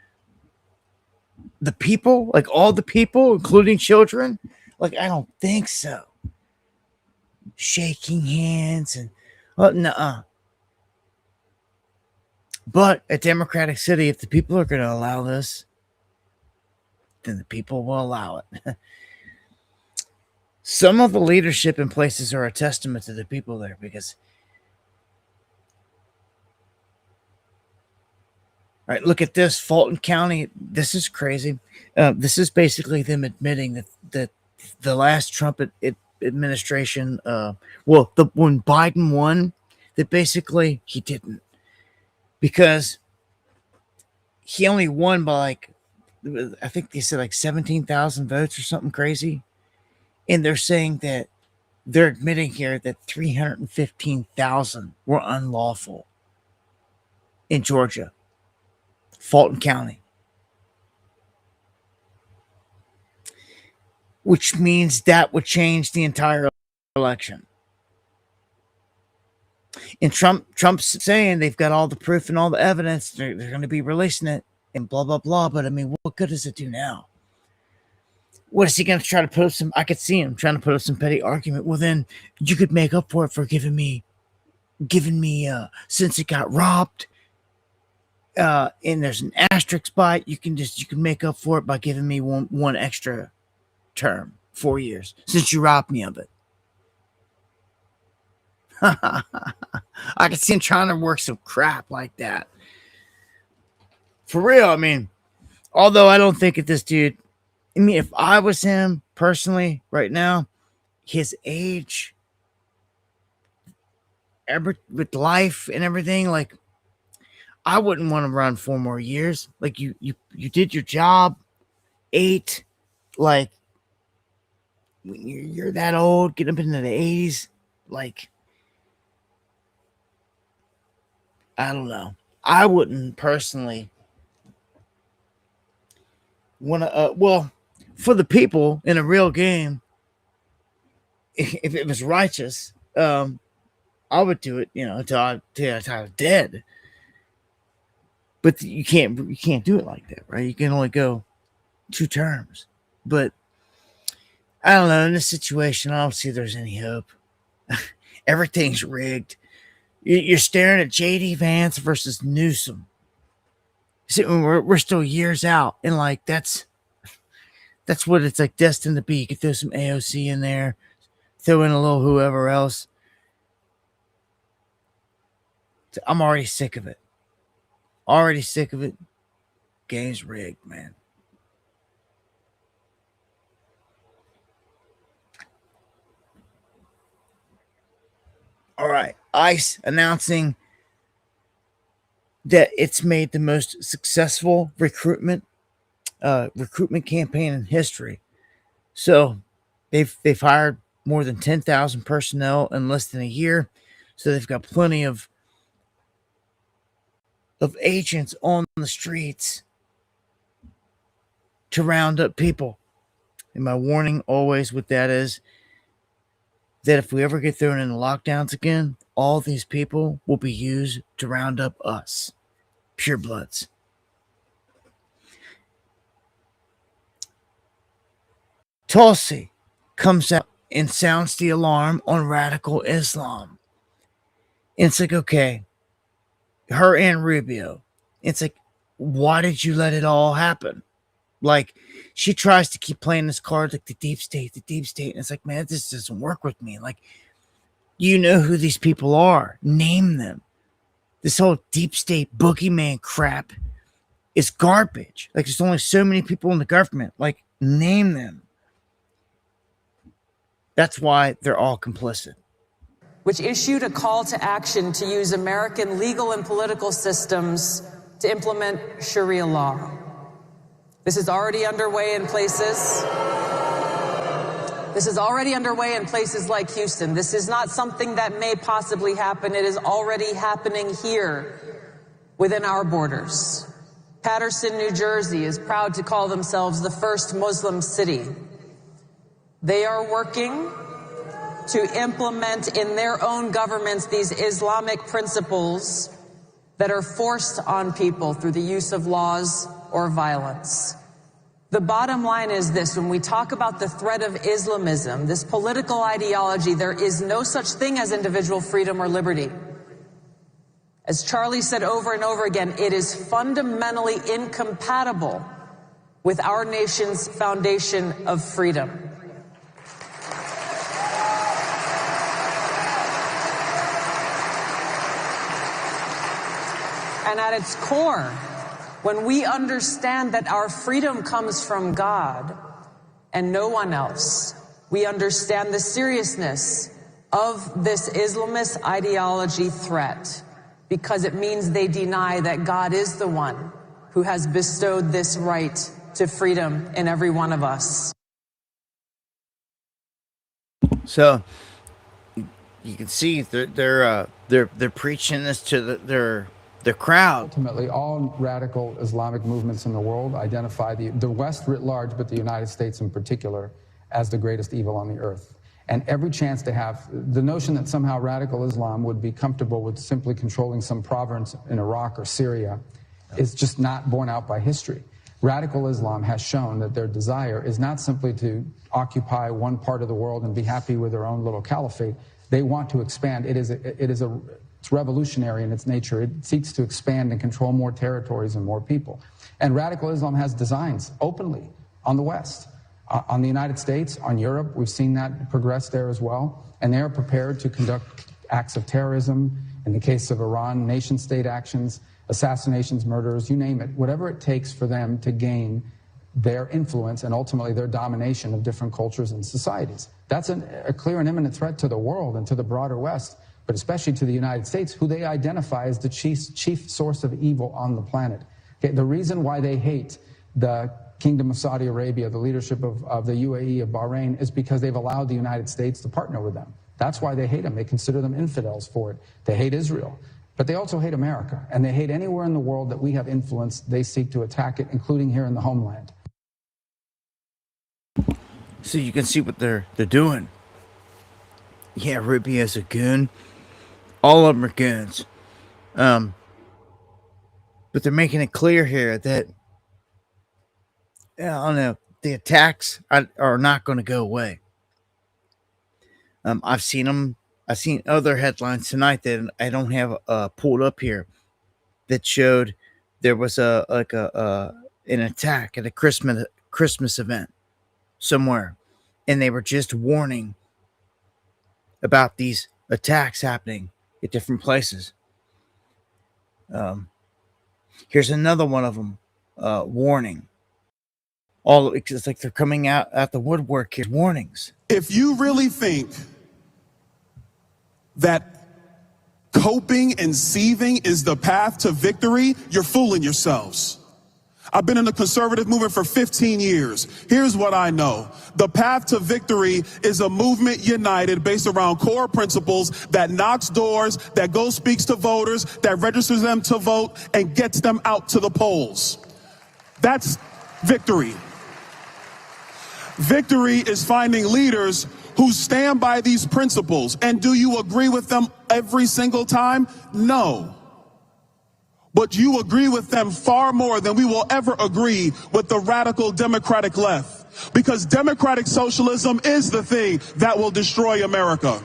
the people, like all the people, including children, like I don't think so. Shaking hands and nuh-uh. But a democratic city, if the people are going to allow this, then the people will allow it. Some of the leadership in places are a testament to the people there, because all right, look at this. Fulton County. This is crazy. This is basically them admitting that the last Trump administration, when Biden won, that basically he didn't, because he only won by I think they said 17,000 votes or something crazy. And they're saying that they're admitting here that 315,000 were unlawful in Georgia. Fulton County, which means that would change the entire election. And Trump's saying they've got all the proof and all the evidence, they're going to be releasing it and blah blah blah. But I mean, what good does it do now? What is he going to try to put up some? I could see him trying to put up some petty argument. Well, then you could make up for it for giving me since it got robbed. And there's an asterisk by it, you can make up for it by giving me one extra term, 4 years, since you robbed me of it. I can see him trying to work some crap like that. For real, I mean, although I don't think that this dude, I mean, if I was him personally right now, his age, with life and everything, like, I wouldn't want to run 4 more years. Like you did your job, 8. Like when you're that old, get up into the 80s. Like, I don't know. I wouldn't personally want to. Well, for the people in a real game, if it was righteous, I would do it. Until I was dead. But you can't do it like that, right? You can only go 2 terms. But I don't know. In this situation, I don't see there's any hope. Everything's rigged. You're staring at J.D. Vance versus Newsom. See, we're still years out, and that's That's what it's like destined to be. You could throw some AOC in there, throw in a little whoever else. I'm already sick of it. Already sick of it. Game's rigged, man. All right. ICE announcing that it's made the most successful recruitment campaign in history. So they've hired more than 10,000 personnel in less than a year. So they've got plenty of agents on the streets to round up people. And my warning always with that is that if we ever get thrown into lockdowns again, all these people will be used to round up us, purebloods. Tulsi comes out and sounds the alarm on radical Islam. And it's like, okay, her and Rubio. It's like, why did you let it all happen? Like, she tries to keep playing this card like the deep state. And it's like, man, this doesn't work with me. Like, you know who these people are. Name them. This whole deep state boogeyman crap is garbage. Like, there's only so many people in the government. Like, name them. That's why they're all complicit. Which issued a call to action to use American legal and political systems to implement Sharia law. This is already underway in places. This is already underway in places like Houston. This is not something that may possibly happen. It is already happening here within our borders. Paterson, New Jersey is proud to call themselves the first Muslim city. They are working to implement in their own governments these Islamic principles that are forced on people through the use of laws or violence. The bottom line is this: when we talk about the threat of Islamism, this political ideology, there is no such thing as individual freedom or liberty. As Charlie said over and over again, it is fundamentally incompatible with our nation's foundation of freedom. And at its core, when we understand that our freedom comes from God and no one else, we understand the seriousness of this Islamist ideology threat, because it means they deny that God is the one who has bestowed this right to freedom in every one of us. So you can see they're preaching this to their crowd. Ultimately, all radical Islamic movements in the world identify the West writ large, but the United States in particular, as the greatest evil on the earth. And every chance they have, the notion that somehow radical Islam would be comfortable with simply controlling some province in Iraq or Syria is just not borne out by history. Radical Islam has shown that their desire is not simply to occupy one part of the world and be happy with their own little caliphate. They want to expand. It's revolutionary in its nature. It seeks to expand and control more territories and more people. And radical Islam has designs openly on the West, on the United States, on Europe. We've seen that progress there as well. And they are prepared to conduct acts of terrorism. In the case of Iran, nation-state actions, assassinations, murders, you name it, whatever it takes for them to gain their influence and ultimately their domination of different cultures and societies. That's a clear and imminent threat to the world and to the broader West, but especially to the United States, who they identify as the chief source of evil on the planet. Okay, the reason why they hate the Kingdom of Saudi Arabia, the leadership of the UAE, of Bahrain, is because they've allowed the United States to partner with them. That's why they hate them. They consider them infidels for it. They hate Israel. But they also hate America, and they hate anywhere in the world that we have influence. They seek to attack it, including here in the homeland. So you can see what they're doing. Yeah, Rubio's a goon. All of them are goons. But they're making it clear here that, I don't know, the attacks are not going to go away. I've seen them. I've seen other headlines tonight that I don't have pulled up here that showed there was an attack at a Christmas event somewhere, and they were just warning about these attacks happening at different places. Here's another one of them, warning. It's like they're coming out at the woodwork. Here's warnings. If you really think that coping and seething is the path to victory, you're fooling yourselves. I've been in the conservative movement for 15 years. Here's what I know. The path to victory is a movement united based around core principles that knocks doors, that goes speaks to voters, that registers them to vote, and gets them out to the polls. That's victory. Victory is finding leaders who stand by these principles. And do you agree with them every single time? No. But you agree with them far more than we will ever agree with the radical Democratic left. Because democratic socialism is the thing that will destroy America.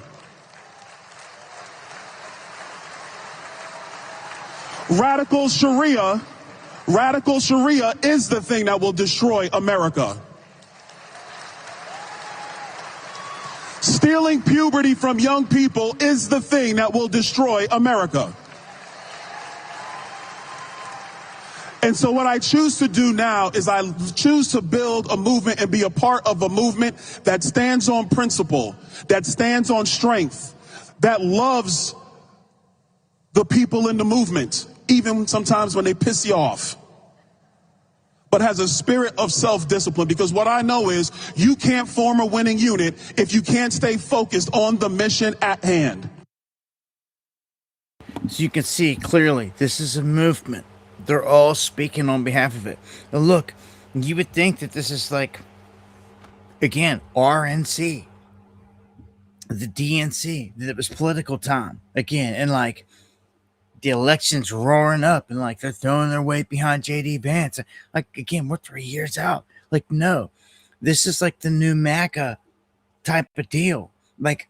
Radical Sharia is the thing that will destroy America. Stealing puberty from young people is the thing that will destroy America. And so what I choose to do now is I choose to build a movement and be a part of a movement that stands on principle, that stands on strength, that loves the people in the movement, even sometimes when they piss you off, but has a spirit of self-discipline. Because what I know is you can't form a winning unit if you can't stay focused on the mission at hand. So you can see clearly, this is a movement. They're all speaking on behalf of it. Now look, you would think that this is like, again, RNC, the DNC, that it was political time again, and like the election's roaring up, and like they're throwing their weight behind JD Vance. Like, again, we're 3 years out. Like, no, this is like the new MAGA type of deal. Like,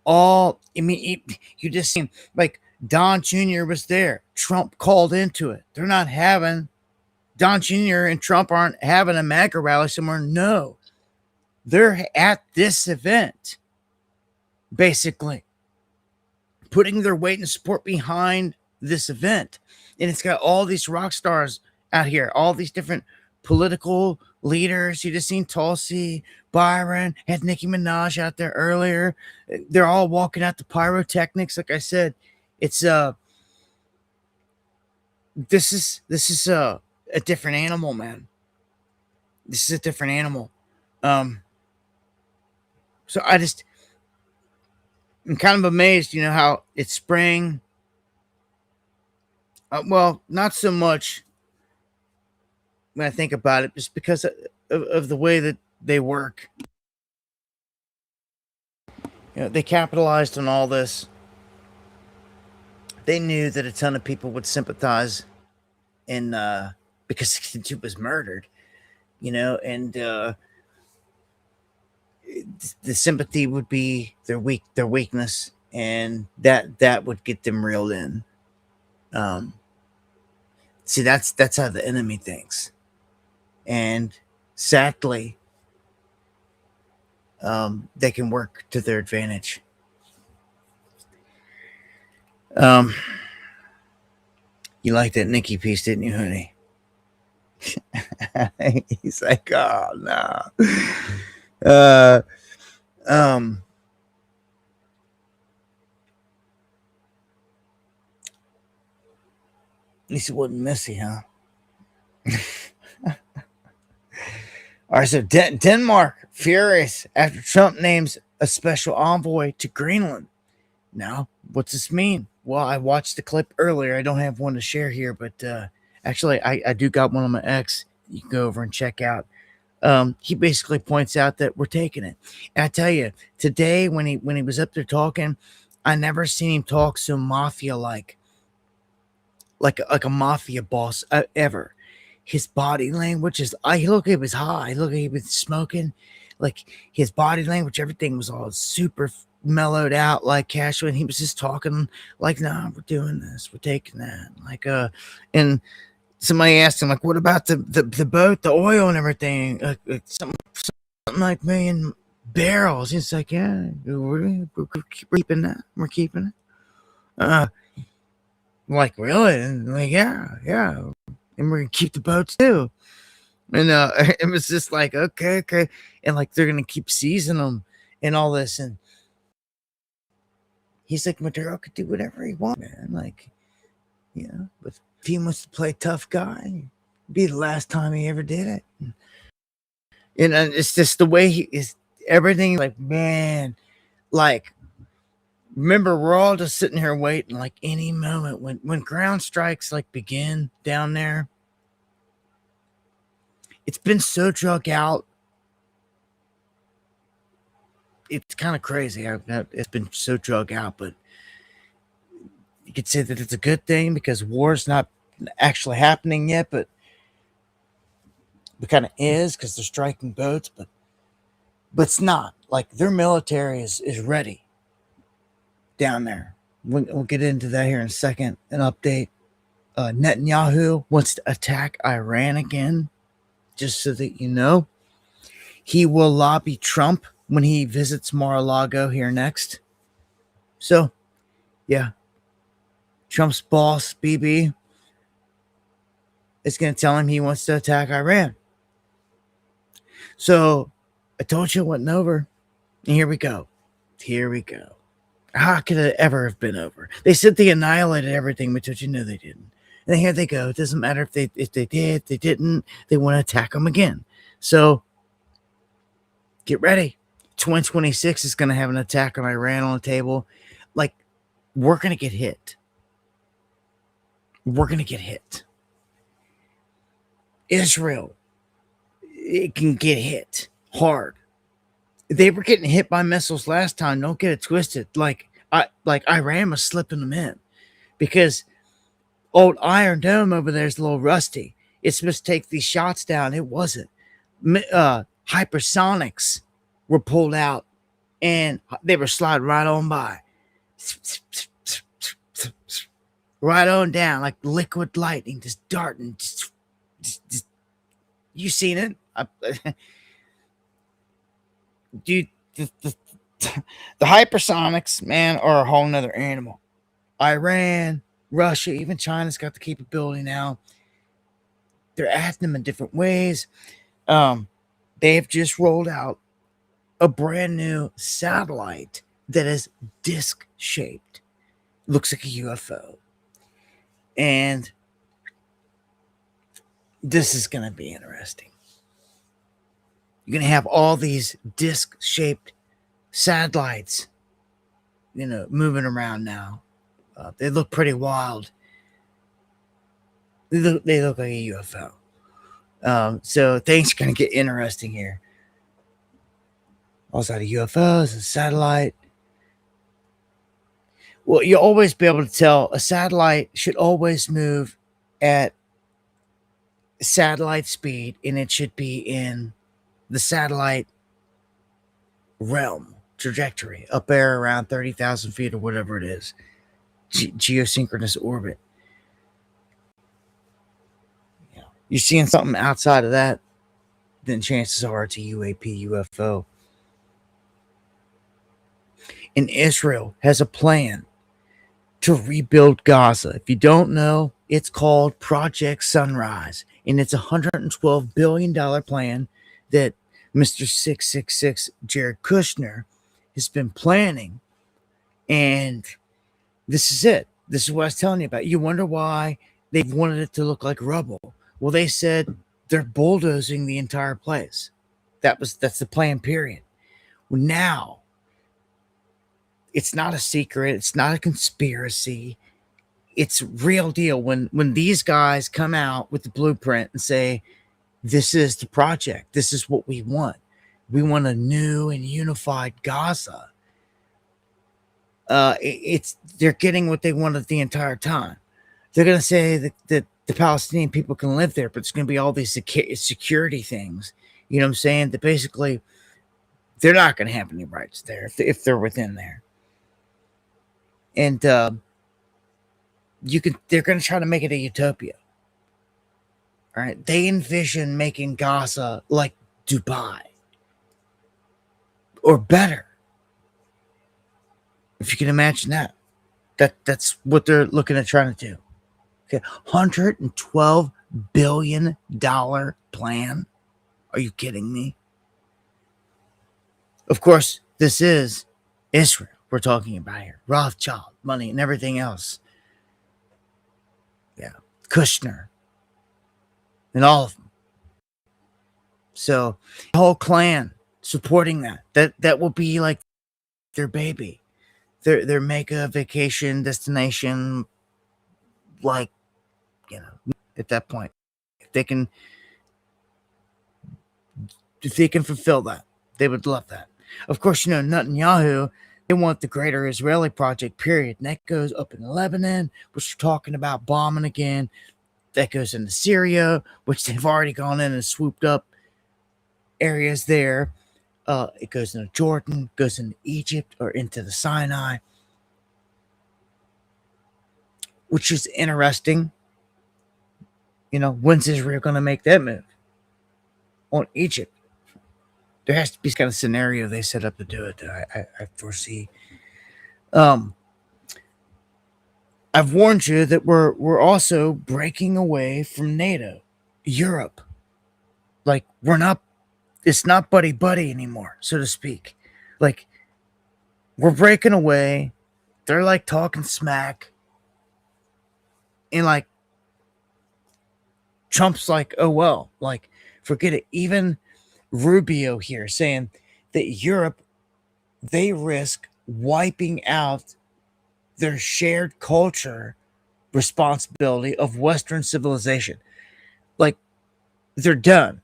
you just seen, like, Don Jr. was there. Trump called into it. They're not having, Don Jr. and Trump aren't having a MAGA rally somewhere. No, they're at this event, basically putting their weight and support behind this event. And it's got all these rock stars out here, all these different political leaders. You just seen Tulsi, Byron, had Nicki Minaj out there earlier. They're all walking out the pyrotechnics. Like I said, it's this is a different animal, man. This is a different animal. So I'm kind of amazed, how it's spring. Well, not so much when I think about it, just because of the way that they work. They capitalized on all this. They knew that a ton of people would sympathize because he was murdered, and the sympathy would be their weakness, and that would get them reeled in. See, that's how the enemy thinks, and sadly, they can work to their advantage. You liked that Nikki piece, didn't you, honey? He's like, oh no. At least it wasn't messy, huh? All right, so Denmark furious after Trump names a special envoy to Greenland. Now, what's this mean? Well, I watched the clip earlier. I don't have one to share here, but actually, I do got one on my X. You can go over and check out. He basically points out that we're taking it. And I tell you, today when he was up there talking, I never seen him talk so mafia-like a mafia boss ever. His body language is, he looked like he was high. He looked like he was smoking. Like, his body language, everything was all super mellowed out, like casual, and he was just talking like, nah, we're doing this, we're taking that. Like, and somebody asked him, like, what about the boat, the oil and everything? Something something like million barrels. It's like, yeah, we're keeping that. We're keeping it. Like, really? And like, yeah. And we're gonna keep the boats too. And it was just like, okay. And like, they're gonna keep seizing them and all this. And he's like, Maduro could do whatever he wants, man. Like, but if he wants to play tough guy, it'd be the last time he ever did it. And it's just the way he is, everything, like, man, like, remember, we're all just sitting here waiting, like, any moment when ground strikes, like, begin down there. It's been so drug out. It's kind of crazy. It's been so drug out, but you could say that it's a good thing because war's not actually happening yet, but it kind of is because they're striking boats, but it's not. Like, their military is ready down there. We'll get into that here in a second. An update. Netanyahu wants to attack Iran again, just so that you know. He will lobby Trump when he visits Mar-a-Lago here next. So, yeah. Trump's boss, BB, is going to tell him he wants to attack Iran. So, I told you it wasn't over. And here we go. How could it ever have been over? They said they annihilated everything, but don't you know they didn't? And here they go. It doesn't matter if they did, they didn't. They want to attack them again. So, get ready. 2026 is going to have an attack on Iran on the table. Like, we're going to get hit. Israel, it can get hit hard. They were getting hit by missiles last time. Don't get it twisted. Like Iran was slipping them in because old Iron Dome over there is a little rusty. It's supposed to take these shots down. It wasn't. Hypersonics were pulled out and they were sliding right on by. Right on down like liquid lightning, just darting. Just you seen it? Dude, the hypersonics, man, are a whole nother animal. Iran, Russia, even China's got the capability now. They're adding them in different ways. They have just rolled out a brand new satellite that is disc shaped. Looks like a UFO. And this is going to be interesting. You're going to have all these disc shaped satellites, moving around now. They look pretty wild. They look like a UFO. So things are going to get interesting here. Also, the UFOs, a satellite. Well, you'll always be able to tell a satellite should always move at satellite speed, and it should be in the satellite realm trajectory up there around 30,000 feet or whatever it is. Geosynchronous orbit. You're seeing something outside of that, then chances are it's a UAP, UFO. And Israel has a plan to rebuild Gaza. If you don't know, it's called Project Sunrise. And it's a $112 billion plan that Mr. 666 Jared Kushner has been planning. And this is it. This is what I was telling you about. You wonder why they've wanted it to look like rubble. Well, they said they're bulldozing the entire place. That's the plan, period. Well, now, it's not a secret. It's not a conspiracy. It's real deal. When these guys come out with the blueprint and say, this is the project. This is what we want. We want a new and unified Gaza. They're getting what they wanted the entire time. They're going to say that the Palestinian people can live there, but it's going to be all these security things. You know what I'm saying? That basically they're not going to have any rights there if they're within there. And they're going to try to make it a utopia. All right. They envision making Gaza like Dubai. or better. If you can imagine that. That's what they're looking at trying to do. Okay, $112 billion plan. Are you kidding me? Of course, this is Israel we're talking about here. Rothschild money and everything else. Yeah, Kushner and all of them. So the whole clan supporting that will be like their baby, their mega vacation destination. Like, at that point, if they can fulfill that, they would love that. Of course, Netanyahu, they want the greater Israeli project, period. And that goes up in Lebanon, which we're talking about bombing again. That goes into Syria, which they've already gone in and swooped up areas there. It goes into Jordan, goes into Egypt, or into the Sinai, which is interesting. When's Israel going to make that move on Egypt? There has to be some kind of scenario they set up to do it that I foresee. I've warned you that we're also breaking away from NATO, Europe. Like, it's not buddy anymore, so to speak. Like, we're breaking away. They're like talking smack. And like, Trump's like, oh well, like, forget it. Even Rubio here saying that Europe, they risk wiping out their shared culture responsibility of Western civilization. Like, they're done.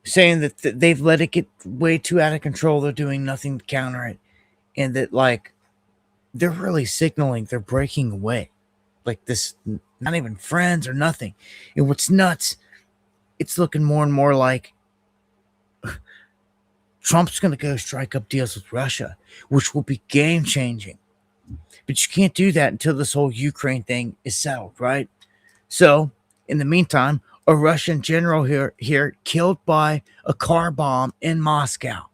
Saying that they've let it get way too out of control. They're doing nothing to counter it. And that, like, they're really signaling they're breaking away. Like, this, not even friends or nothing. And what's nuts, it's looking more and more like Trump's going to go strike up deals with Russia, which will be game changing. But you can't do that until this whole Ukraine thing is settled, right? So, in the meantime, a Russian general here killed by a car bomb in Moscow.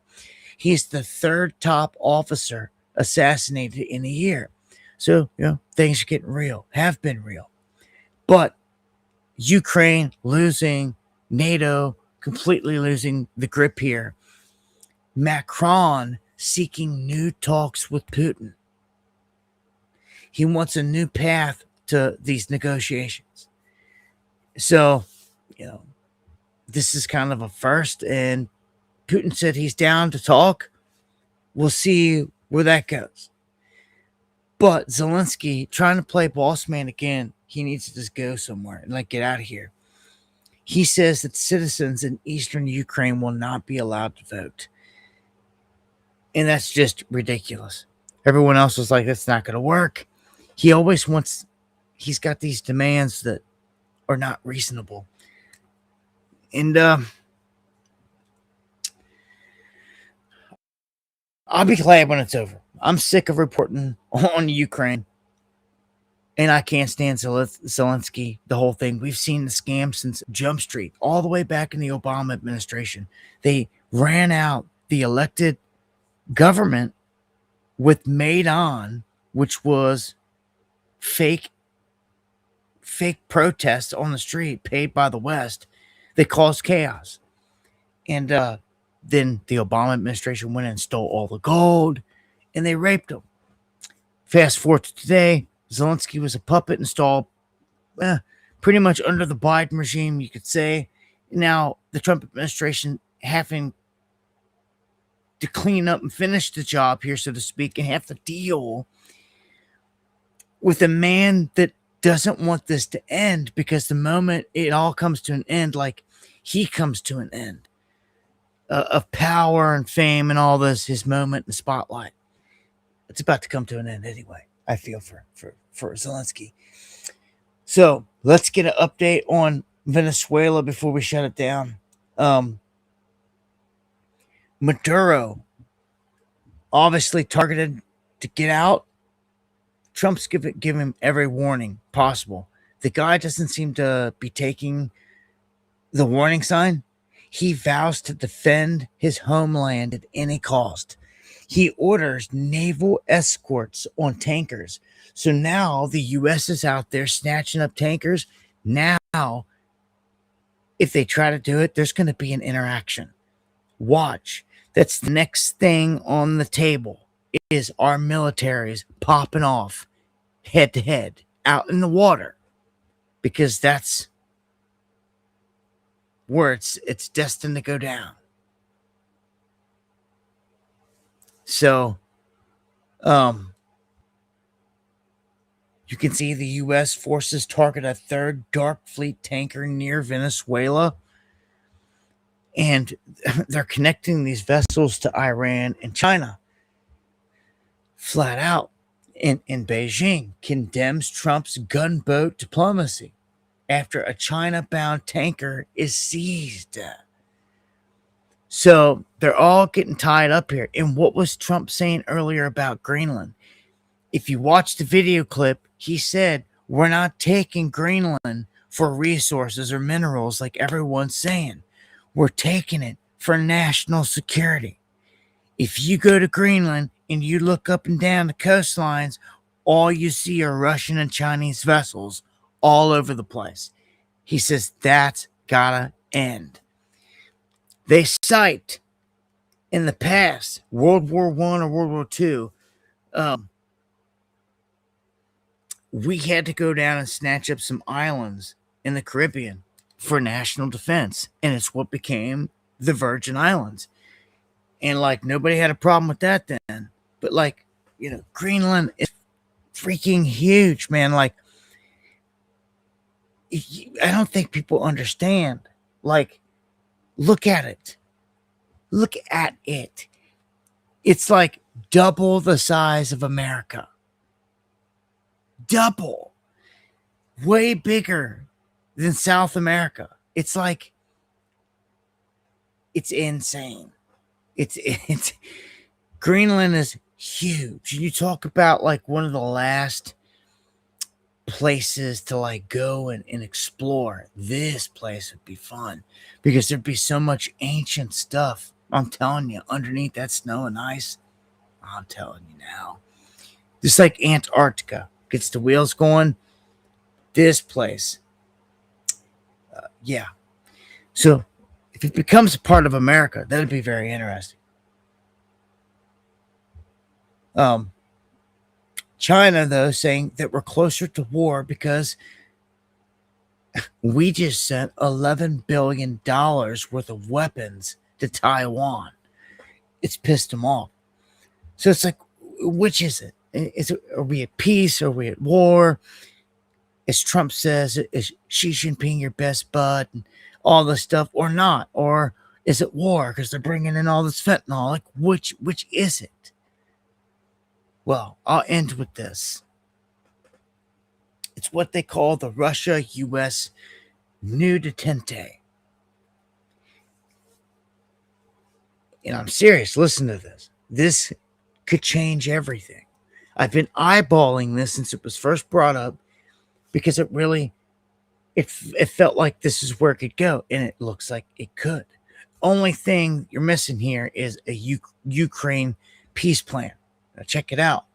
He's the third top officer assassinated in a year. So, things are getting real, have been real. But Ukraine losing, NATO completely losing the grip here. Macron seeking new talks with Putin. He wants a new path to these negotiations. So, this is kind of a first, and Putin said he's down to talk. We'll see where that goes. But Zelensky, trying to play boss man again, he needs to just go somewhere and like get out of here. He says that citizens in eastern Ukraine will not be allowed to vote. And that's just ridiculous. Everyone else was like, that's not going to work. He always wants, he's got these demands that are not reasonable. And I'll be glad when it's over. I'm sick of reporting on Ukraine. And I can't stand Zelensky, the whole thing. We've seen the scam since Jump Street, all the way back in the Obama administration. They ran out the elected government with Maidan, which was fake protests on the street paid by the West. They caused chaos. And then the Obama administration went and stole all the gold, and they raped them. Fast forward to today, Zelensky was a puppet installed pretty much under the Biden regime, you could say. Now, the Trump administration having to clean up and finish the job here, so to speak, and have to deal with a man that doesn't want this to end, because the moment it all comes to an end, like he comes to an end of power and fame and all this, his moment in the spotlight, it's about to come to an end anyway. I feel for Zelensky. So let's get an update on Venezuela before we shut it down. Maduro, obviously targeted to get out. Trump's give him every warning possible. The guy doesn't seem to be taking the warning sign. He vows to defend his homeland at any cost. He orders naval escorts on tankers. So now the U.S. is out there snatching up tankers. Now, if they try to do it, there's going to be an interaction. Watch. That's the next thing on the table is our militaries popping off head to head out in the water, because that's where it's destined to go down. So, you can see the U.S. forces target a third Dark Fleet tanker near Venezuela, and they're connecting these vessels to Iran and China. Flat out, in Beijing condemns Trump's gunboat diplomacy after a China-bound tanker is seized. So they're all getting tied up here. And what was Trump saying earlier about Greenland? If you watch the video clip, he said, we're not taking Greenland for resources or minerals like everyone's saying. We're taking it for national security. If you go to Greenland and you look up and down the coastlines, all you see are Russian and Chinese vessels all over the place. He says that's gotta end. They cite in the past, World War I or World War II, we had to go down and snatch up some islands in the Caribbean for national defense. And it's what became the Virgin Islands. And like nobody had a problem with that then. But like, Greenland is freaking huge, man. Like, I don't think people understand. Like, look at it. Look at it. It's like double the size of America. Double. Way bigger than South America. It's like, it's insane. It's Greenland is huge. You talk about like one of the last places to like go and explore. This place would be fun because there'd be so much ancient stuff. I'm telling you, underneath that snow and ice, I'm telling you now. Just like Antarctica gets the wheels going, this place, yeah. So if it becomes a part of America, that'd be very interesting. China, though, saying that we're closer to war because we just sent $11 billion worth of weapons to Taiwan. It's pissed them off. So it's like, which is it? Are we at peace? Are we at war? As Trump says, is Xi Jinping your best bud and all this stuff, or not? Or is it war because they're bringing in all this fentanyl? Like, which is it? Well, I'll end with this. It's what they call the Russia-U.S. new Detente. And I'm serious. Listen to this. This could change everything. I've been eyeballing this since it was first brought up because it really, it felt like this is where it could go. And it looks like it could. Only thing you're missing here is a Ukraine peace plan. Now check it out.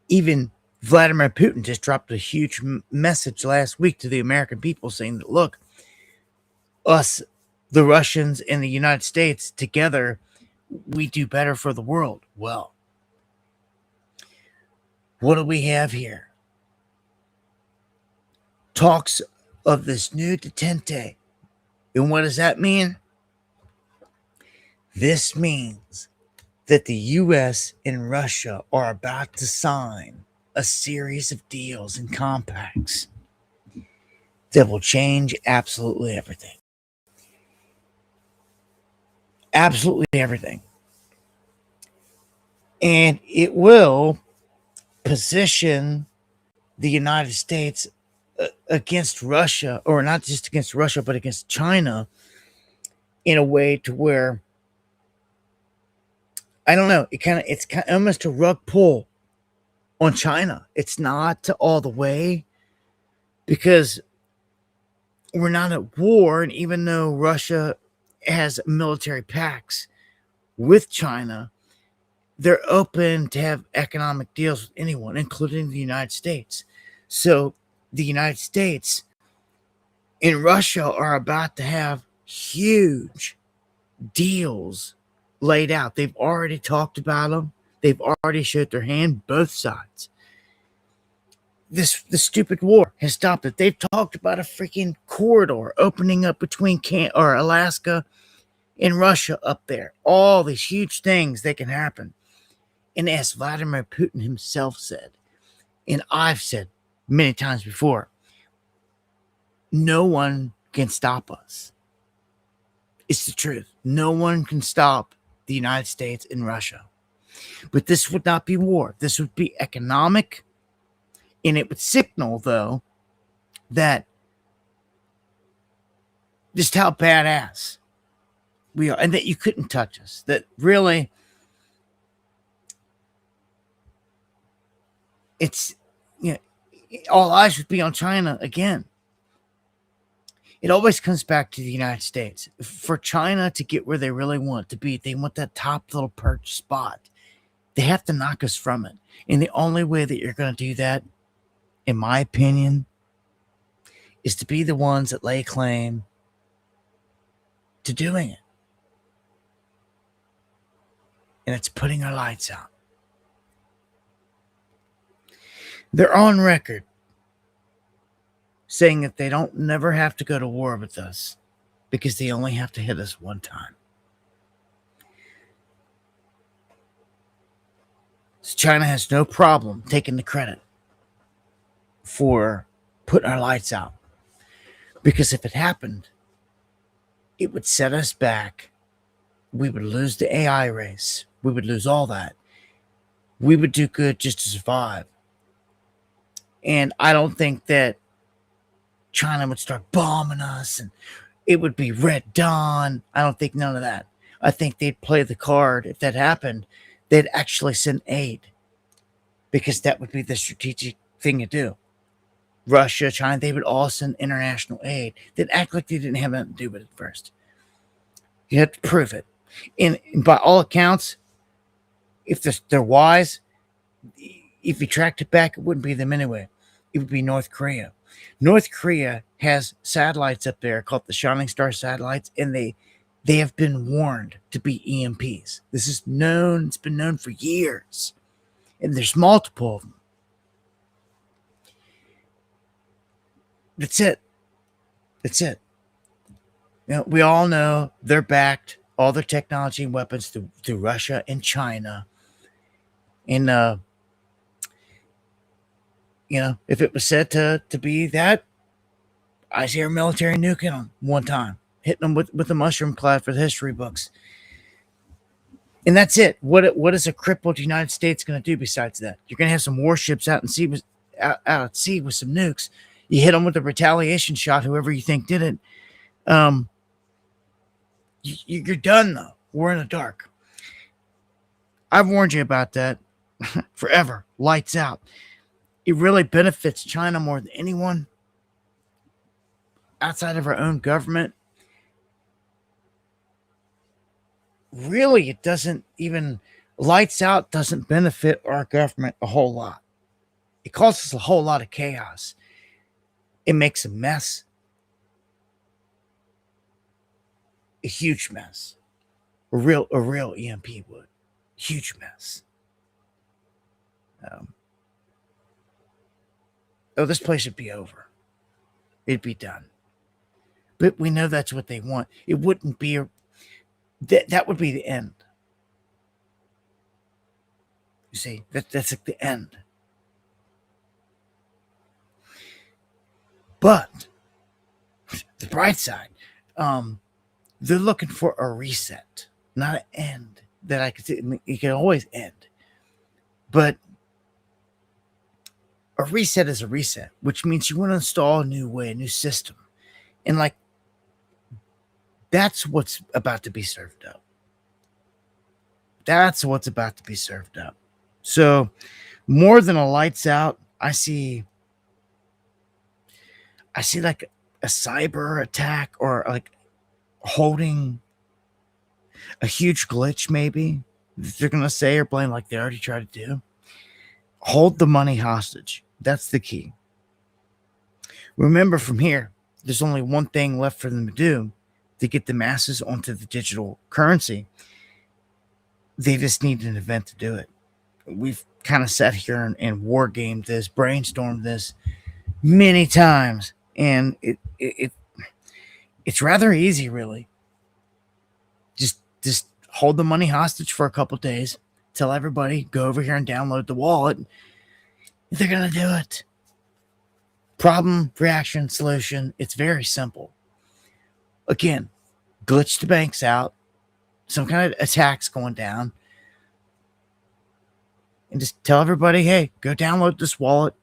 Even Vladimir Putin just dropped a huge message last week to the American people saying that, look, us, the Russians and the United States together, we do better for the world. Well, what do we have here? Talks of this new Detente. And what does that mean? This means that the U.S. and Russia are about to sign a series of deals and compacts that will change absolutely everything. Absolutely everything. And it will position the United States against Russia, or not just against Russia, but against China in a way to where, I don't know, it's kind of almost a rug pull on China. It's not all the way, because we're not at war, and even though Russia has military pacts with China, they're open to have economic deals with anyone, including the United States. So the United States and Russia are about to have huge deals laid out. They've already talked about them. They've already showed their hand, both sides. The stupid war has stopped it. They've talked about a freaking corridor opening up between Alaska and Russia up there. All these huge things that can happen. And as Vladimir Putin himself said, and I've said many times before, no one can stop us. It's the truth. No one can stop the United States and Russia. But this would not be war. This would be economic. And it would signal, though, that just how badass we are. And that you couldn't touch us. That really, it's, all eyes would be on China again. It always comes back to the United States. For China to get where they really want to be, they want that top little perch spot. They have to knock us from it. And the only way that you're going to do that, in my opinion, is to be the ones that lay claim to doing it. And it's putting our lights out. They're on record saying that they don't never have to go to war with us because they only have to hit us one time. So China has no problem taking the credit for putting our lights out. Because if it happened, it would set us back. We would lose the AI race. We would lose all that. We would do good just to survive. And I don't think that China would start bombing us and it would be Red Dawn. I don't think none of that. I think they'd play the card. If that happened, they'd actually send aid because that would be the strategic thing to do. Russia, China, they would all send international aid. They'd act like they didn't have nothing to do with it first. You have to prove it. And by all accounts, if they're wise, if you tracked it back, it wouldn't be them anyway. It would be North Korea. North Korea has satellites up there called the Shining Star satellites, and they have been warned to be EMPs. This is known. It's been known for years. And there's multiple of them. That's it. That's it. We all know they're backed, all their technology and weapons through Russia and China. And, if it was said to be that, I see our military nuking them one time, hitting them with a mushroom cloud for the history books. And that's it. What is a crippled United States going to do besides that? You're going to have some warships out at sea with some nukes. You hit them with a retaliation shot, whoever you think did it. You're done, though. We're in the dark. I've warned you about that forever. Lights out. It really benefits China more than anyone outside of our own government. Really, it doesn't even... Lights out doesn't benefit our government a whole lot. It causes a whole lot of chaos. It makes a mess. A huge mess. A real EMP would. Huge mess. This place would be over. It'd be done. But we know that's what they want. It wouldn't be that would be the end. You see, that's like the end. But the bright side, they're looking for a reset, not an end. That I could see. You can always end, but a reset is a reset, which means you want to install a new way, a new system, and that's what's about to be served up. That's what's about to be served up. So, more than a lights out, I see like a cyber attack or like holding a huge glitch, maybe they're going to say or blame like they already tried to do. Hold the money hostage. That's the key. Remember, from here, there's only one thing left for them to do to get the masses onto the digital currency. They just need an event to do it. We've kind of sat here and war gamed this, brainstormed this many times, and it's rather easy, really. Just hold the money hostage for a couple days. Tell everybody, go over here and download the wallet. They're gonna do it. Problem, reaction, solution. It's very simple. Again, glitch the banks out. Some kind of attacks going down. And just tell everybody, hey, go download this wallet.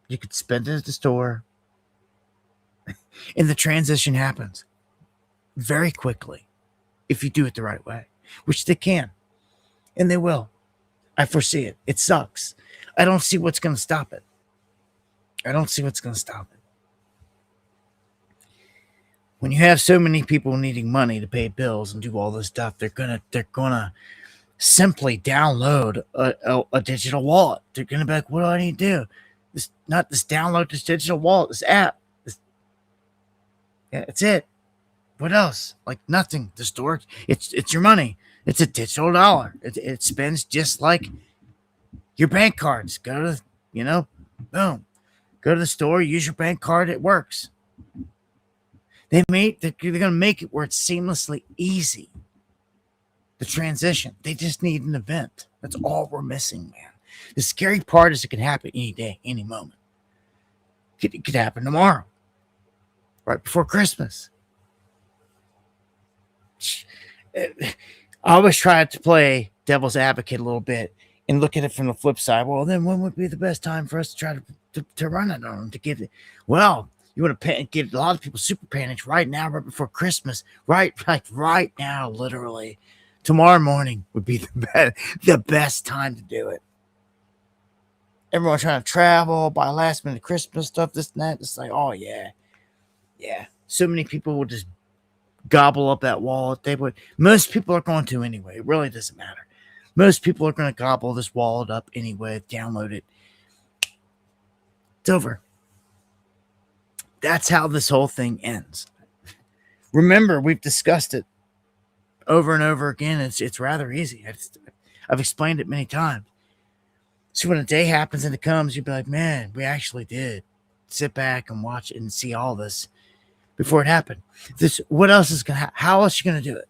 You could spend it at the store. And the transition happens very quickly if you do it the right way, which they can. And they will. I foresee it. It sucks. I don't see what's going to stop it. When you have so many people needing money to pay bills and do all this stuff, they're gonna simply download a digital wallet. They're gonna be like, what do I need to do? Download this digital wallet, this app. Yeah, it's it. What else? Like nothing. The store, it's your money. It's a digital dollar. It spends just like your bank cards. Go to, boom. Go to the store, use your bank card, it works. They're going to make it where it's seamlessly easy. The transition. They just need an event. That's all we're missing, man. The scary part is it can happen any day, any moment. It could happen tomorrow. Right before Christmas. I always try to play devil's advocate a little bit and look at it from the flip side. Well, then when would be the best time for us to try to run it on, to get it? Well, you want to get a lot of people super panicked right now, right before Christmas, right now, literally. Tomorrow morning would be the best time to do it. Everyone trying to travel, buy last minute Christmas stuff, this and that. It's like, oh yeah. So many people will just gobble up that wallet. Most people are going to anyway. It really doesn't matter. Most people are going to gobble this wallet up anyway, download it. It's over. That's how this whole thing ends. Remember, we've discussed it over and over again. It's rather easy. I've explained it many times. So when a day happens and it comes, you'll be like, man, we actually did sit back and watch it and see all this before it happened. What else is going to happen? How else are you going to do it?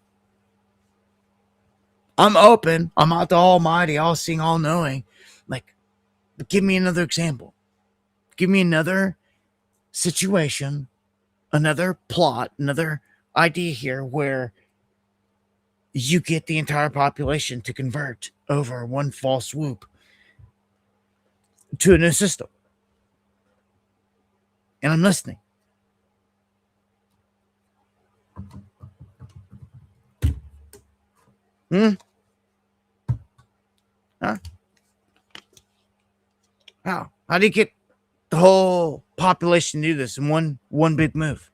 I'm open. I'm not the almighty, all-seeing, all-knowing. Like, give me another example. Give me another situation, another plot, another idea here where you get the entire population to convert over one fall swoop to a new system. And I'm listening. Huh? How do you get the whole population to do this in one big move?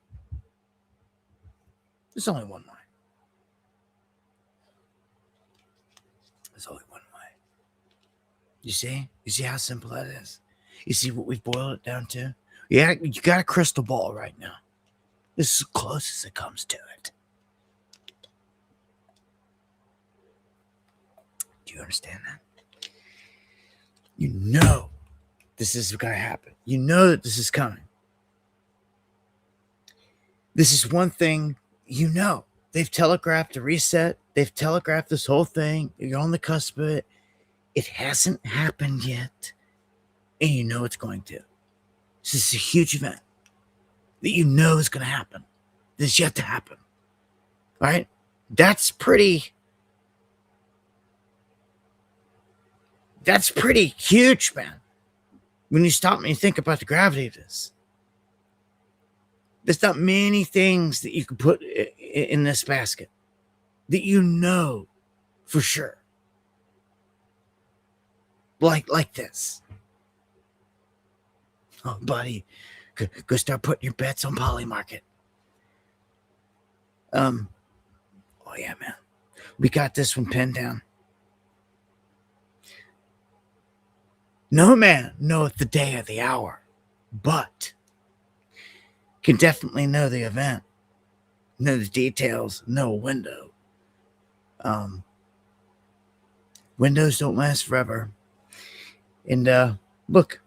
There's only one way. There's only one way. You see? You see how simple that is? You see what we've boiled it down to? Yeah, you got a crystal ball right now. This is as close as it comes to it. Do you understand that? You know this is going to happen. You know that this is coming. This is one thing you know. They've telegraphed a reset. They've telegraphed this whole thing. You're on the cusp of it. It hasn't happened yet. And you know it's going to. This is a huge event that you know is going to happen. This is yet to happen. All right? That's pretty huge, man. When you stop and you think about the gravity of this. There's not many things that you can put in this basket that you know for sure. Like this. Oh, buddy, Go start putting your bets on Polymarket. Oh yeah, man. We got this one pinned down. No man knoweth the day or the hour, but can definitely know the event, know the details, know a window. Windows don't last forever. And look,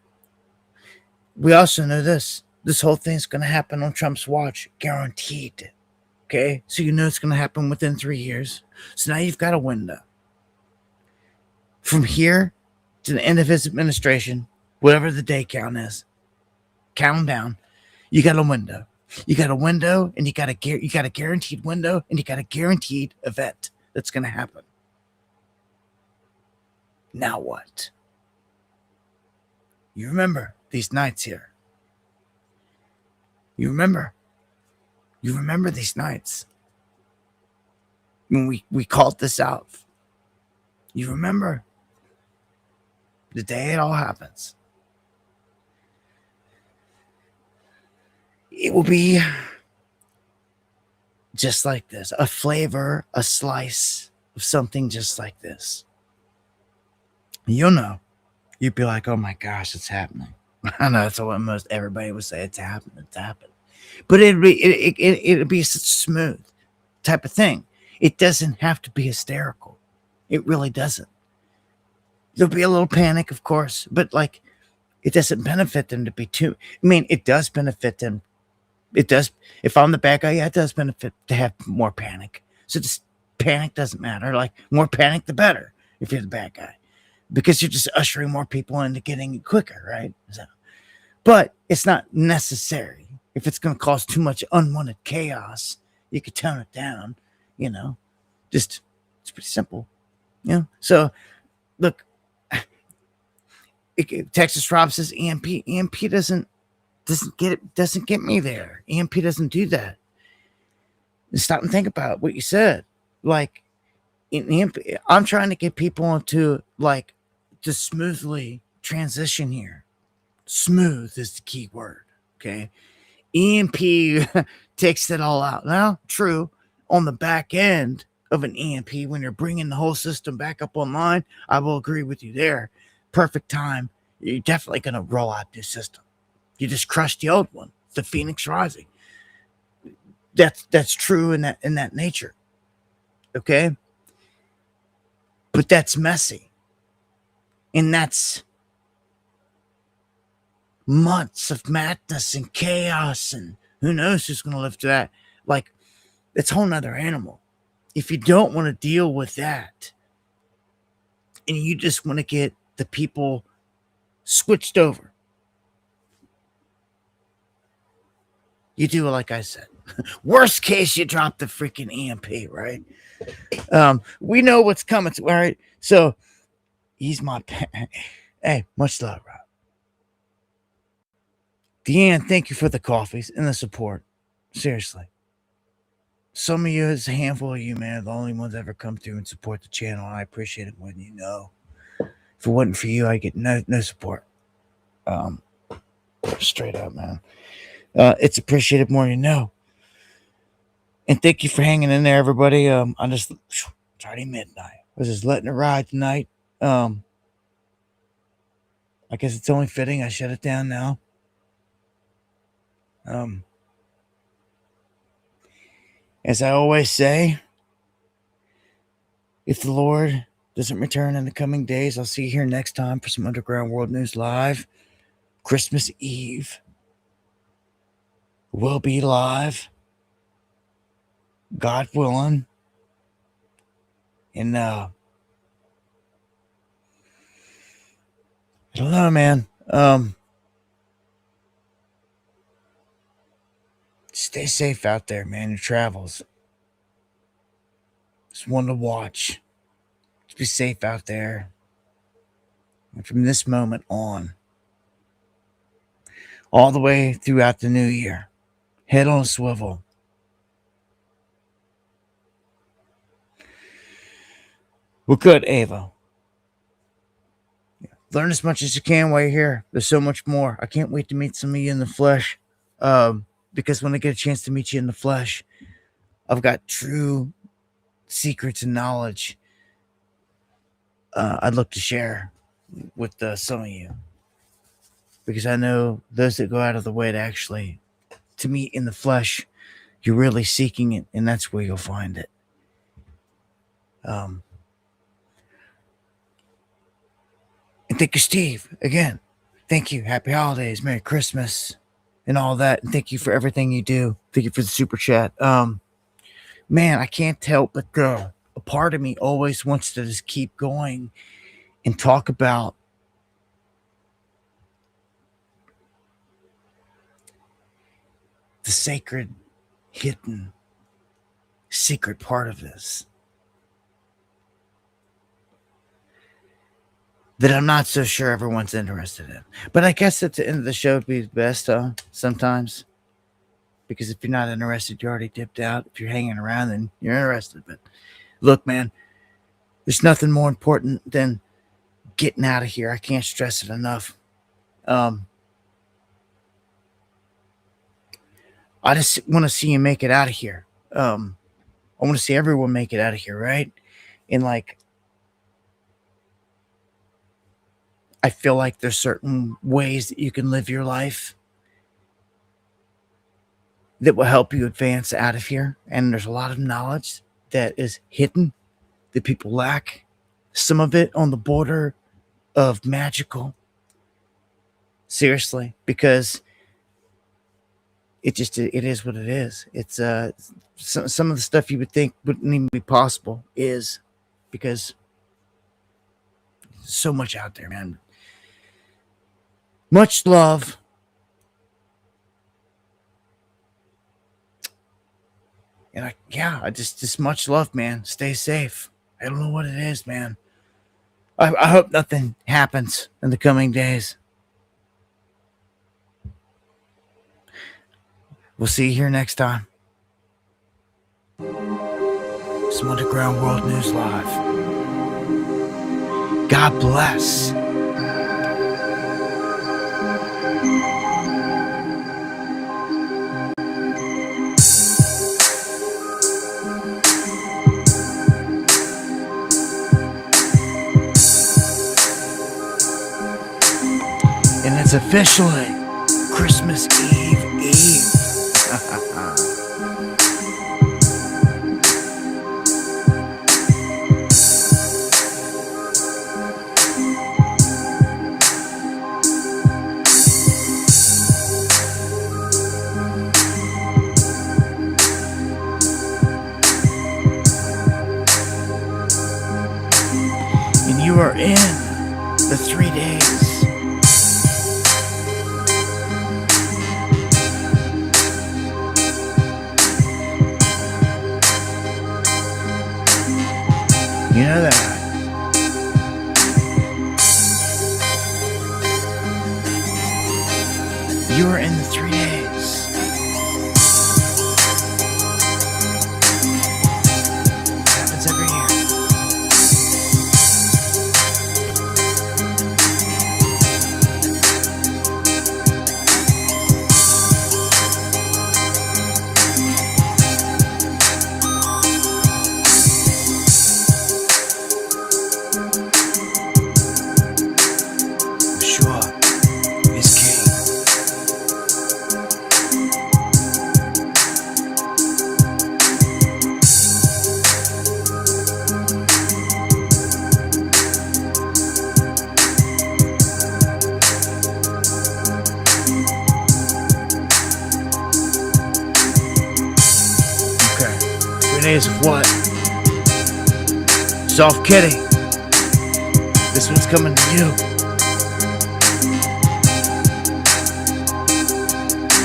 we also know this. This whole thing's going to happen on Trump's watch, guaranteed. Okay? So you know it's going to happen within 3 years. So now you've got a window. From here to the end of his administration, whatever the day count is, count them down. You got a window. You got a window, and you got a guaranteed window, and you got a guaranteed event that's going to happen. Now what? You remember these nights here. You remember these nights when we called this out. You remember the day it all happens. It will be just like this, a flavor, a slice of something just like this. You'll know. You'd be like, oh my gosh, it's happening. I know that's what most everybody would say. It's happening. It's happening. But it'd be such smooth type of thing. It doesn't have to be hysterical. It really doesn't. There'll be a little panic, of course, but like it doesn't benefit them to be too. I mean, it does benefit them. It does. If I'm the bad guy, yeah, it does benefit to have more panic. So just panic doesn't matter. Like more panic, the better if you're the bad guy, because you're just ushering more people into getting it quicker, right? So, but it's not necessary. If it's going to cause too much unwanted chaos, you could tone it down. You know, just it's pretty simple. You know. So look, Texas Rob says EMP. EMP doesn't get me there. EMP doesn't do that. Stop and think about what you said. Like in EMP, I'm trying to get people into like to smoothly transition here. Smooth is the key word. Okay. EMP takes it all out. Now, true, on the back end of an EMP, when you're bringing the whole system back up online, I will agree with you there. Perfect time. You're definitely going to roll out a new system. You just crushed the old one, the Phoenix Rising. That's true in that nature. Okay? But that's messy. And that's months of madness and chaos, and who knows who's going to live to that. Like, it's a whole nother animal. If you don't want to deal with that, and you just want to get the people switched over, you do it like I said. Worst case, you drop the freaking EMP, right? We know what's coming. All right. So he's my hey, much love, Rob. Deanne, thank you for the coffees and the support. Seriously. Some of you, it's a handful of you, man, the only ones that ever come through and support the channel. I appreciate it when you know. If it wasn't for you, I get no support. Straight up, man. It's appreciated more than you know. And thank you for hanging in there, everybody. It's already midnight. I was just letting it ride tonight. I guess it's only fitting I shut it down now. As I always say, if the Lord doesn't return in the coming days, I'll see you here next time for some Underground World News Live. Christmas Eve will be live, God willing. And I don't know, man. Stay safe out there, man. Your travels. It's one to watch. Just be safe out there. And from this moment on, all the way throughout the new year, head on a swivel. Well, good, Ava. Learn as much as you can while you're here. There's so much more. I can't wait to meet some of you in the flesh. Because when I get a chance to meet you in the flesh, I've got true secrets and knowledge I'd look to share with some of you. Because I know those that go out of the way to meet in the flesh, you're really seeking it, and that's where you'll find it. And thank you, Steve. Again, thank you. Happy holidays, Merry Christmas, and all that. And thank you for everything you do. Thank you for the super chat. Man, I can't help but a part of me always wants to just keep going and talk about the sacred, hidden, secret part of this that I'm not so sure everyone's interested in. But I guess at the end of the show would be best sometimes. Because if you're not interested, you already dipped out. If you're hanging around, then you're interested. But look, man, there's nothing more important than getting out of here. I can't stress it enough. I just want to see you make it out of here. I want to see everyone make it out of here, right? And I feel like there's certain ways that you can live your life that will help you advance out of here. And there's a lot of knowledge that is hidden that people lack. Some of it on the border of magical. Seriously, because it is what it is. It's some of the stuff you would think wouldn't even be possible is because so much out there, man. Much love. And I just much love, man. Stay safe. I don't know what it is, man. I hope nothing happens in the coming days. We'll see you here next time. Some Underground World News Live. God bless. And it's officially Christmas Eve. And you are in the 3 days. You know that. You are in the 3 days. It happens every year. Days of what? Soft kidding. This one's coming to you.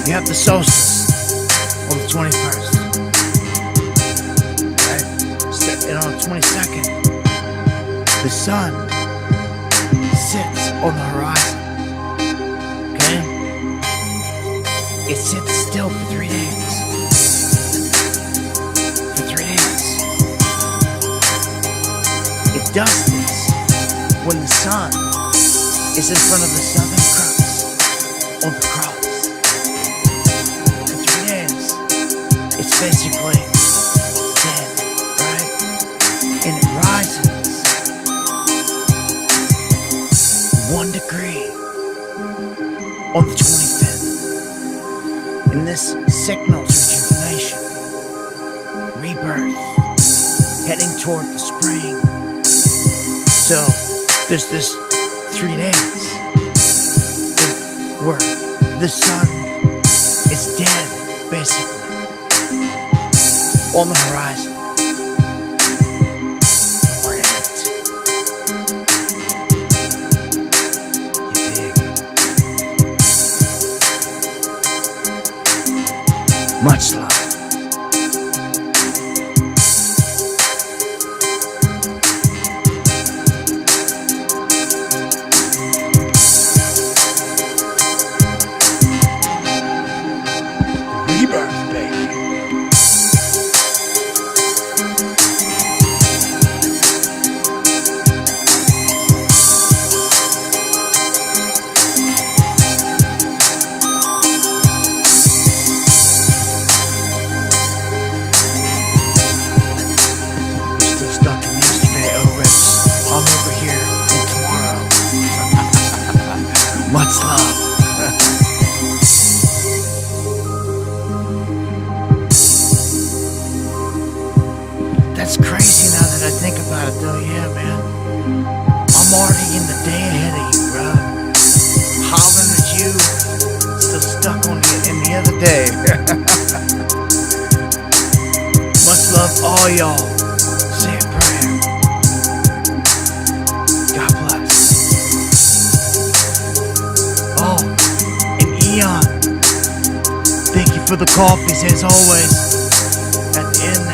You have the solstice on the 21st. Right? And on the 22nd, the sun sits on the horizon. Okay? It sits still for 3 days. It does this when the sun is in front of the Southern Cross on the cross. basically dead, right? And it rises 1 degree on the 25th. And this signals rejuvenation, rebirth, heading toward the spring. So there's this 3 days where the sun is dead, basically, on the horizon. We're in it. You dig? Much love. Rebirth, baby. We're still stuck in yesterday, O-Rips. I'm over here in tomorrow. Much love. That's crazy now that I think about it, though. Yeah, man. I'm already in the day ahead of you, bro. Hollering at you, still stuck on in the other day. Much love, all y'all. Say a prayer. God bless. Oh, and Eon, thank you for the coffees as always. At the end